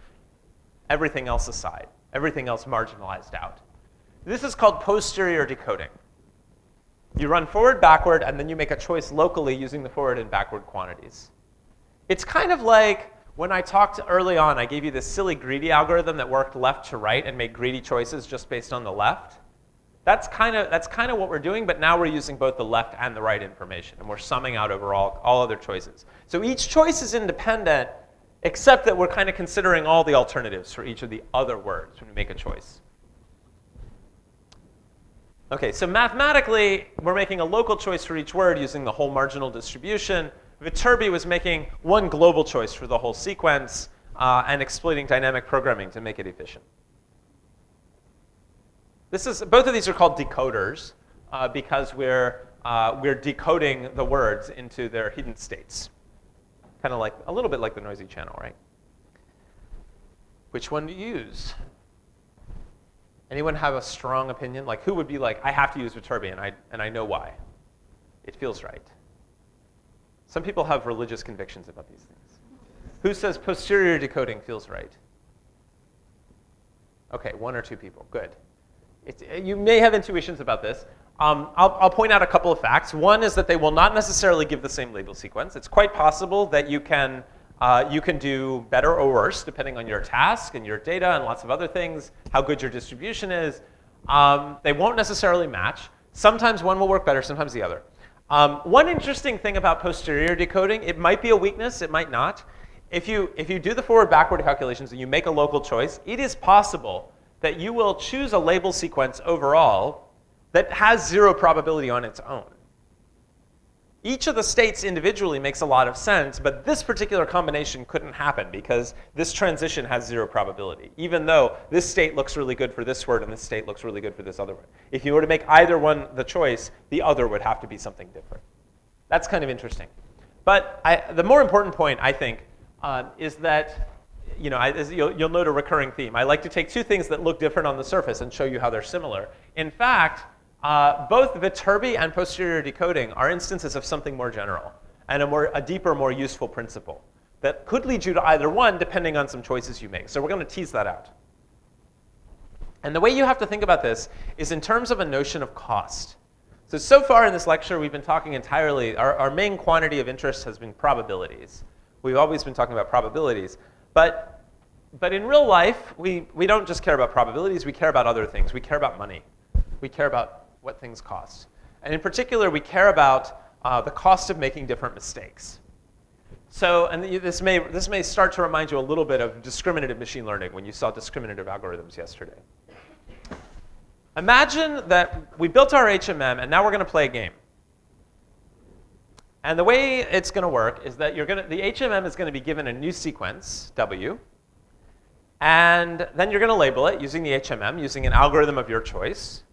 everything else aside, everything else marginalized out. This is called posterior decoding. You run forward, backward, and then you make a choice locally using the forward and backward quantities. It's kind of like when I talked early on, I gave you this silly greedy algorithm that worked left to right and made greedy choices just based on the left. That's kind of what we're doing, but now we're using both the left and the right information, and we're summing out over all other choices. So each choice is independent, except that we're kind of considering all the alternatives for each of the other words when we make a choice. OK, so mathematically, we're making a local choice for each word using the whole marginal distribution. Viterbi was making one global choice for the whole sequence and exploiting dynamic programming to make it efficient. Both of these are called decoders because we're decoding the words into their hidden states. Kind of like, a little bit like the noisy channel, right? Which one to use? Anyone have a strong opinion? Like, who would be like, I have to use Viterbi, and I know why. It feels right. Some people have religious convictions about these things. Who says posterior decoding feels right? OK, one or two people. Good. You may have intuitions about this. I'll point out a couple of facts. One is that they will not necessarily give the same label sequence. It's quite possible that you can do better or worse depending on your task and your data and lots of other things, how good your distribution is. They won't necessarily match. Sometimes one will work better, sometimes the other. One interesting thing about posterior decoding, it might be a weakness, it might not. If you do the forward-backward calculations and you make a local choice, it is possible that you will choose a label sequence overall that has zero probability on its own. Each of the states individually makes a lot of sense, but this particular combination couldn't happen because this transition has zero probability, even though this state looks really good for this word and this state looks really good for this other word. If you were to make either one the choice, the other would have to be something different. That's kind of interesting. But the more important point, I think, is that you'll note a recurring theme. I like to take two things that look different on the surface and show you how they're similar. In fact, both Viterbi and posterior decoding are instances of something more general and a deeper, more useful principle. that could lead you to either one depending on some choices you make. So we're going to tease that out. And the way you have to think about this is in terms of a notion of cost. So far in this lecture, we've been talking entirely, our main quantity of interest has been probabilities. We've always been talking about probabilities. But in real life, we don't just care about probabilities, we care about other things. We care about money. We care about what things cost. And in particular, we care about the cost of making different mistakes. So, and this may start to remind you a little bit of discriminative machine learning when you saw discriminative algorithms yesterday. Imagine that we built our HMM, and now we're going to play a game. And the way it's going to work is that the HMM is going to be given a new sequence, W, and then you're going to label it using the HMM, using an algorithm of your choice.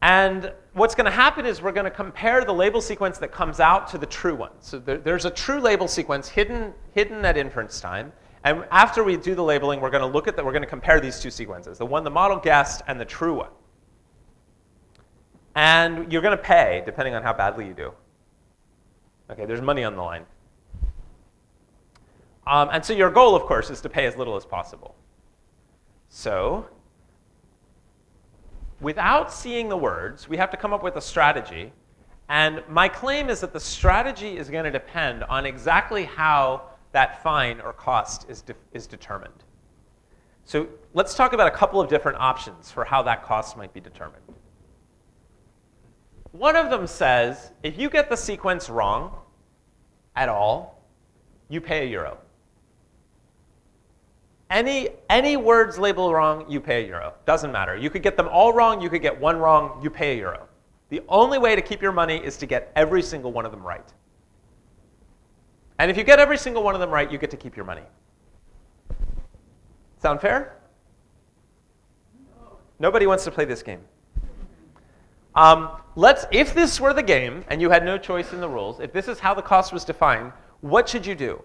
And what's going to happen is we're going to compare the label sequence that comes out to the true one. So there's a true label sequence hidden at inference time. And after we do the labeling, we're going to look at that. We're going to compare these two sequences, the one the model guessed and the true one. And you're going to pay, depending on how badly you do. OK, there's money on the line. And so your goal, of course, is to pay as little as possible. So without seeing the words, we have to come up with a strategy. And my claim is that the strategy is going to depend on exactly how that fine or cost is determined. So let's talk about a couple of different options for how that cost might be determined. One of them says, if you get the sequence wrong at all, you pay €1. Any words labeled wrong, you pay €1. Doesn't matter. You could get them all wrong. You could get one wrong. You pay €1. The only way to keep your money is to get every single one of them right. And if you get every single one of them right, you get to keep your money. Sound fair? No. Nobody wants to play this game. If this were the game, and you had no choice in the rules, if this is how the cost was defined, what should you do?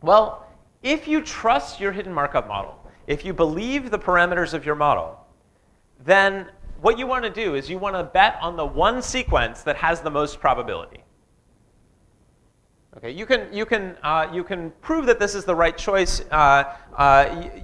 Well, if you trust your hidden Markov model, if you believe the parameters of your model, then what you want to do is you want to bet on the one sequence that has the most probability. Okay, you can prove that this is the right choice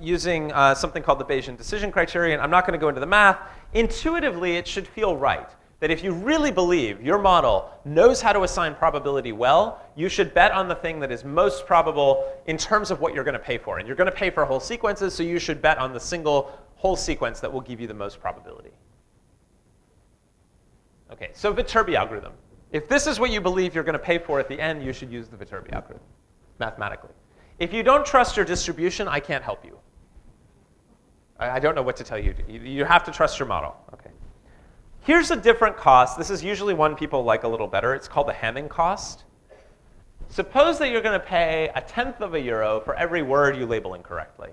using something called the Bayesian decision criterion. I'm not going to go into the math. Intuitively, it should feel right that if you really believe your model knows how to assign probability well, you should bet on the thing that is most probable in terms of what you're going to pay for. And you're going to pay for whole sequences, so you should bet on the single whole sequence that will give you the most probability. Okay, so Viterbi algorithm. If this is what you believe you're going to pay for at the end, you should use the Viterbi algorithm, mathematically. If you don't trust your distribution, I can't help you. I don't know what to tell you. You have to trust your model. Okay. Here's a different cost. This is usually one people like a little better. It's called the Hamming cost. Suppose that you're going to pay €0.1 for every word you label incorrectly.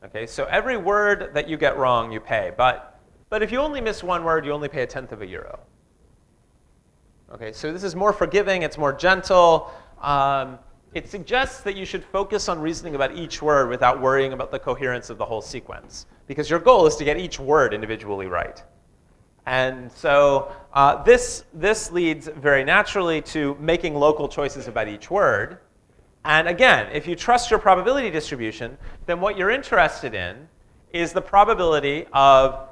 Okay, so every word that you get wrong, you pay. But if you only miss one word, you only pay €0.1. Okay, so this is more forgiving. It's more gentle. It suggests that you should focus on reasoning about each word without worrying about the coherence of the whole sequence, because your goal is to get each word individually right. And so this leads very naturally to making local choices about each word. And again, if you trust your probability distribution, then what you're interested in is the probability of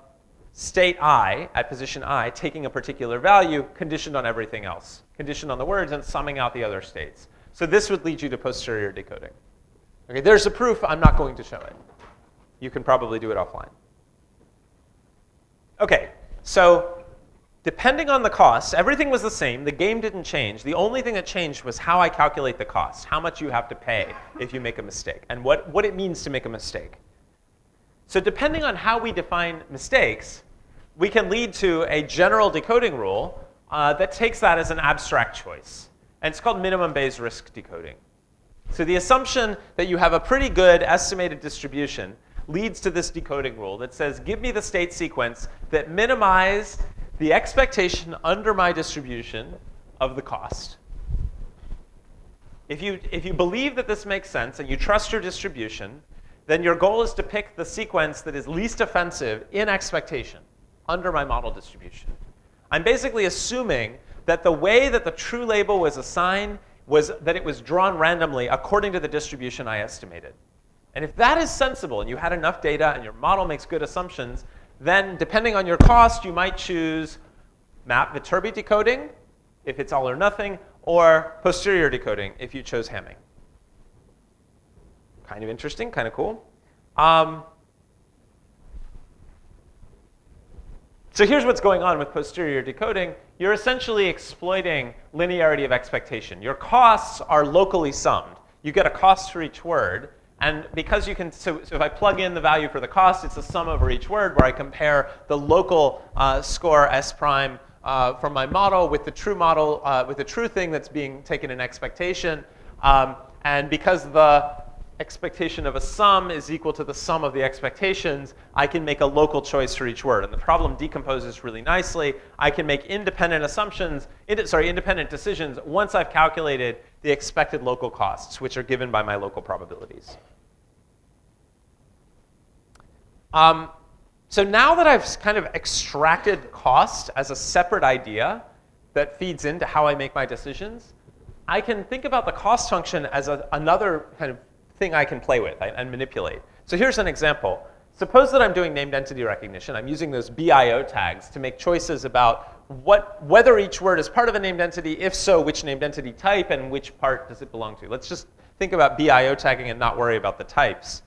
state I, at position I, taking a particular value conditioned on everything else, conditioned on the words and summing out the other states. So this would lead you to posterior decoding. Okay, there's a proof. I'm not going to show it. You can probably do it offline. Okay, so depending on the cost, everything was the same. The game didn't change. The only thing that changed was how I calculate the cost, how much you have to pay if you make a mistake, and what it means to make a mistake. So depending on how we define mistakes, we can lead to a general decoding rule that takes that as an abstract choice. And it's called minimum Bayes risk decoding. So the assumption that you have a pretty good estimated distribution leads to this decoding rule that says, give me the state sequence that minimize the expectation under my distribution of the cost. If you believe that this makes sense and you trust your distribution, then your goal is to pick the sequence that is least offensive in expectation under my model distribution. I'm basically assuming that the way that the true label was assigned was that it was drawn randomly according to the distribution I estimated. And if that is sensible and you had enough data and your model makes good assumptions, then depending on your cost, you might choose map Viterbi decoding, if it's all or nothing, or posterior decoding, if you chose Hamming. Kind of interesting, kind of cool. So here's what's going on with posterior decoding. You're essentially exploiting linearity of expectation. Your costs are locally summed. You get a cost for each word. And because you can, so if I plug in the value for the cost, it's a sum over each word where I compare the local score S prime from my model with the true model, with the true thing that's being taken in expectation. And because the expectation of a sum is equal to the sum of the expectations, I can make a local choice for each word. And the problem decomposes really nicely. I can make independent independent decisions once I've calculated the expected local costs, which are given by my local probabilities. So now that I've kind of extracted cost as a separate idea that feeds into how I make my decisions, I can think about the cost function as another kind of thing I can play with and manipulate. So here's an example. Suppose that I'm doing named entity recognition. I'm using those BIO tags to make choices about whether each word is part of a named entity, if so, which named entity type, and which part does it belong to. Let's just think about BIO tagging and not worry about the types.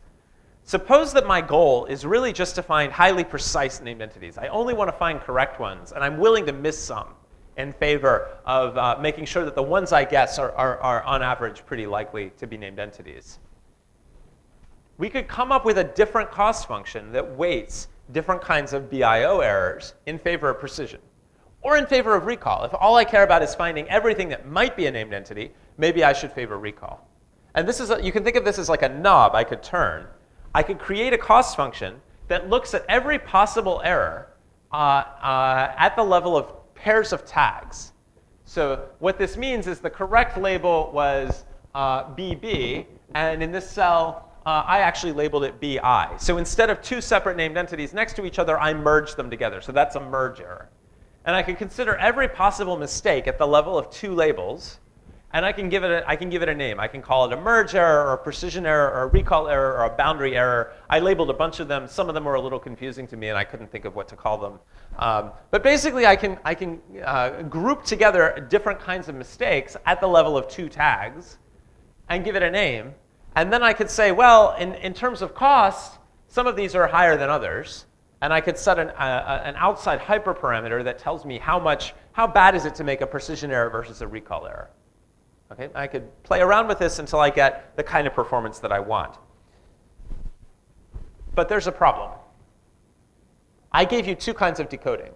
Suppose that my goal is really just to find highly precise named entities. I only want to find correct ones, and I'm willing to miss some in favor of making sure that the ones I guess are on average pretty likely to be named entities. We could come up with a different cost function that weights different kinds of BIO errors in favor of precision or in favor of recall. If all I care about is finding everything that might be a named entity, maybe I should favor recall. And this is you can think of this as like a knob I could turn. I could create a cost function that looks at every possible error at the level of pairs of tags. So what this means is the correct label was BB, and in this cell, I actually labeled it BI. So instead of two separate named entities next to each other, I merged them together. So that's a merge error. And I can consider every possible mistake at the level of two labels, and I can give it a name. I can call it a merge error, or a precision error, or a recall error, or a boundary error. I labeled a bunch of them. Some of them were a little confusing to me, and I couldn't think of what to call them. But basically, I can group together different kinds of mistakes at the level of two tags and give it a name. And then I could say, well, in terms of cost, some of these are higher than others. And I could set an outside hyperparameter that tells me how bad is it to make a precision error versus a recall error. Okay? I could play around with this until I get the kind of performance that I want. But there's a problem. I gave you two kinds of decoding.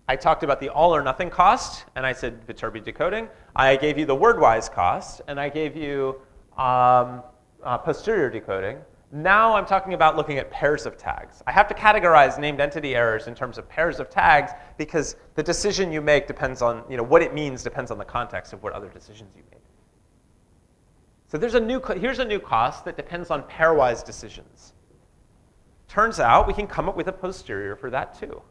I talked about the all or nothing cost, and I said Viterbi decoding. I gave you the word-wise cost, and I gave you posterior decoding. Now I'm talking about looking at pairs of tags. I have to categorize named entity errors in terms of pairs of tags because the decision you make depends on, what it means depends on the context of what other decisions you made. So here's a new cost that depends on pairwise decisions. Turns out we can come up with a posterior for that too.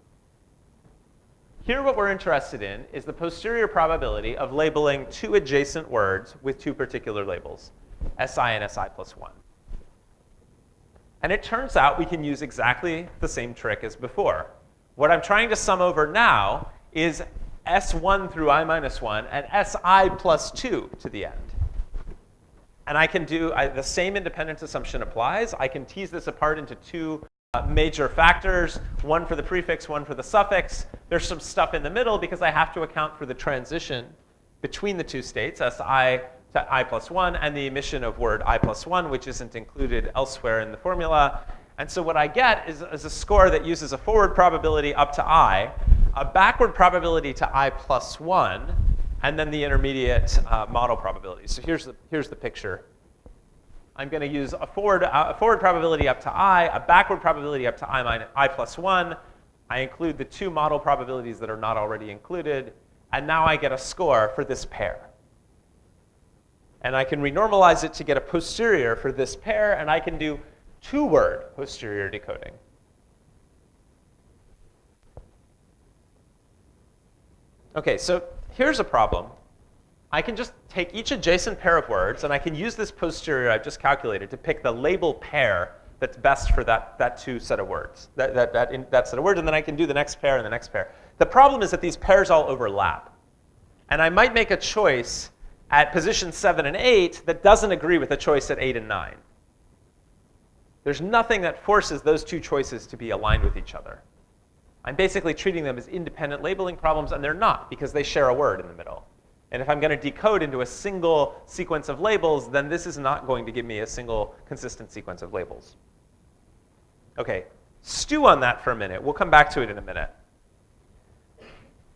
Here what we're interested in is the posterior probability of labeling two adjacent words with two particular labels, SI and SI plus 1. And it turns out we can use exactly the same trick as before. What I'm trying to sum over now is S1 through I minus 1 and SI plus 2 to the end. And I can do the same independence assumption applies. I can tease this apart into two major factors, one for the prefix, one for the suffix. There's some stuff in the middle because I have to account for the transition between the two states, SI to I plus 1, and the emission of word I plus 1, which isn't included elsewhere in the formula. And so what I get is a score that uses a forward probability up to I, a backward probability to I plus 1, and then the intermediate model probability. So here's the picture. I'm going to use a forward probability up to I, a backward probability up to I plus 1. I include the two model probabilities that are not already included, and now I get a score for this pair. And I can renormalize it to get a posterior for this pair, and I can do two-word posterior decoding. OK, so here's a problem. I can just take each adjacent pair of words, and I can use this posterior I've just calculated to pick the label pair that's best for that two set of words, that set of words, and then I can do the next pair and the next pair. The problem is that these pairs all overlap. And I might make a choice at position 7 and 8 that doesn't agree with a choice at 8 and 9. There's nothing that forces those two choices to be aligned with each other. I'm basically treating them as independent labeling problems, and they're not, because they share a word in the middle. And if I'm going to decode into a single sequence of labels, then this is not going to give me a single consistent sequence of labels. OK, stew on that for a minute. We'll come back to it in a minute.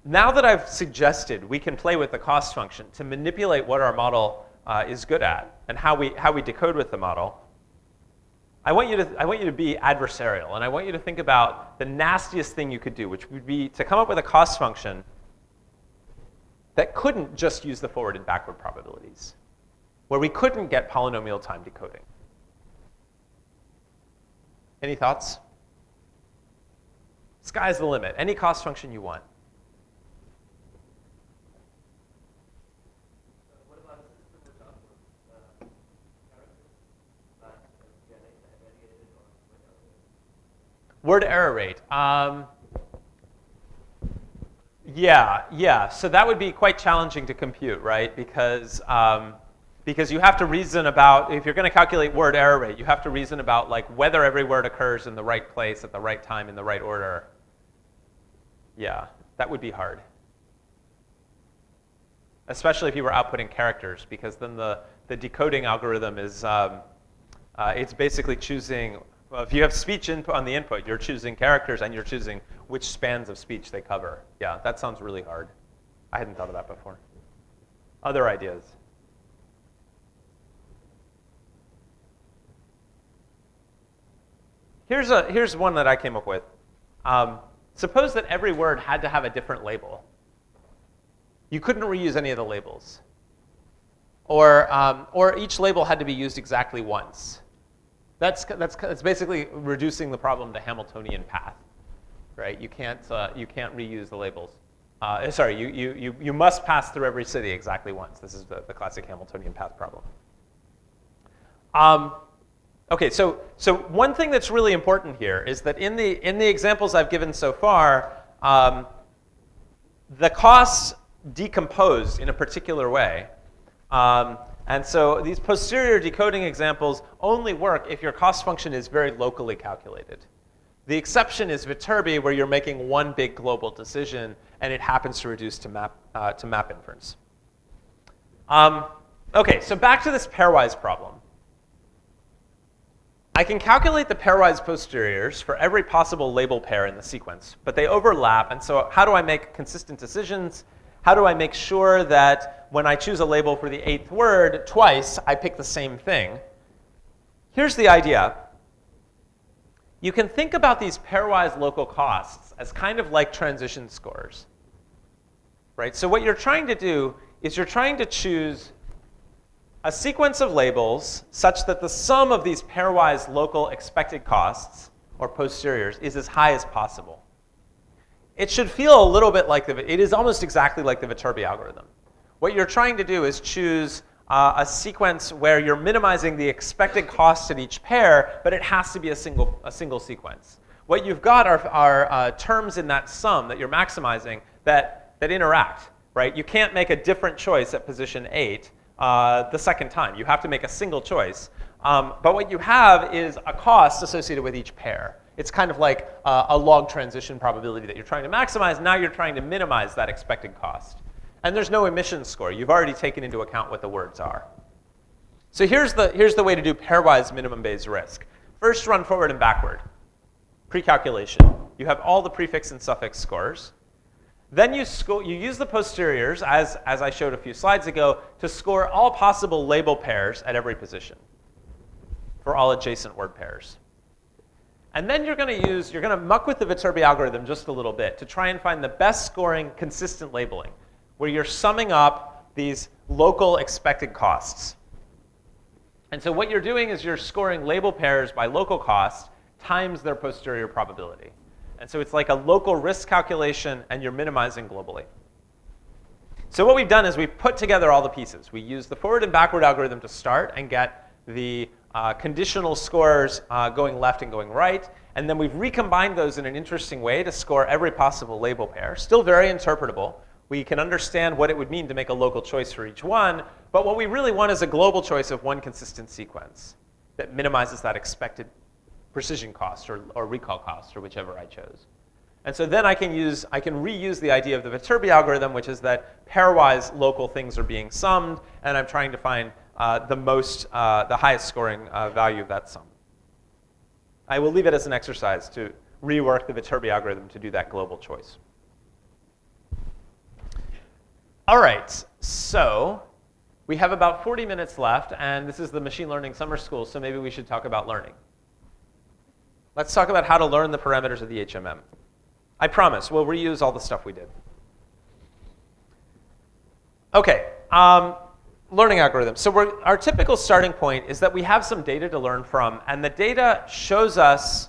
Now that I've suggested we can play with the cost function to manipulate what our model is good at and how we decode with the model, I want you to be adversarial, and I want you to think about the nastiest thing you could do, which would be to come up with a cost function that couldn't just use the forward and backward probabilities, where we couldn't get polynomial time decoding. Any thoughts? Sky's the limit. Any cost function you want. What about a system which outputs characters, not variated or Word error rate. Yeah. So that would be quite challenging to compute, right? Because you have to reason about, if you're going to calculate word error rate, you have to reason about like whether every word occurs in the right place at the right time in the right order. Yeah, that would be hard. Especially if you were outputting characters, because then the decoding algorithm is, it's basically choosing, well, if you have speech input on the input, you're choosing characters and you're choosing which spans of speech they cover. Yeah, that sounds really hard. I hadn't thought of that before. Other ideas? Here's one that I came up with. Suppose that every word had to have a different label. You couldn't reuse any of the labels. Or each label had to be used exactly once. That's basically reducing the problem to Hamiltonian path, right? You can't reuse the labels. Sorry, you must pass through every city exactly once. This is the classic Hamiltonian path problem. OK, so one thing that's really important here is that in the examples I've given so far, the costs decompose in a particular way. And so these posterior decoding examples only work if your cost function is very locally calculated. The exception is Viterbi, where you're making one big global decision, and it happens to reduce to map inference. OK, so back to this pairwise problem. I can calculate the pairwise posteriors for every possible label pair in the sequence, but they overlap. And so how do I make consistent decisions? How do I make sure that when I choose a label for the 8th word twice, I pick the same thing? Here's the idea. You can think about these pairwise local costs as kind of like transition scores, right? So what you're trying to do is you're trying to choose a sequence of labels such that the sum of these pairwise local expected costs, or posteriors, is as high as possible. It should feel a little bit like it is almost exactly like the Viterbi algorithm. What you're trying to do is choose a sequence where you're minimizing the expected costs at each pair, but it has to be a single sequence. What you've got are terms in that sum that you're maximizing that interact, right? You can't make a different choice at position 8 the second time. You have to make a single choice. But what you have is a cost associated with each pair. It's kind of like a log transition probability that you're trying to maximize. Now you're trying to minimize that expected cost. And there's no emission score. You've already taken into account what the words are. So here's the way to do pairwise minimum Bayes risk. First, run forward and backward. Pre-calculation. You have all the prefix and suffix scores. Then you use the posteriors, as I showed a few slides ago, to score all possible label pairs at every position for all adjacent word pairs. And then you're going to muck with the Viterbi algorithm just a little bit to try and find the best scoring consistent labeling, where you're summing up these local expected costs. And so what you're doing is you're scoring label pairs by local cost times their posterior probability. And so it's like a local risk calculation, and you're minimizing globally. So what we've done is we've put together all the pieces. We use the forward and backward algorithm to start and get the conditional scores going left and going right. And then we've recombined those in an interesting way to score every possible label pair. Still very interpretable. We can understand what it would mean to make a local choice for each one. But what we really want is a global choice of one consistent sequence that minimizes that expected precision cost or recall cost, or whichever I chose. And so then I can reuse the idea of the Viterbi algorithm, which is that pairwise local things are being summed, and I'm trying to find the highest scoring value of that sum. I will leave it as an exercise to rework the Viterbi algorithm to do that global choice. All right, so we have about 40 minutes left, and this is the machine learning summer school, so maybe we should talk about learning. Let's talk about how to learn the parameters of the HMM. I promise, we'll reuse all the stuff we did. OK, learning algorithms. So our typical starting point is that we have some data to learn from, and the data shows us,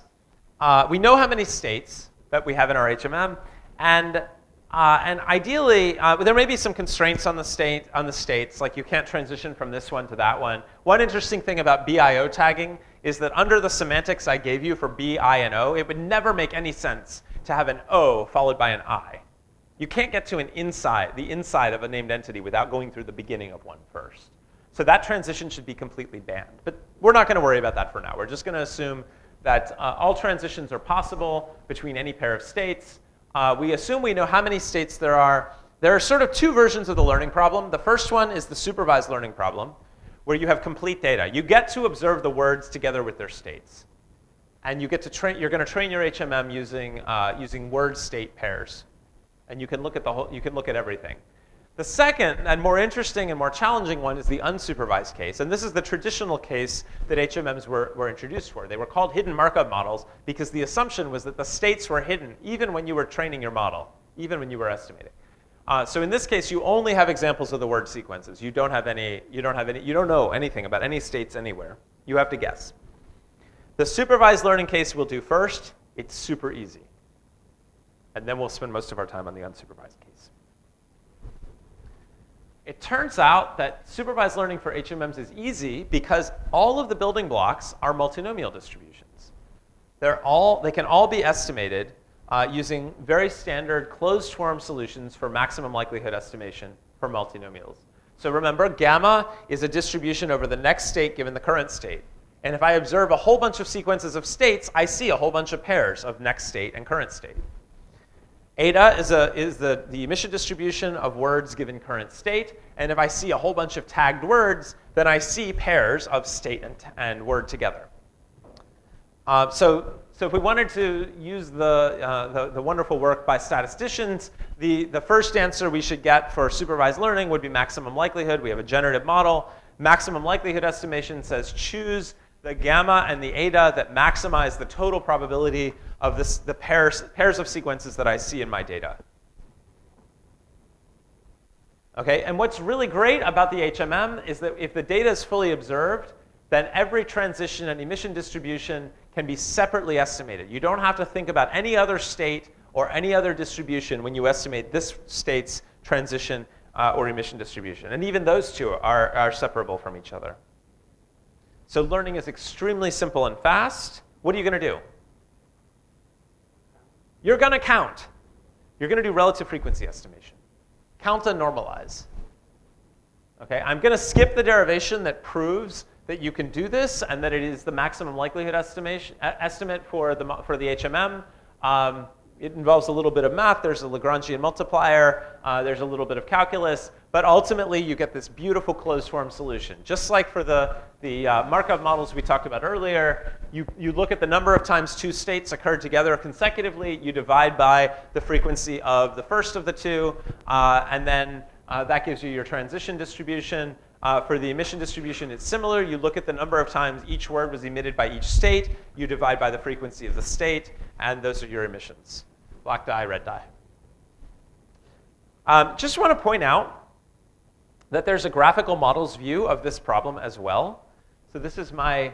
we know how many states that we have in our HMM, and ideally, there may be some constraints on the states, like you can't transition from this one to that one. One interesting thing about BIO tagging is that under the semantics I gave you for B, I, and O, it would never make any sense to have an O followed by an I. You can't get to the inside of a named entity without going through the beginning of one first. So that transition should be completely banned. But we're not going to worry about that for now. We're just going to assume that all transitions are possible between any pair of states. We assume we know how many states there are. There are sort of two versions of the learning problem. The first one is the supervised learning problem, where you have complete data. You get to observe the words together with their states. And you get to you're going to train your HMM using word-state pairs. And you can look at everything. The second and more interesting and more challenging one is the unsupervised case. And this is the traditional case that HMMs were introduced for. They were called hidden Markov models because the assumption was that the states were hidden even when you were training your model, even when you were estimating. So in this case, you only have examples of the word sequences. You don't know anything about any states anywhere. You have to guess. The supervised learning case we'll do first. It's super easy. And then we'll spend most of our time on the unsupervised case. It turns out that supervised learning for HMMs is easy because all of the building blocks are multinomial distributions. They can all be estimated using very standard closed form solutions for maximum likelihood estimation for multinomials. So remember, gamma is a distribution over the next state given the current state. And if I observe a whole bunch of sequences of states, I see a whole bunch of pairs of next state and current state. Eta is the emission distribution of words given current state. And if I see a whole bunch of tagged words, then I see pairs of state and word together. So if we wanted to use the wonderful work by statisticians, the first answer we should get for supervised learning would be maximum likelihood. We have a generative model. Maximum likelihood estimation says choose the gamma and the eta that maximize the total probability of the pairs of sequences that I see in my data. Okay, and what's really great about the HMM is that if the data is fully observed, then every transition and emission distribution can be separately estimated. You don't have to think about any other state or any other distribution when you estimate this state's transition or emission distribution. And even those two are separable from each other. So learning is extremely simple and fast. What are you going to do? You're going to count. You're going to do relative frequency estimation. Count and normalize. Okay, I'm going to skip the derivation that proves that you can do this and that it is the maximum likelihood estimate for the HMM. It involves a little bit of math. There's a Lagrangian multiplier. There's a little bit of calculus. But ultimately, you get this beautiful closed form solution. Just like for the Markov models we talked about earlier, you look at the number of times two states occurred together consecutively. You divide by the frequency of the first of the two. And then that gives you your transition distribution. For the emission distribution, it's similar. You look at the number of times each word was emitted by each state. You divide by the frequency of the state. And those are your emissions. Black dye, red dye. Just want to point out that there's a graphical models view of this problem as well. So this is my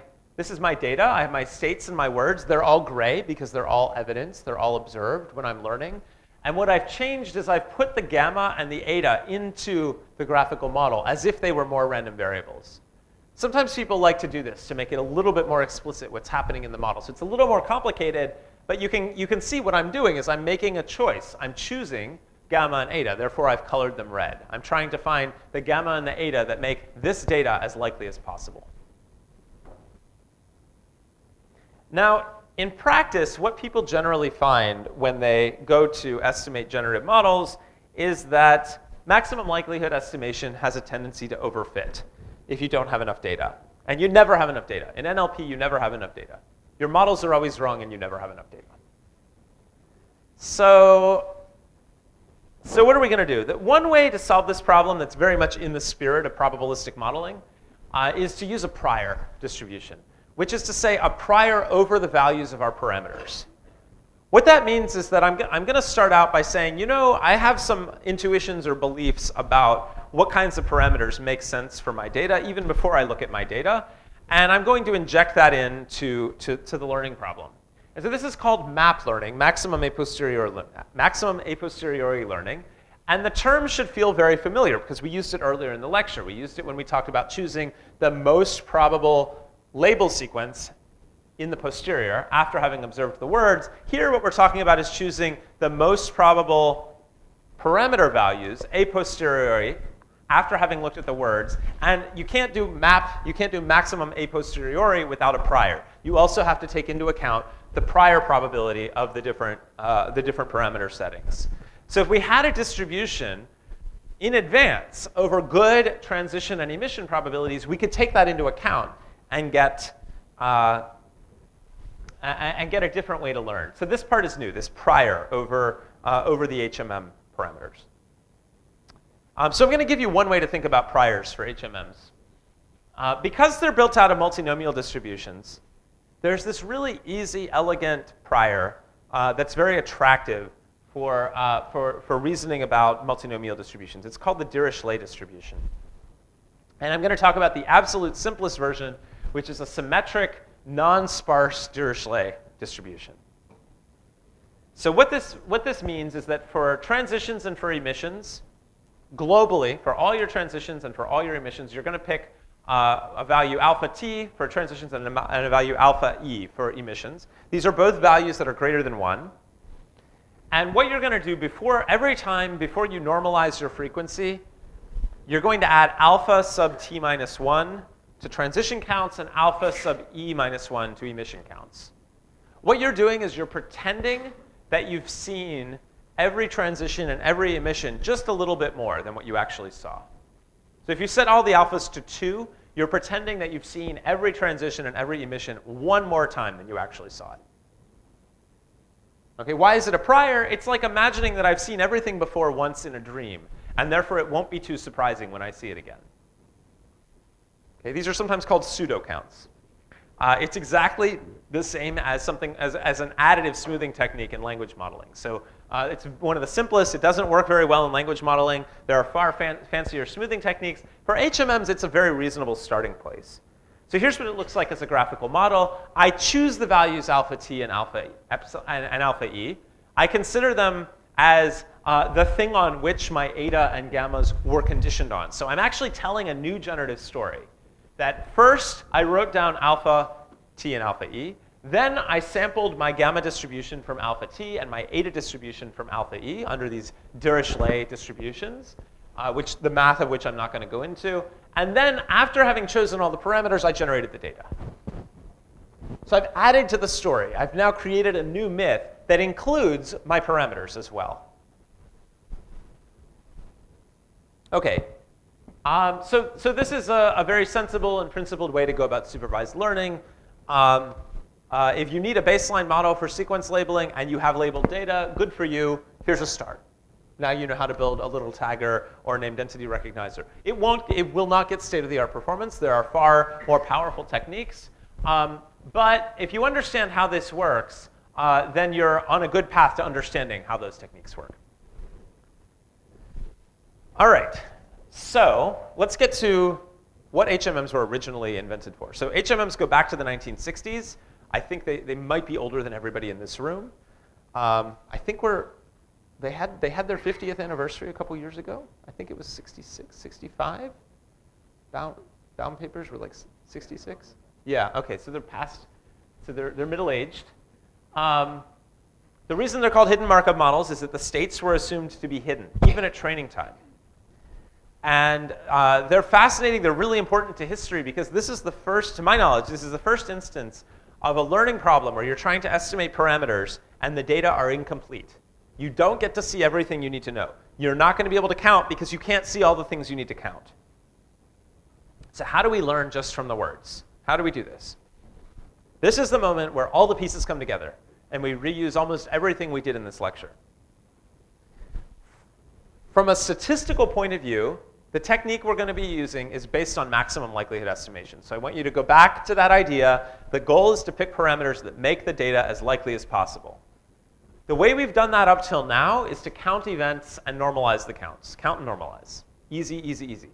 data. I have my states and my words. They're all gray because they're all evidence. They're all observed when I'm learning. And what I've changed is I've put the gamma and the eta into the graphical model as if they were more random variables. Sometimes people like to do this to make it a little bit more explicit what's happening in the model. So it's a little more complicated, but you can see what I'm doing is I'm making a choice. I'm choosing gamma and eta. Therefore, I've colored them red. I'm trying to find the gamma and the eta that make this data as likely as possible. Now, in practice, what people generally find when they go to estimate generative models is that maximum likelihood estimation has a tendency to overfit if you don't have enough data. And you never have enough data. In NLP, you never have enough data. Your models are always wrong, and you never have enough data. So what are we going to do? One way to solve this problem that's very much in the spirit of probabilistic modeling is to use a prior distribution, which is to say a prior over the values of our parameters. What that means is that I'm going to start out by saying, you know, I have some intuitions or beliefs about what kinds of parameters make sense for my data, even before I look at my data. And I'm going to inject that into the learning problem. And so this is called map learning, maximum a posteriori learning. And the term should feel very familiar because we used it earlier in the lecture. We used it when we talked about choosing the most probable label sequence in the posterior after having observed the words. Here, what we're talking about is choosing the most probable parameter values a posteriori after having looked at the words. And you can't do maximum a posteriori without a prior. You also have to take into account the prior probability of the different parameter settings. So if we had a distribution in advance over good transition and emission probabilities, we could take that into account and get a different way to learn. So this part is new, this prior over the HMM parameters. So I'm going to give you one way to think about priors for HMMs. Because they're built out of multinomial distributions, there's this really easy, elegant prior that's very attractive for reasoning about multinomial distributions. It's called the Dirichlet distribution. And I'm going to talk about the absolute simplest version, which is a symmetric, non-sparse Dirichlet distribution. So what this means is that for transitions and for emissions, globally, for all your transitions and for all your emissions, you're going to pick a value alpha t for transitions and a value alpha e for emissions. These are both values that are greater than 1. And what you're going to do every time before you normalize your frequency, you're going to add alpha sub t minus 1 to transition counts and alpha sub e minus 1 to emission counts. What you're doing is you're pretending that you've seen every transition and every emission just a little bit more than what you actually saw. So if you set all the alphas to 2, you're pretending that you've seen every transition and every emission one more time than you actually saw it. Okay, why is it a prior? It's like imagining that I've seen everything before once in a dream, and therefore it won't be too surprising when I see it again. Okay, these are sometimes called pseudo-counts. It's exactly the same as as an additive smoothing technique in language modeling. So it's one of the simplest. It doesn't work very well in language modeling. There are far fancier smoothing techniques. For HMMs, it's a very reasonable starting place. So here's what it looks like as a graphical model. I choose the values alpha t and alpha e. I consider them as the thing on which my eta and gammas were conditioned on. So I'm actually telling a new generative story. That first, I wrote down alpha t and alpha e. Then I sampled my gamma distribution from alpha t and my eta distribution from alpha e under these Dirichlet distributions, the math of which I'm not going to go into. And then after having chosen all the parameters, I generated the data. So I've added to the story. I've now created a new myth that includes my parameters as well. OK. So this is a very sensible and principled way to go about supervised learning. If you need a baseline model for sequence labeling and you have labeled data, good for you. Here's a start. Now you know how to build a little tagger or named entity recognizer. It will not get state-of-the-art performance. There are far more powerful techniques. But if you understand how this works, then you're on a good path to understanding how those techniques work. All right. So let's get to what HMMs were originally invented for. So HMMs go back to the 1960s. I think they might be older than everybody in this room. I think we're they had their 50th anniversary a couple years ago. I think it was 66, 65. Bound papers were like 66. Yeah. Okay. So they're past. So they're middle-aged. The reason they're called hidden Markov models is that the states were assumed to be hidden, even at training time. And they're fascinating. They're really important to history because this is the first, to my knowledge, this is the first instance of a learning problem where you're trying to estimate parameters and the data are incomplete. You don't get to see everything you need to know. You're not going to be able to count because you can't see all the things you need to count. So how do we learn just from the words? How do we do this? This is the moment where all the pieces come together and we reuse almost everything we did in this lecture. From a statistical point of view, the technique we're going to be using is based on maximum likelihood estimation. So I want you to go back to that idea. The goal is to pick parameters that make the data as likely as possible. The way we've done that up till now is to count events and normalize the counts. Count and normalize. Easy, easy, easy.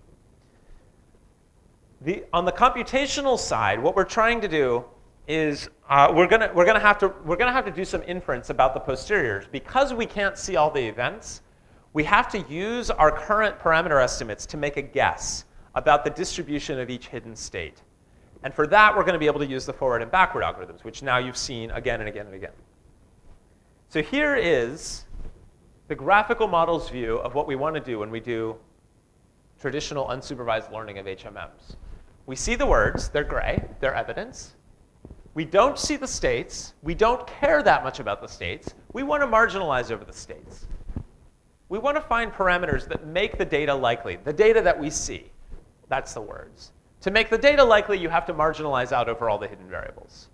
On the computational side, what we're trying to do is we're gonna have to do some inference about the posteriors. Because we can't see all the events, we have to use our current parameter estimates to make a guess about the distribution of each hidden state. And for that, we're going to be able to use the forward and backward algorithms, which now you've seen again and again and again. So here is the graphical models view of what we want to do when we do traditional unsupervised learning of HMMs. We see the words. They're gray. They're evidence. We don't see the states. We don't care that much about the states. We want to marginalize over the states. We want to find parameters that make the data likely, the data that we see. That's the words. To make the data likely, you have to marginalize out over all the hidden variables.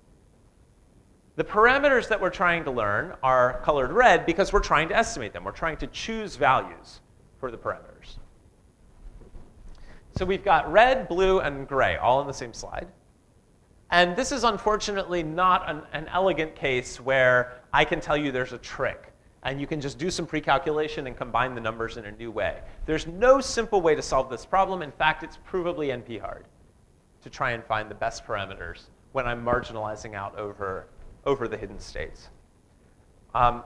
The parameters that we're trying to learn are colored red because we're trying to estimate them. We're trying to choose values for the parameters. So we've got red, blue, and gray all in the same slide. And this is unfortunately not an elegant case where I can tell you there's a trick and you can just do some pre-calculation and combine the numbers in a new way. There's no simple way to solve this problem. In fact, it's provably NP hard to try and find the best parameters when I'm marginalizing out over the hidden states.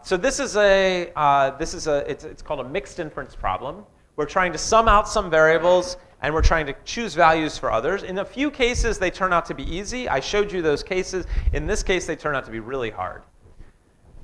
So this is it's called a mixed inference problem. We're trying to sum out some variables, and we're trying to choose values for others. In a few cases, they turn out to be easy. I showed you those cases. In this case, they turn out to be really hard.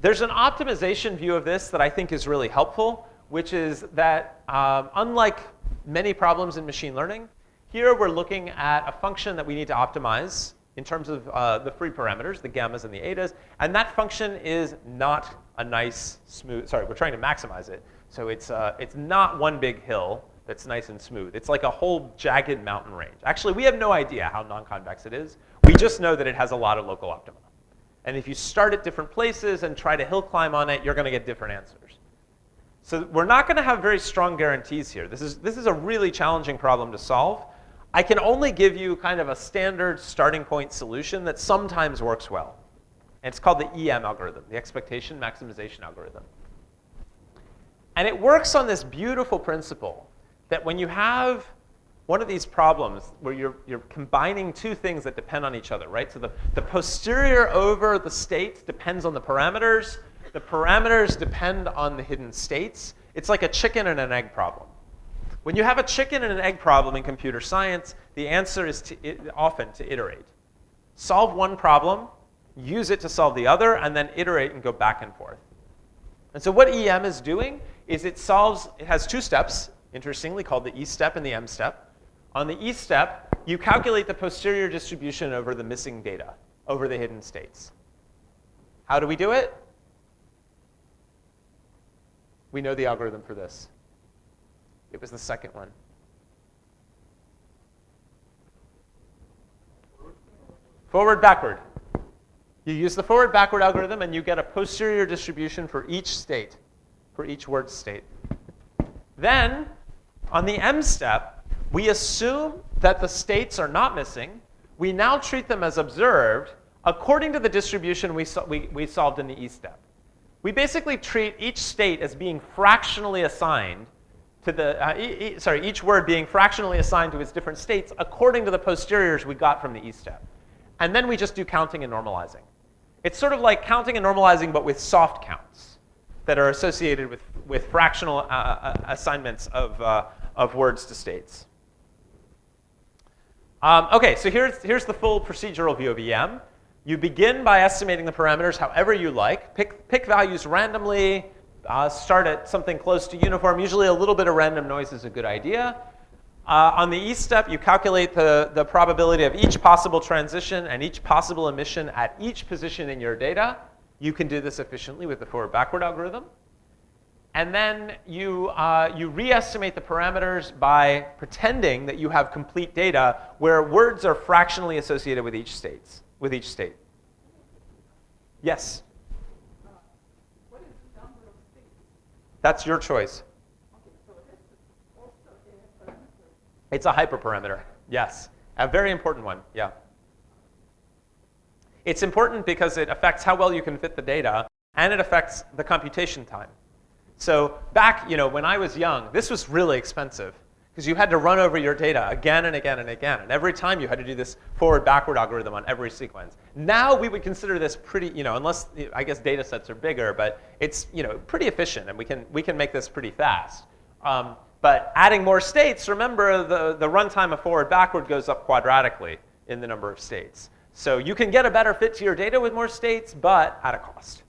There's an optimization view of this that I think is really helpful, which is that unlike many problems in machine learning, here we're looking at a function that we need to optimize in terms of the free parameters, the gammas and the etas. And that function is not a nice, smooth, sorry, we're trying to maximize it. So it's not one big hill that's nice and smooth. It's like a whole jagged mountain range. Actually, we have no idea how non-convex it is. We just know that it has a lot of local optima. And if you start at different places and try to hill climb on it, you're going to get different answers. So we're not going to have very strong guarantees here. This is a really challenging problem to solve. I can only give you kind of a standard starting point solution that sometimes works well. And it's called the EM algorithm, the expectation maximization algorithm. And it works on this beautiful principle that when you have one of these problems where you're combining two things that depend on each other, right? So the posterior over the state depends on the parameters. The parameters depend on the hidden states. It's like a chicken and an egg problem. When you have a chicken and an egg problem in computer science, the answer is often to iterate. Solve one problem, use it to solve the other, and then iterate and go back and forth. And so what EM is doing is it has two steps, interestingly, called the E step and the M step. On the E step, you calculate the posterior distribution over the missing data, over the hidden states. How do we do it? We know the algorithm for this. It was the second one. Forward, backward. You use the forward, backward algorithm, and you get a posterior distribution for each state, for each word state. Then, on the M step, we assume that the states are not missing. We now treat them as observed according to the distribution we solved in the E step. We basically treat each state as being fractionally assigned to the, each word being fractionally assigned to its different states according to the posteriors we got from the E step. And then we just do counting and normalizing. It's sort of like counting and normalizing, but with soft counts that are associated with fractional assignments of words to states. OK, so here's the full procedural view of EM. You begin by estimating the parameters however you like. Pick values randomly. Start at something close to uniform. Usually a little bit of random noise is a good idea. On the E step, you calculate the probability of each possible transition and each possible emission at each position in your data. You can do this efficiently with the forward-backward algorithm. And then you re-estimate the parameters by pretending that you have complete data where words are fractionally associated with each state. Yes? What is the number of states? That's your choice. Okay, so this is also a parameter. It's a hyperparameter, yes. A very important one, yeah. It's important because it affects how well you can fit the data, and it affects the computation time. So back, when I was young, this was really expensive because you had to run over your data again and again and again. And every time you had to do this forward-backward algorithm on every sequence. Now we would consider this pretty, unless I guess data sets are bigger, but it's pretty efficient, and we can make this pretty fast. But adding more states, remember the runtime of forward-backward goes up quadratically in the number of states. So you can get a better fit to your data with more states, but at a cost.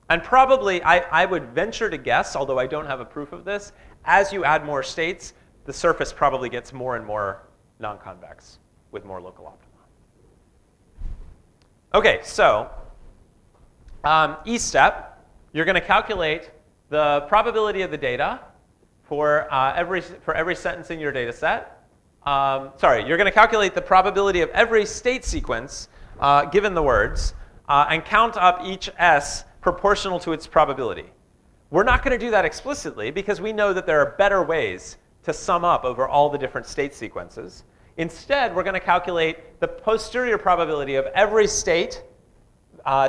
And probably, I would venture to guess, although I don't have a proof of this, as you add more states, the surface probably gets more and more non-convex with more local optima. OK, so E step, you're going to calculate the probability of the data for every sentence in your data set. You're going to calculate the probability of every state sequence given the words and count up each S proportional to its probability. We're not going to do that explicitly because we know that there are better ways to sum up over all the different state sequences. Instead, we're going to calculate the posterior probability of every state,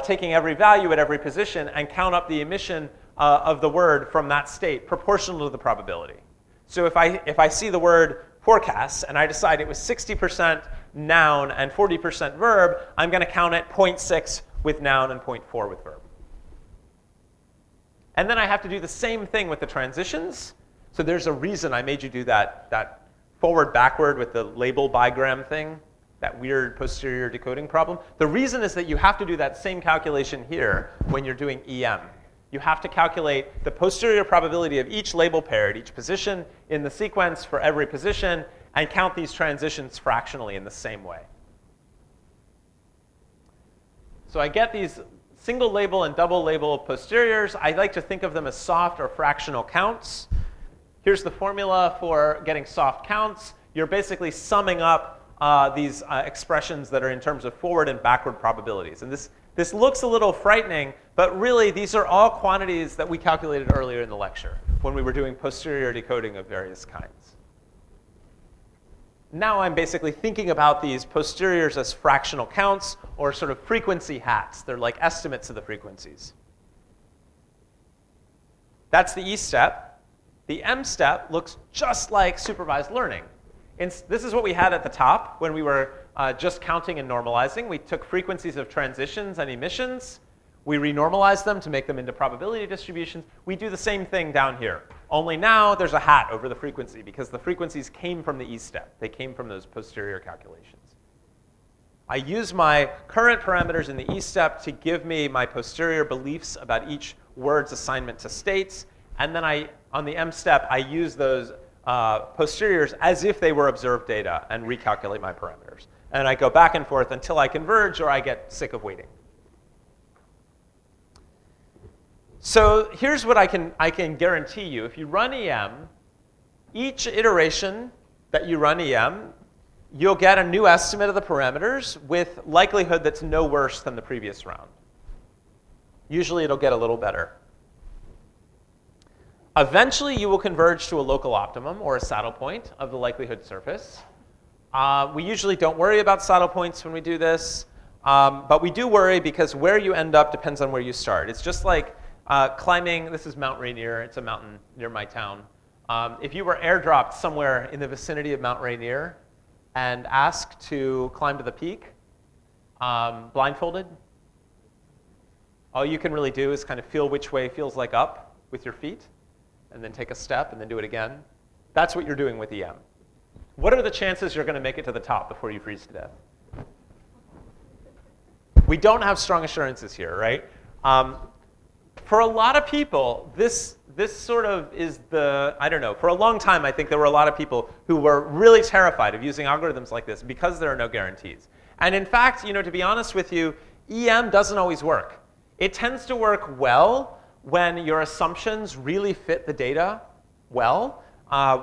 taking every value at every position, and count up the emission of the word from that state proportional to the probability. So if I see the word forecast and I decide it was 60% noun and 40% verb, I'm going to count it 0.6 with noun and 0.4 with verb. And then I have to do the same thing with the transitions. So there's a reason I made you do that forward-backward with the label bigram thing, that weird posterior decoding problem. The reason is that you have to do that same calculation here when you're doing EM. You have to calculate the posterior probability of each label pair at each position in the sequence for every position and count these transitions fractionally in the same way. So I get these single label and double label posteriors. I like to think of them as soft or fractional counts. Here's the formula for getting soft counts. You're basically summing up these expressions that are in terms of forward and backward probabilities. And this looks a little frightening, but really these are all quantities that we calculated earlier in the lecture when we were doing posterior decoding of various kinds. Now I'm basically thinking about these posteriors as fractional counts or sort of frequency hats. They're like estimates of the frequencies. That's the E step. The M step looks just like supervised learning. This is what we had at the top when we were just counting and normalizing. We took frequencies of transitions and emissions. We renormalized them to make them into probability distributions. We do the same thing down here. Only now there's a hat over the frequency because the frequencies came from the E step. They came from those posterior calculations. I use my current parameters in the E step to give me my posterior beliefs about each word's assignment to states. And then on the M step, I use those posteriors as if they were observed data and recalculate my parameters. And I go back and forth until I converge or I get sick of waiting. So here's what I can guarantee you. If you run EM, each iteration that you run EM, you'll get a new estimate of the parameters with likelihood that's no worse than the previous round. Usually it'll get a little better. Eventually you will converge to a local optimum or a saddle point of the likelihood surface. We usually don't worry about saddle points when we do this, but we do worry because where you end up depends on where you start. It's just like climbing. This is Mount Rainier. It's a mountain near my town. If you were airdropped somewhere in the vicinity of Mount Rainier and asked to climb to the peak, blindfolded, all you can really do is kind of feel which way feels like up with your feet, and then take a step, and then do it again. That's what you're doing with EM. What are the chances you're going to make it to the top before you freeze to death? We don't have strong assurances here, right? For a lot of people, this sort of is the, I don't know, for a long time, I think there were a lot of people who were really terrified of using algorithms like this because there are no guarantees. And in fact, to be honest with you, EM doesn't always work. It tends to work well when your assumptions really fit the data well,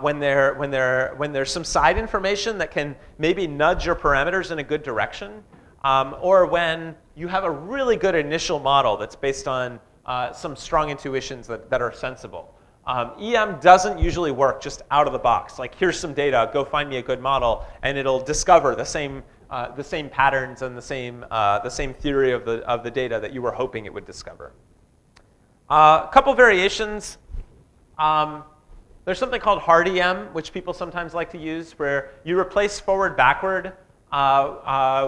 when there's some side information that can maybe nudge your parameters in a good direction, or when you have a really good initial model that's based on some strong intuitions that are sensible. EM doesn't usually work just out of the box. Like, here's some data, go find me a good model, and it'll discover the same patterns and the same theory of the data that you were hoping it would discover. A couple variations. There's something called hard EM, which people sometimes like to use, where you replace forward-backward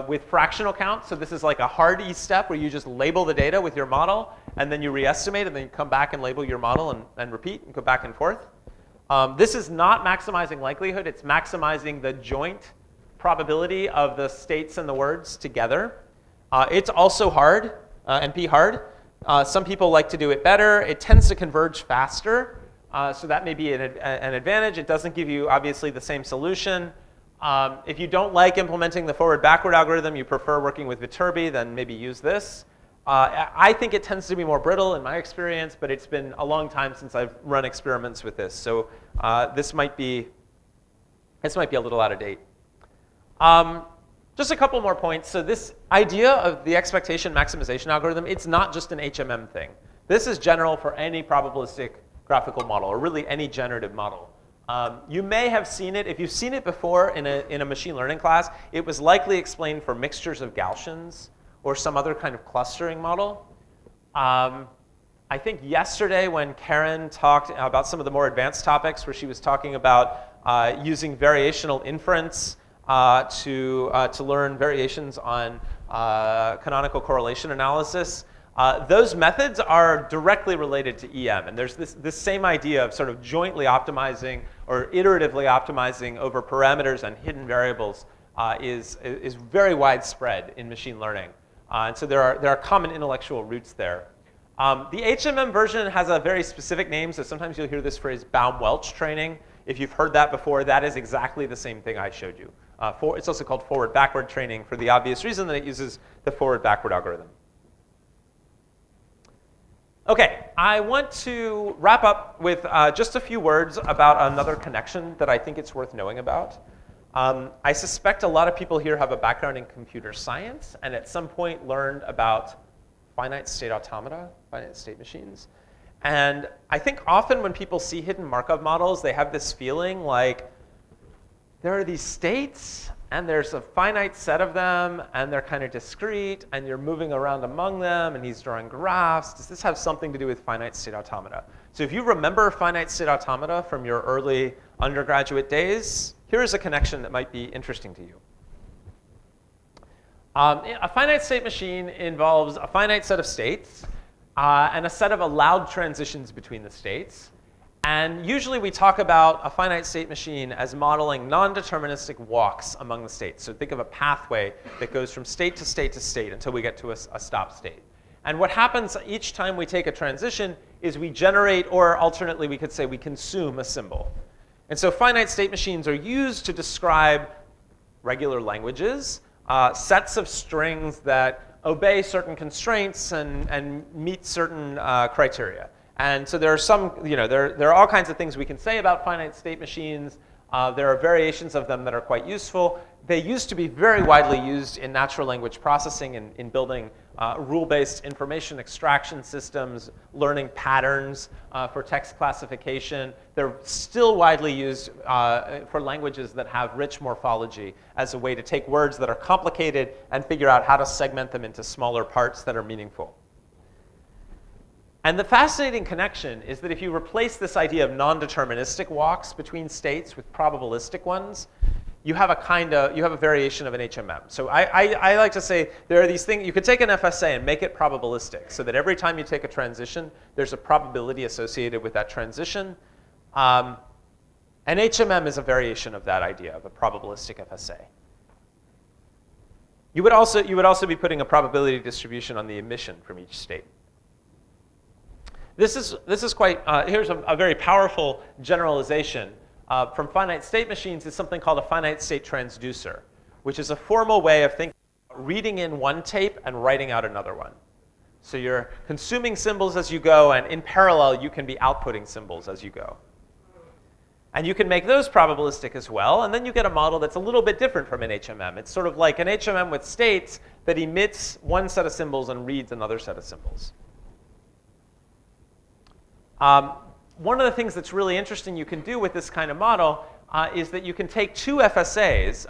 with fractional count. So this is like a hard E step where you just label the data with your model, and then you re-estimate, and then you come back and label your model and repeat and go back and forth. This is not maximizing likelihood. It's maximizing the joint probability of the states and the words together. It's also hard, NP hard. Some people like to do it better. It tends to converge faster, so that may be an advantage. It doesn't give you, obviously, the same solution. If you don't like implementing the forward-backward algorithm, you prefer working with Viterbi, then maybe use this. I think it tends to be more brittle in my experience, but it's been a long time since I've run experiments with this. So this might be a little out of date. Just a couple more points. So this idea of the expectation maximization algorithm, it's not just an HMM thing. This is general for any probabilistic graphical model, or really any generative model. You may have seen it. If you've seen it before in a machine learning class, it was likely explained for mixtures of Gaussians or some other kind of clustering model. I think yesterday when Karen talked about some of the more advanced topics, where she was talking about using variational inference to learn variations on canonical correlation analysis, those methods are directly related to EM. And there's this same idea of sort of jointly optimizing or iteratively optimizing over parameters and hidden variables is very widespread in machine learning. And so there are common intellectual roots there. The HMM version has a very specific name, so sometimes you'll hear this phrase Baum-Welch training. If you've heard that before, that is exactly the same thing I showed you. It's also called forward-backward training for the obvious reason that it uses the forward-backward algorithm. OK, I want to wrap up with just a few words about another connection that I think it's worth knowing about. I suspect a lot of people here have a background in computer science and at some point learned about finite state automata, finite state machines. And I think often when people see hidden Markov models, they have this feeling like there are these states, and there's a finite set of them, and they're kind of discrete, and you're moving around among them, and he's drawing graphs. Does this have something to do with finite state automata? So if you remember finite state automata from your early undergraduate days, here's a connection that might be interesting to you. A finite state machine involves a finite set of states and a set of allowed transitions between the states. And usually we talk about a finite state machine as modeling non-deterministic walks among the states. So think of a pathway that goes from state to state to state until we get to a stop state. And what happens each time we take a transition is we generate, or alternately we could say we consume a symbol. And so finite state machines are used to describe regular languages, sets of strings that obey certain constraints and meet certain criteria. And so there are some, there are all kinds of things we can say about finite state machines. There are variations of them that are quite useful. They used to be very widely used in natural language processing and in building rule-based information extraction systems, learning patterns for text classification. They're still widely used for languages that have rich morphology as a way to take words that are complicated and figure out how to segment them into smaller parts that are meaningful. And the fascinating connection is that if you replace this idea of non-deterministic walks between states with probabilistic ones, you have a variation of an HMM. So I like to say there are these things, you could take an FSA and make it probabilistic so that every time you take a transition, there's a probability associated with that transition. An HMM is a variation of that idea of a probabilistic FSA. You would also be putting a probability distribution on the emission from each state. This is quite, here's a very powerful generalization from finite state machines. Is something called a finite state transducer, which is a formal way of thinking about reading in one tape and writing out another one. So you're consuming symbols as you go, and in parallel, you can be outputting symbols as you go. And you can make those probabilistic as well, and then you get a model that's a little bit different from an HMM. It's sort of like an HMM with states that emits one set of symbols and reads another set of symbols. One of the things that's really interesting you can do with this kind of model is that you can take two FSTs,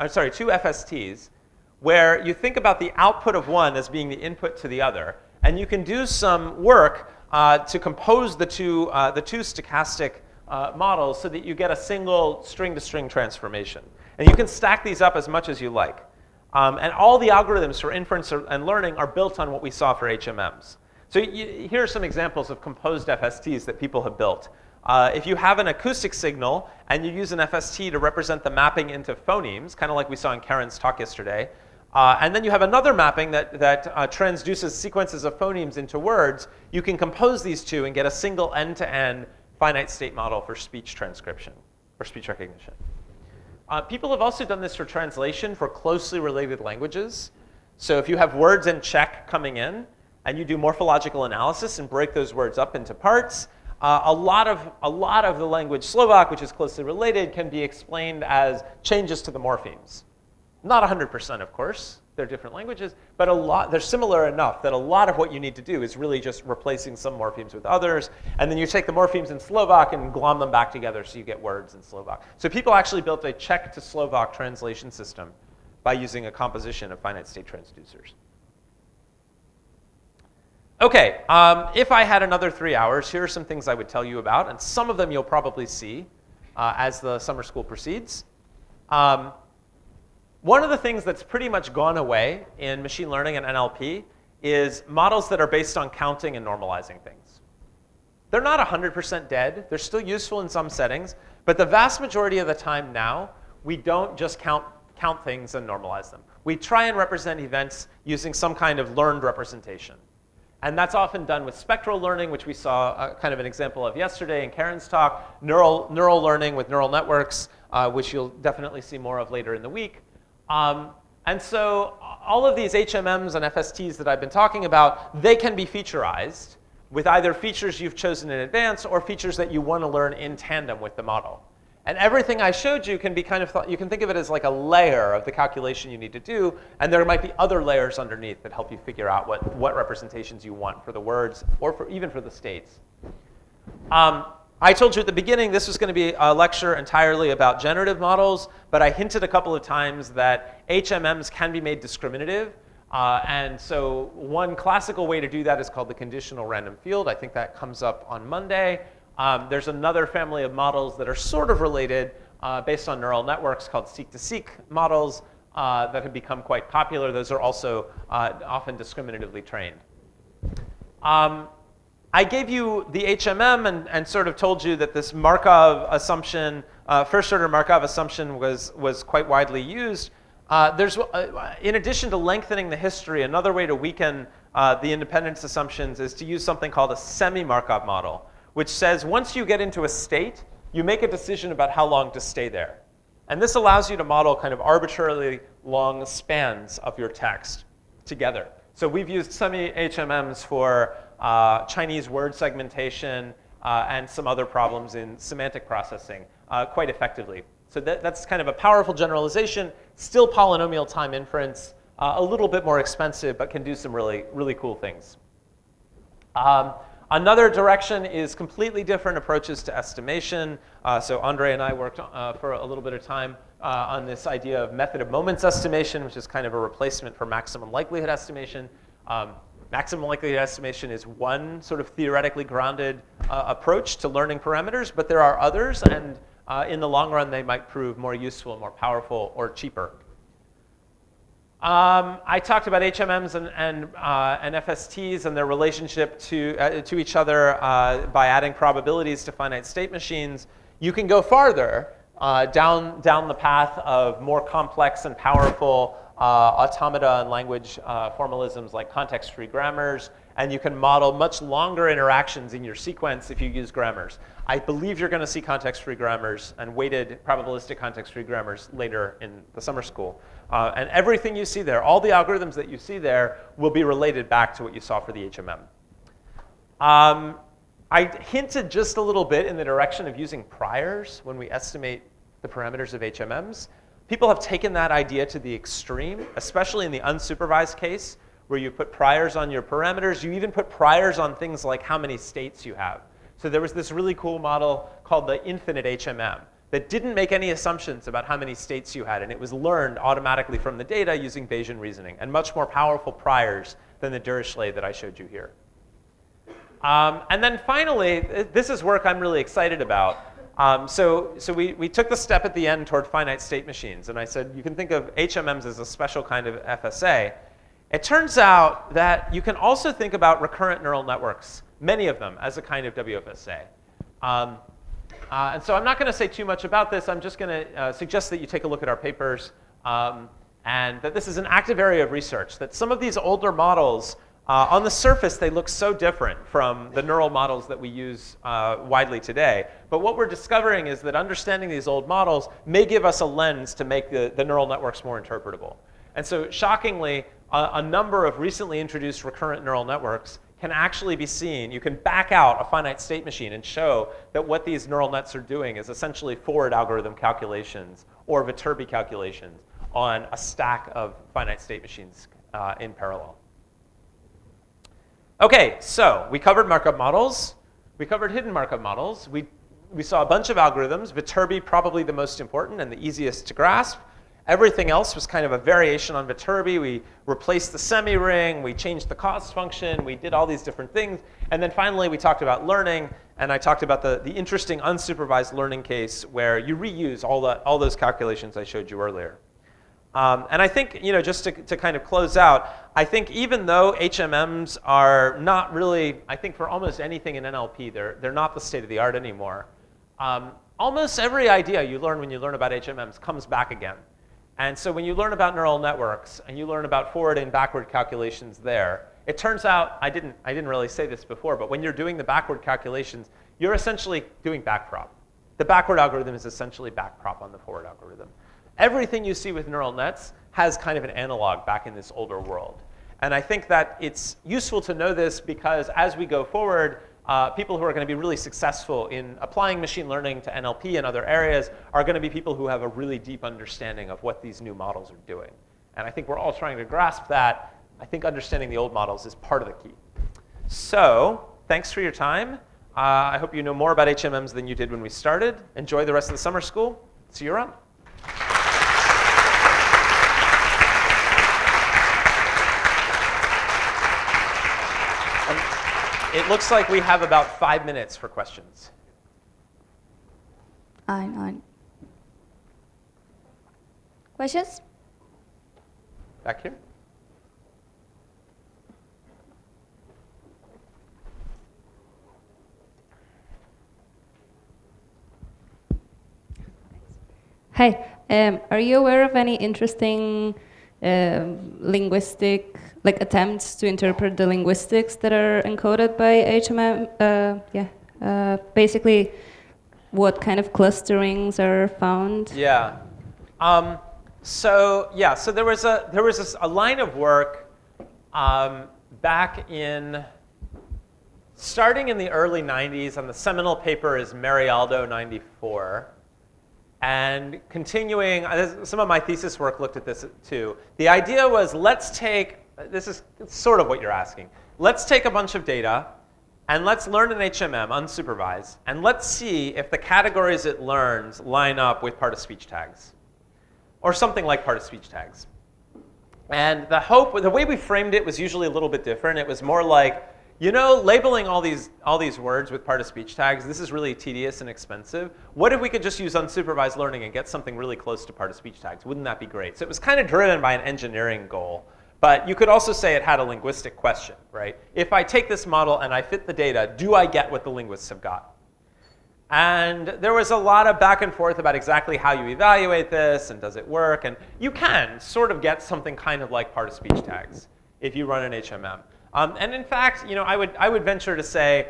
where you think about the output of one as being the input to the other, and you can do some work to compose the two stochastic models so that you get a single string-to-string transformation. And you can stack these up as much as you like. And all the algorithms for inference and learning are built on what we saw for HMMs. So here are some examples of composed FSTs that people have built. If you have an acoustic signal and you use an FST to represent the mapping into phonemes, kind of like we saw in Karen's talk yesterday, and then you have another mapping that transduces sequences of phonemes into words, you can compose these two and get a single end-to-end finite state model for speech transcription, or speech recognition. People have also done this for translation for closely related languages. So if you have words in Czech coming in, and you do morphological analysis and break those words up into parts, a lot of the language Slovak, which is closely related, can be explained as changes to the morphemes. Not 100%, of course. They're different languages, but they're similar enough that a lot of what you need to do is really just replacing some morphemes with others, and then you take the morphemes in Slovak and glom them back together so you get words in Slovak. So people actually built a Czech to Slovak translation system by using a composition of finite state transducers. Okay, if I had another 3 hours, here are some things I would tell you about, and some of them you'll probably see as the summer school proceeds. One of the things that's pretty much gone away in machine learning and NLP is models that are based on counting and normalizing things. They're not 100% dead. They're still useful in some settings, but the vast majority of the time now, we don't just count things and normalize them. We try and represent events using some kind of learned representation. And that's often done with spectral learning, which we saw kind of an example of yesterday in Karen's talk, neural learning with neural networks, which you'll definitely see more of later in the week. And so all of these HMMs and FSTs that I've been talking about, they can be featureized with either features you've chosen in advance or features that you want to learn in tandem with the model. And everything I showed you can be kind of, you can think of it as like a layer of the calculation you need to do, and there might be other layers underneath that help you figure out what representations you want for the words or even for the states. I told you at the beginning this was going to be a lecture entirely about generative models, but I hinted a couple of times that HMMs can be made discriminative. And so one classical way to do that is called the conditional random field. I think that comes up on Monday. There's another family of models that are sort of related based on neural networks called seek-to-seek models that have become quite popular. Those are also often discriminatively trained. I gave you the HMM and sort of told you that this Markov assumption, first-order Markov assumption was quite widely used. In addition to lengthening the history, another way to weaken the independence assumptions is to use something called a semi-Markov model, which says once you get into a state, you make a decision about how long to stay there. And this allows you to model kind of arbitrarily long spans of your text together. So we've used semi-HMMs for Chinese word segmentation and some other problems in semantic processing quite effectively. So that's kind of a powerful generalization, still polynomial time inference, a little bit more expensive, but can do some really, really cool things. Another direction is completely different approaches to estimation. So Andre and I worked for a little bit of time on this idea of method of moments estimation, which is kind of a replacement for maximum likelihood estimation. Maximum likelihood estimation is one sort of theoretically grounded approach to learning parameters, but there are others, and in the long run, they might prove more useful, more powerful, or cheaper. I talked about HMMs and FSTs and their relationship to each other by adding probabilities to finite state machines. You can go farther down the path of more complex and powerful automata and language formalisms like context-free grammars, and you can model much longer interactions in your sequence if you use grammars. I believe you're going to see context-free grammars and weighted probabilistic context-free grammars later in the summer school. And everything you see there, all the algorithms that you see there, will be related back to what you saw for the HMM. I hinted just a little bit in the direction of using priors when we estimate the parameters of HMMs. People have taken that idea to the extreme, especially in the unsupervised case, where you put priors on your parameters. You even put priors on things like how many states you have. So there was this really cool model called the infinite HMM that didn't make any assumptions about how many states you had, and it was learned automatically from the data using Bayesian reasoning, and much more powerful priors than the Dirichlet that I showed you here. And then finally, this is work I'm really excited about. So we took the step at the end toward finite state machines, and I said you can think of HMMs as a special kind of FSA. It turns out that you can also think about recurrent neural networks, many of them, as a kind of WFSA. And so I'm not going to say too much about this. I'm just going to suggest that you take a look at our papers, and that this is an active area of research, that some of these older models, on the surface, they look so different from the neural models that we use widely today. But what we're discovering is that understanding these old models may give us a lens to make the neural networks more interpretable. And so shockingly, a number of recently introduced recurrent neural networks can actually be seen. You can back out a finite state machine and show that what these neural nets are doing is essentially forward algorithm calculations or Viterbi calculations on a stack of finite state machines in parallel. OK, so we covered Markov models. We covered hidden Markov models. We saw a bunch of algorithms, Viterbi probably the most important and the easiest to grasp. Everything else was kind of a variation on Viterbi. We replaced the semi-ring. We changed the cost function. We did all these different things. And then finally, we talked about learning. And I talked about the interesting unsupervised learning case where you reuse all those calculations I showed you earlier. And I think, just to kind of close out, I think even though HMMs are not really, I think for almost anything in NLP, they're not the state of the art anymore. Almost every idea you learn when you learn about HMMs comes back again. And so when you learn about neural networks and you learn about forward and backward calculations there, it turns out, I didn't really say this before, but when you're doing the backward calculations, you're essentially doing backprop. The backward algorithm is essentially backprop on the forward algorithm. Everything you see with neural nets has kind of an analog back in this older world. And I think that it's useful to know this because as we go forward, people who are going to be really successful in applying machine learning to NLP and other areas are going to be people who have a really deep understanding of what these new models are doing. And I think we're all trying to grasp that. I think understanding the old models is part of the key. So thanks for your time. I hope you know more about HMMs than you did when we started. Enjoy the rest of the summer school. See you around. It looks like we have about 5 minutes for questions. Questions? Back here. Hi. Are you aware of any interesting linguistic attempts to interpret the linguistics that are encoded by HMM? Basically, what kind of clusterings are found? Yeah. So there was a line of work back in starting in the early 90s, and the seminal paper is Marialdo 94. And continuing, some of my thesis work looked at this too. The idea was, let's take, this is sort of what you're asking. Let's take a bunch of data, and let's learn an HMM, unsupervised, and let's see if the categories it learns line up with part-of-speech tags, or something like part-of-speech tags. And the way we framed it was usually a little bit different. It was more like, You know, labeling all these words with part-of-speech tags, this is really tedious and expensive. What if we could just use unsupervised learning and get something really close to part-of-speech tags? Wouldn't that be great? So it was kind of driven by an engineering goal. But you could also say it had a linguistic question, right? If I take this model and I fit the data, do I get what the linguists have got? And there was a lot of back and forth about exactly how you evaluate this and does it work. And you can sort of get something kind of like part-of-speech tags if you run an HMM. And in fact, you know, I would venture to say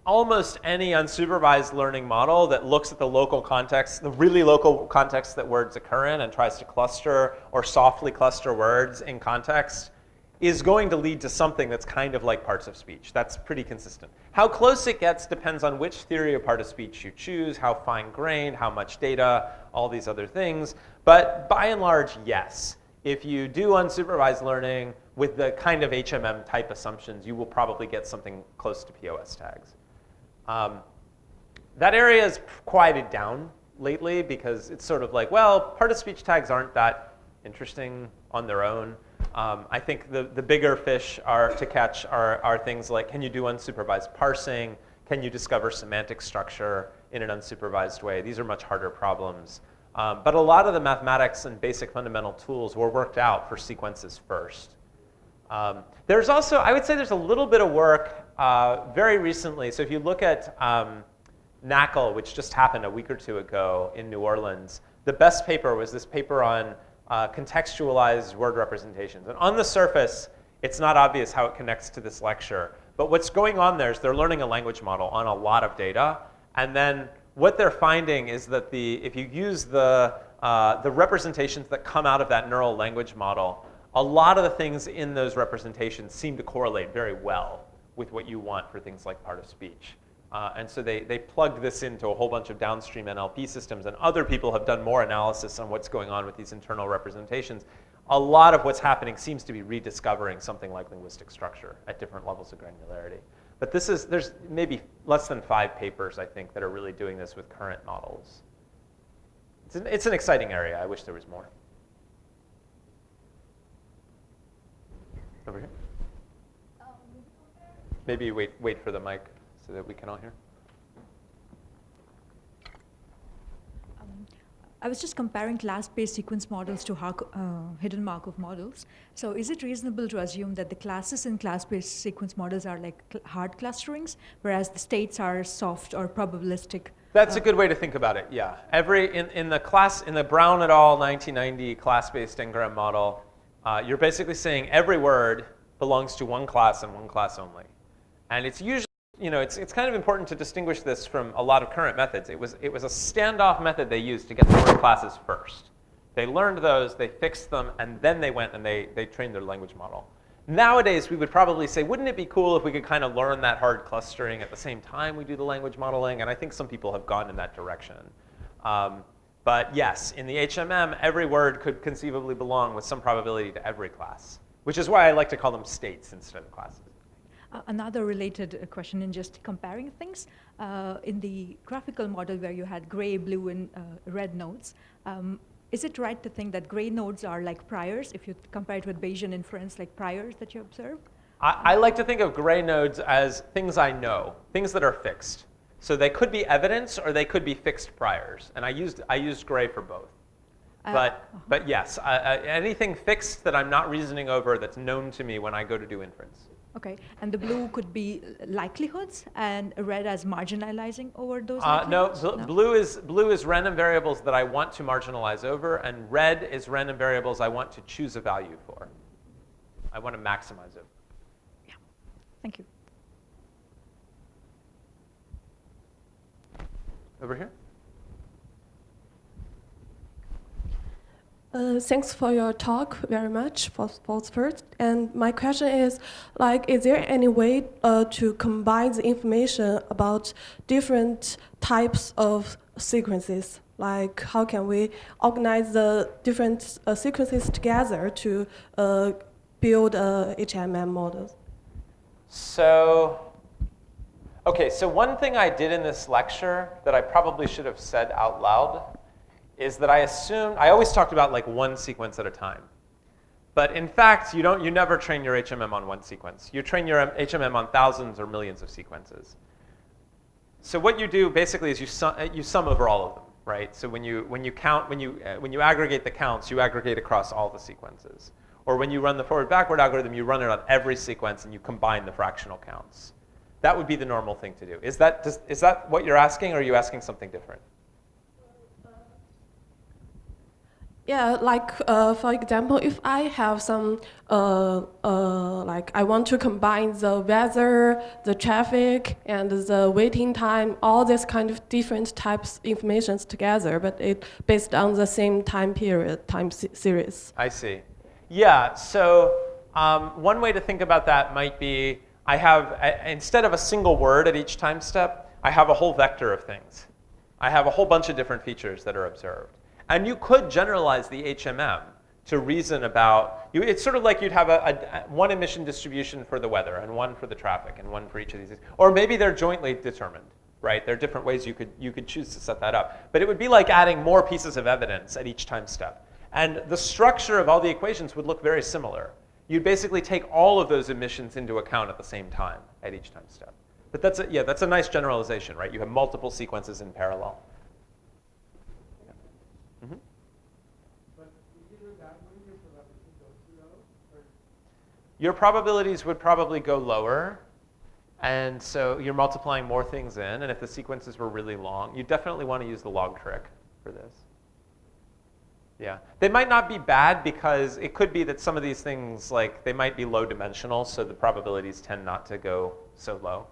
almost any unsupervised learning model that looks at the local context, the really local context that words occur in and tries to cluster or softly cluster words in context is going to lead to something that's kind of like parts of speech. That's pretty consistent. How close it gets depends on which theory of part of speech you choose, how fine-grained, how much data, all these other things. But by and large, yes. If you do unsupervised learning with the kind of HMM type assumptions, you will probably get something close to POS tags. That area is quieted down lately because it's sort of like, well, part of speech tags aren't that interesting on their own. I think the bigger fish to catch are things like, can you do unsupervised parsing? Can you discover semantic structure in an unsupervised way? These are much harder problems. But a lot of the mathematics and basic fundamental tools were worked out for sequences first. There's also, I would say there's a little bit of work very recently. So if you look at NACL, which just happened a week or two ago in New Orleans, the best paper was this paper on contextualized word representations. And on the surface, it's not obvious how it connects to this lecture. But what's going on there is they're learning a language model on a lot of data. And then what they're finding is that if you use the representations that come out of that neural language model, a lot of the things in those representations seem to correlate very well with what you want for things like part of speech. And so they plugged this into a whole bunch of downstream NLP systems, and other people have done more analysis on what's going on with these internal representations. A lot of what's happening seems to be rediscovering something like linguistic structure at different levels of granularity. But there's maybe less than 5 papers, I think, that are really doing this with current models. It's an exciting area. I wish there was more. Over here. Maybe wait for the mic so that we can all hear. I was just comparing class-based sequence models to hidden Markov models. So is it reasonable to assume that the classes in class-based sequence models are like hard clusterings, whereas the states are soft or probabilistic? That's a good way to think about it, yeah. In the Brown et al. 1990 class-based Ngram model, you're basically saying every word belongs to one class and one class only. And it's usually, you know, it's kind of important to distinguish this from a lot of current methods. It was a standoff method they used to get the word classes first. They learned those, they fixed them, and then they went and they trained their language model. Nowadays, we would probably say, wouldn't it be cool if we could kind of learn that hard clustering at the same time we do the language modeling? And I think some people have gone in that direction. But yes, in the HMM, every word could conceivably belong with some probability to every class, which is why I like to call them states instead of classes. Another related question in just comparing things. In the graphical model where you had gray, blue, and red nodes, is it right to think that gray nodes are like priors, if you compare it with Bayesian inference, like priors that you observe? I like to think of gray nodes as things I know, things that are fixed. So they could be evidence or they could be fixed priors. And I used gray for both. But yes, anything fixed that I'm not reasoning over that's known to me when I go to do inference. Okay, and the blue could be likelihoods, and red as marginalizing over those no, likelihoods? No, blue is random variables that I want to marginalize over, and red is random variables I want to choose a value for. I want to maximize it. Yeah, thank you. Over here. Thanks for your talk very much, first. And my question is, is there any way to combine the information about different types of sequences? Like, how can we organize the different sequences together to build HMM models? So one thing I did in this lecture that I probably should have said out loud is that I always talked about like one sequence at a time. But in fact, you never train your HMM on one sequence. You train your HMM on thousands or millions of sequences. So what you do basically is you sum over all of them, right? So when you aggregate the counts, you aggregate across all the sequences. Or when you run the forward-backward algorithm, you run it on every sequence and you combine the fractional counts. That would be the normal thing to do. Is that what you're asking, or are you asking something different? Yeah, like for example, if I have some, like I want to combine the weather, the traffic, and the waiting time, all this kind of different types informations together, but it based on the same time period, series. I see. Yeah, so one way to think about that might be I have, instead of a single word at each time step, I have a whole vector of things. I have a whole bunch of different features that are observed. And you could generalize the HMM to reason about, it's sort of like you'd have one emission distribution for the weather and one for the traffic and one for each of these things. Or maybe they're jointly determined, right? There are different ways you could choose to set that up. But it would be like adding more pieces of evidence at each time step. And the structure of all the equations would look very similar. You'd basically take all of those emissions into account at the same time at each time step. But that's a nice generalization, right? You have multiple sequences in parallel. Mm-hmm. But if you do that, wouldn't your probability go too low? Or Your probabilities would probably go lower. And so you're multiplying more things in. And if the sequences were really long, you definitely want to use the log trick for this. Yeah. They might not be bad because it could be that some of these things, like, they might be low dimensional, so the probabilities tend not to go so low.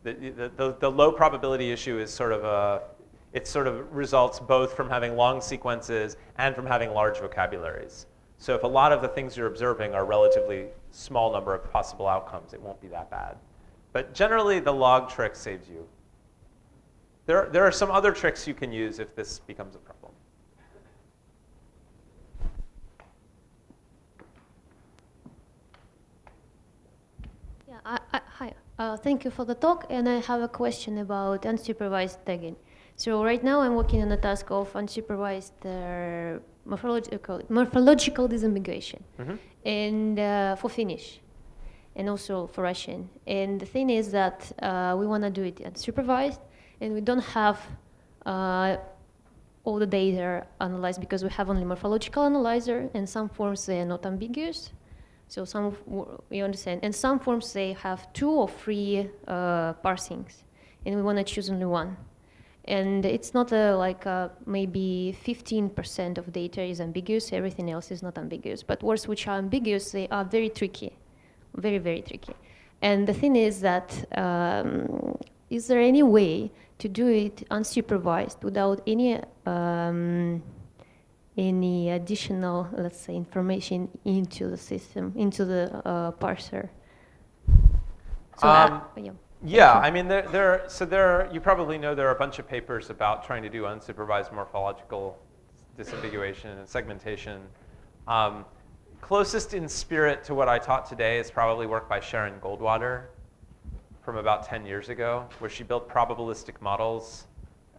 The low probability issue is sort of it sort of results both from having long sequences and from having large vocabularies. So if a lot of the things you're observing are relatively small number of possible outcomes, it won't be that bad. But generally, the log trick saves you. There are some other tricks you can use if this becomes a problem. Yeah, hi. Thank you for the talk, and I have a question about unsupervised tagging. So right now I'm working on a task of unsupervised morphological disambiguation, and for Finnish, and also for Russian. And the thing is that we want to do it unsupervised, and we don't have all the data analyzed because we have only morphological analyzer, and some forms they are not ambiguous. So some, you understand, and some forms they have 2 or 3 parsings, and we want to choose only one. And it's not maybe 15% of data is ambiguous, everything else is not ambiguous. But words which are ambiguous, they are very tricky, very, very tricky. And the thing is that, is there any way to do it unsupervised without any additional, let's say, information into the system, into the parser? So, yeah. Yeah, I mean, you probably know there are a bunch of papers about trying to do unsupervised morphological disambiguation and segmentation. Closest in spirit to what I taught today is probably work by Sharon Goldwater from about 10 years ago, where she built probabilistic models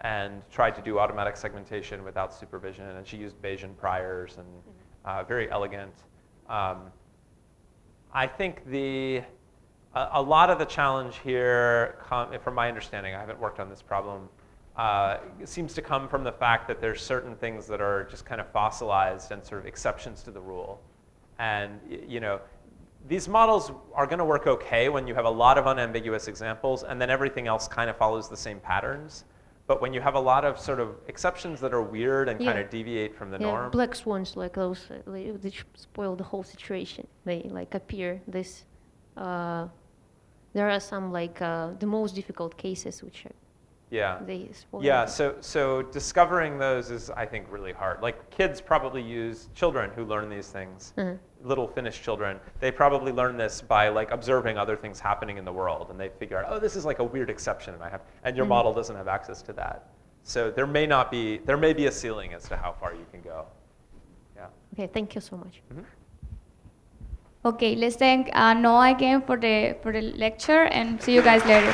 and tried to do automatic segmentation without supervision, and she used Bayesian priors and very elegant. I think a lot of the challenge here, from my understanding, I haven't worked on this problem, seems to come from the fact that there's certain things that are just kind of fossilized and sort of exceptions to the rule. And these models are going to work okay when you have a lot of unambiguous examples, and then everything else kind of follows the same patterns. But when you have a lot of sort of exceptions that are weird and kind of deviate from the norm. Black swans, like those, they spoil the whole situation. They appear this. There are some the most difficult cases which they spoil. Yeah, so discovering those is, I think, really hard. Like, kids probably use, children who learn these things, little Finnish children, they probably learn this by observing other things happening in the world, and they figure out, oh, this is like a weird exception, and your model doesn't have access to that. So there may be a ceiling as to how far you can go. Yeah. Okay, thank you so much. Okay, let's thank Noah again for the lecture, and see you guys later.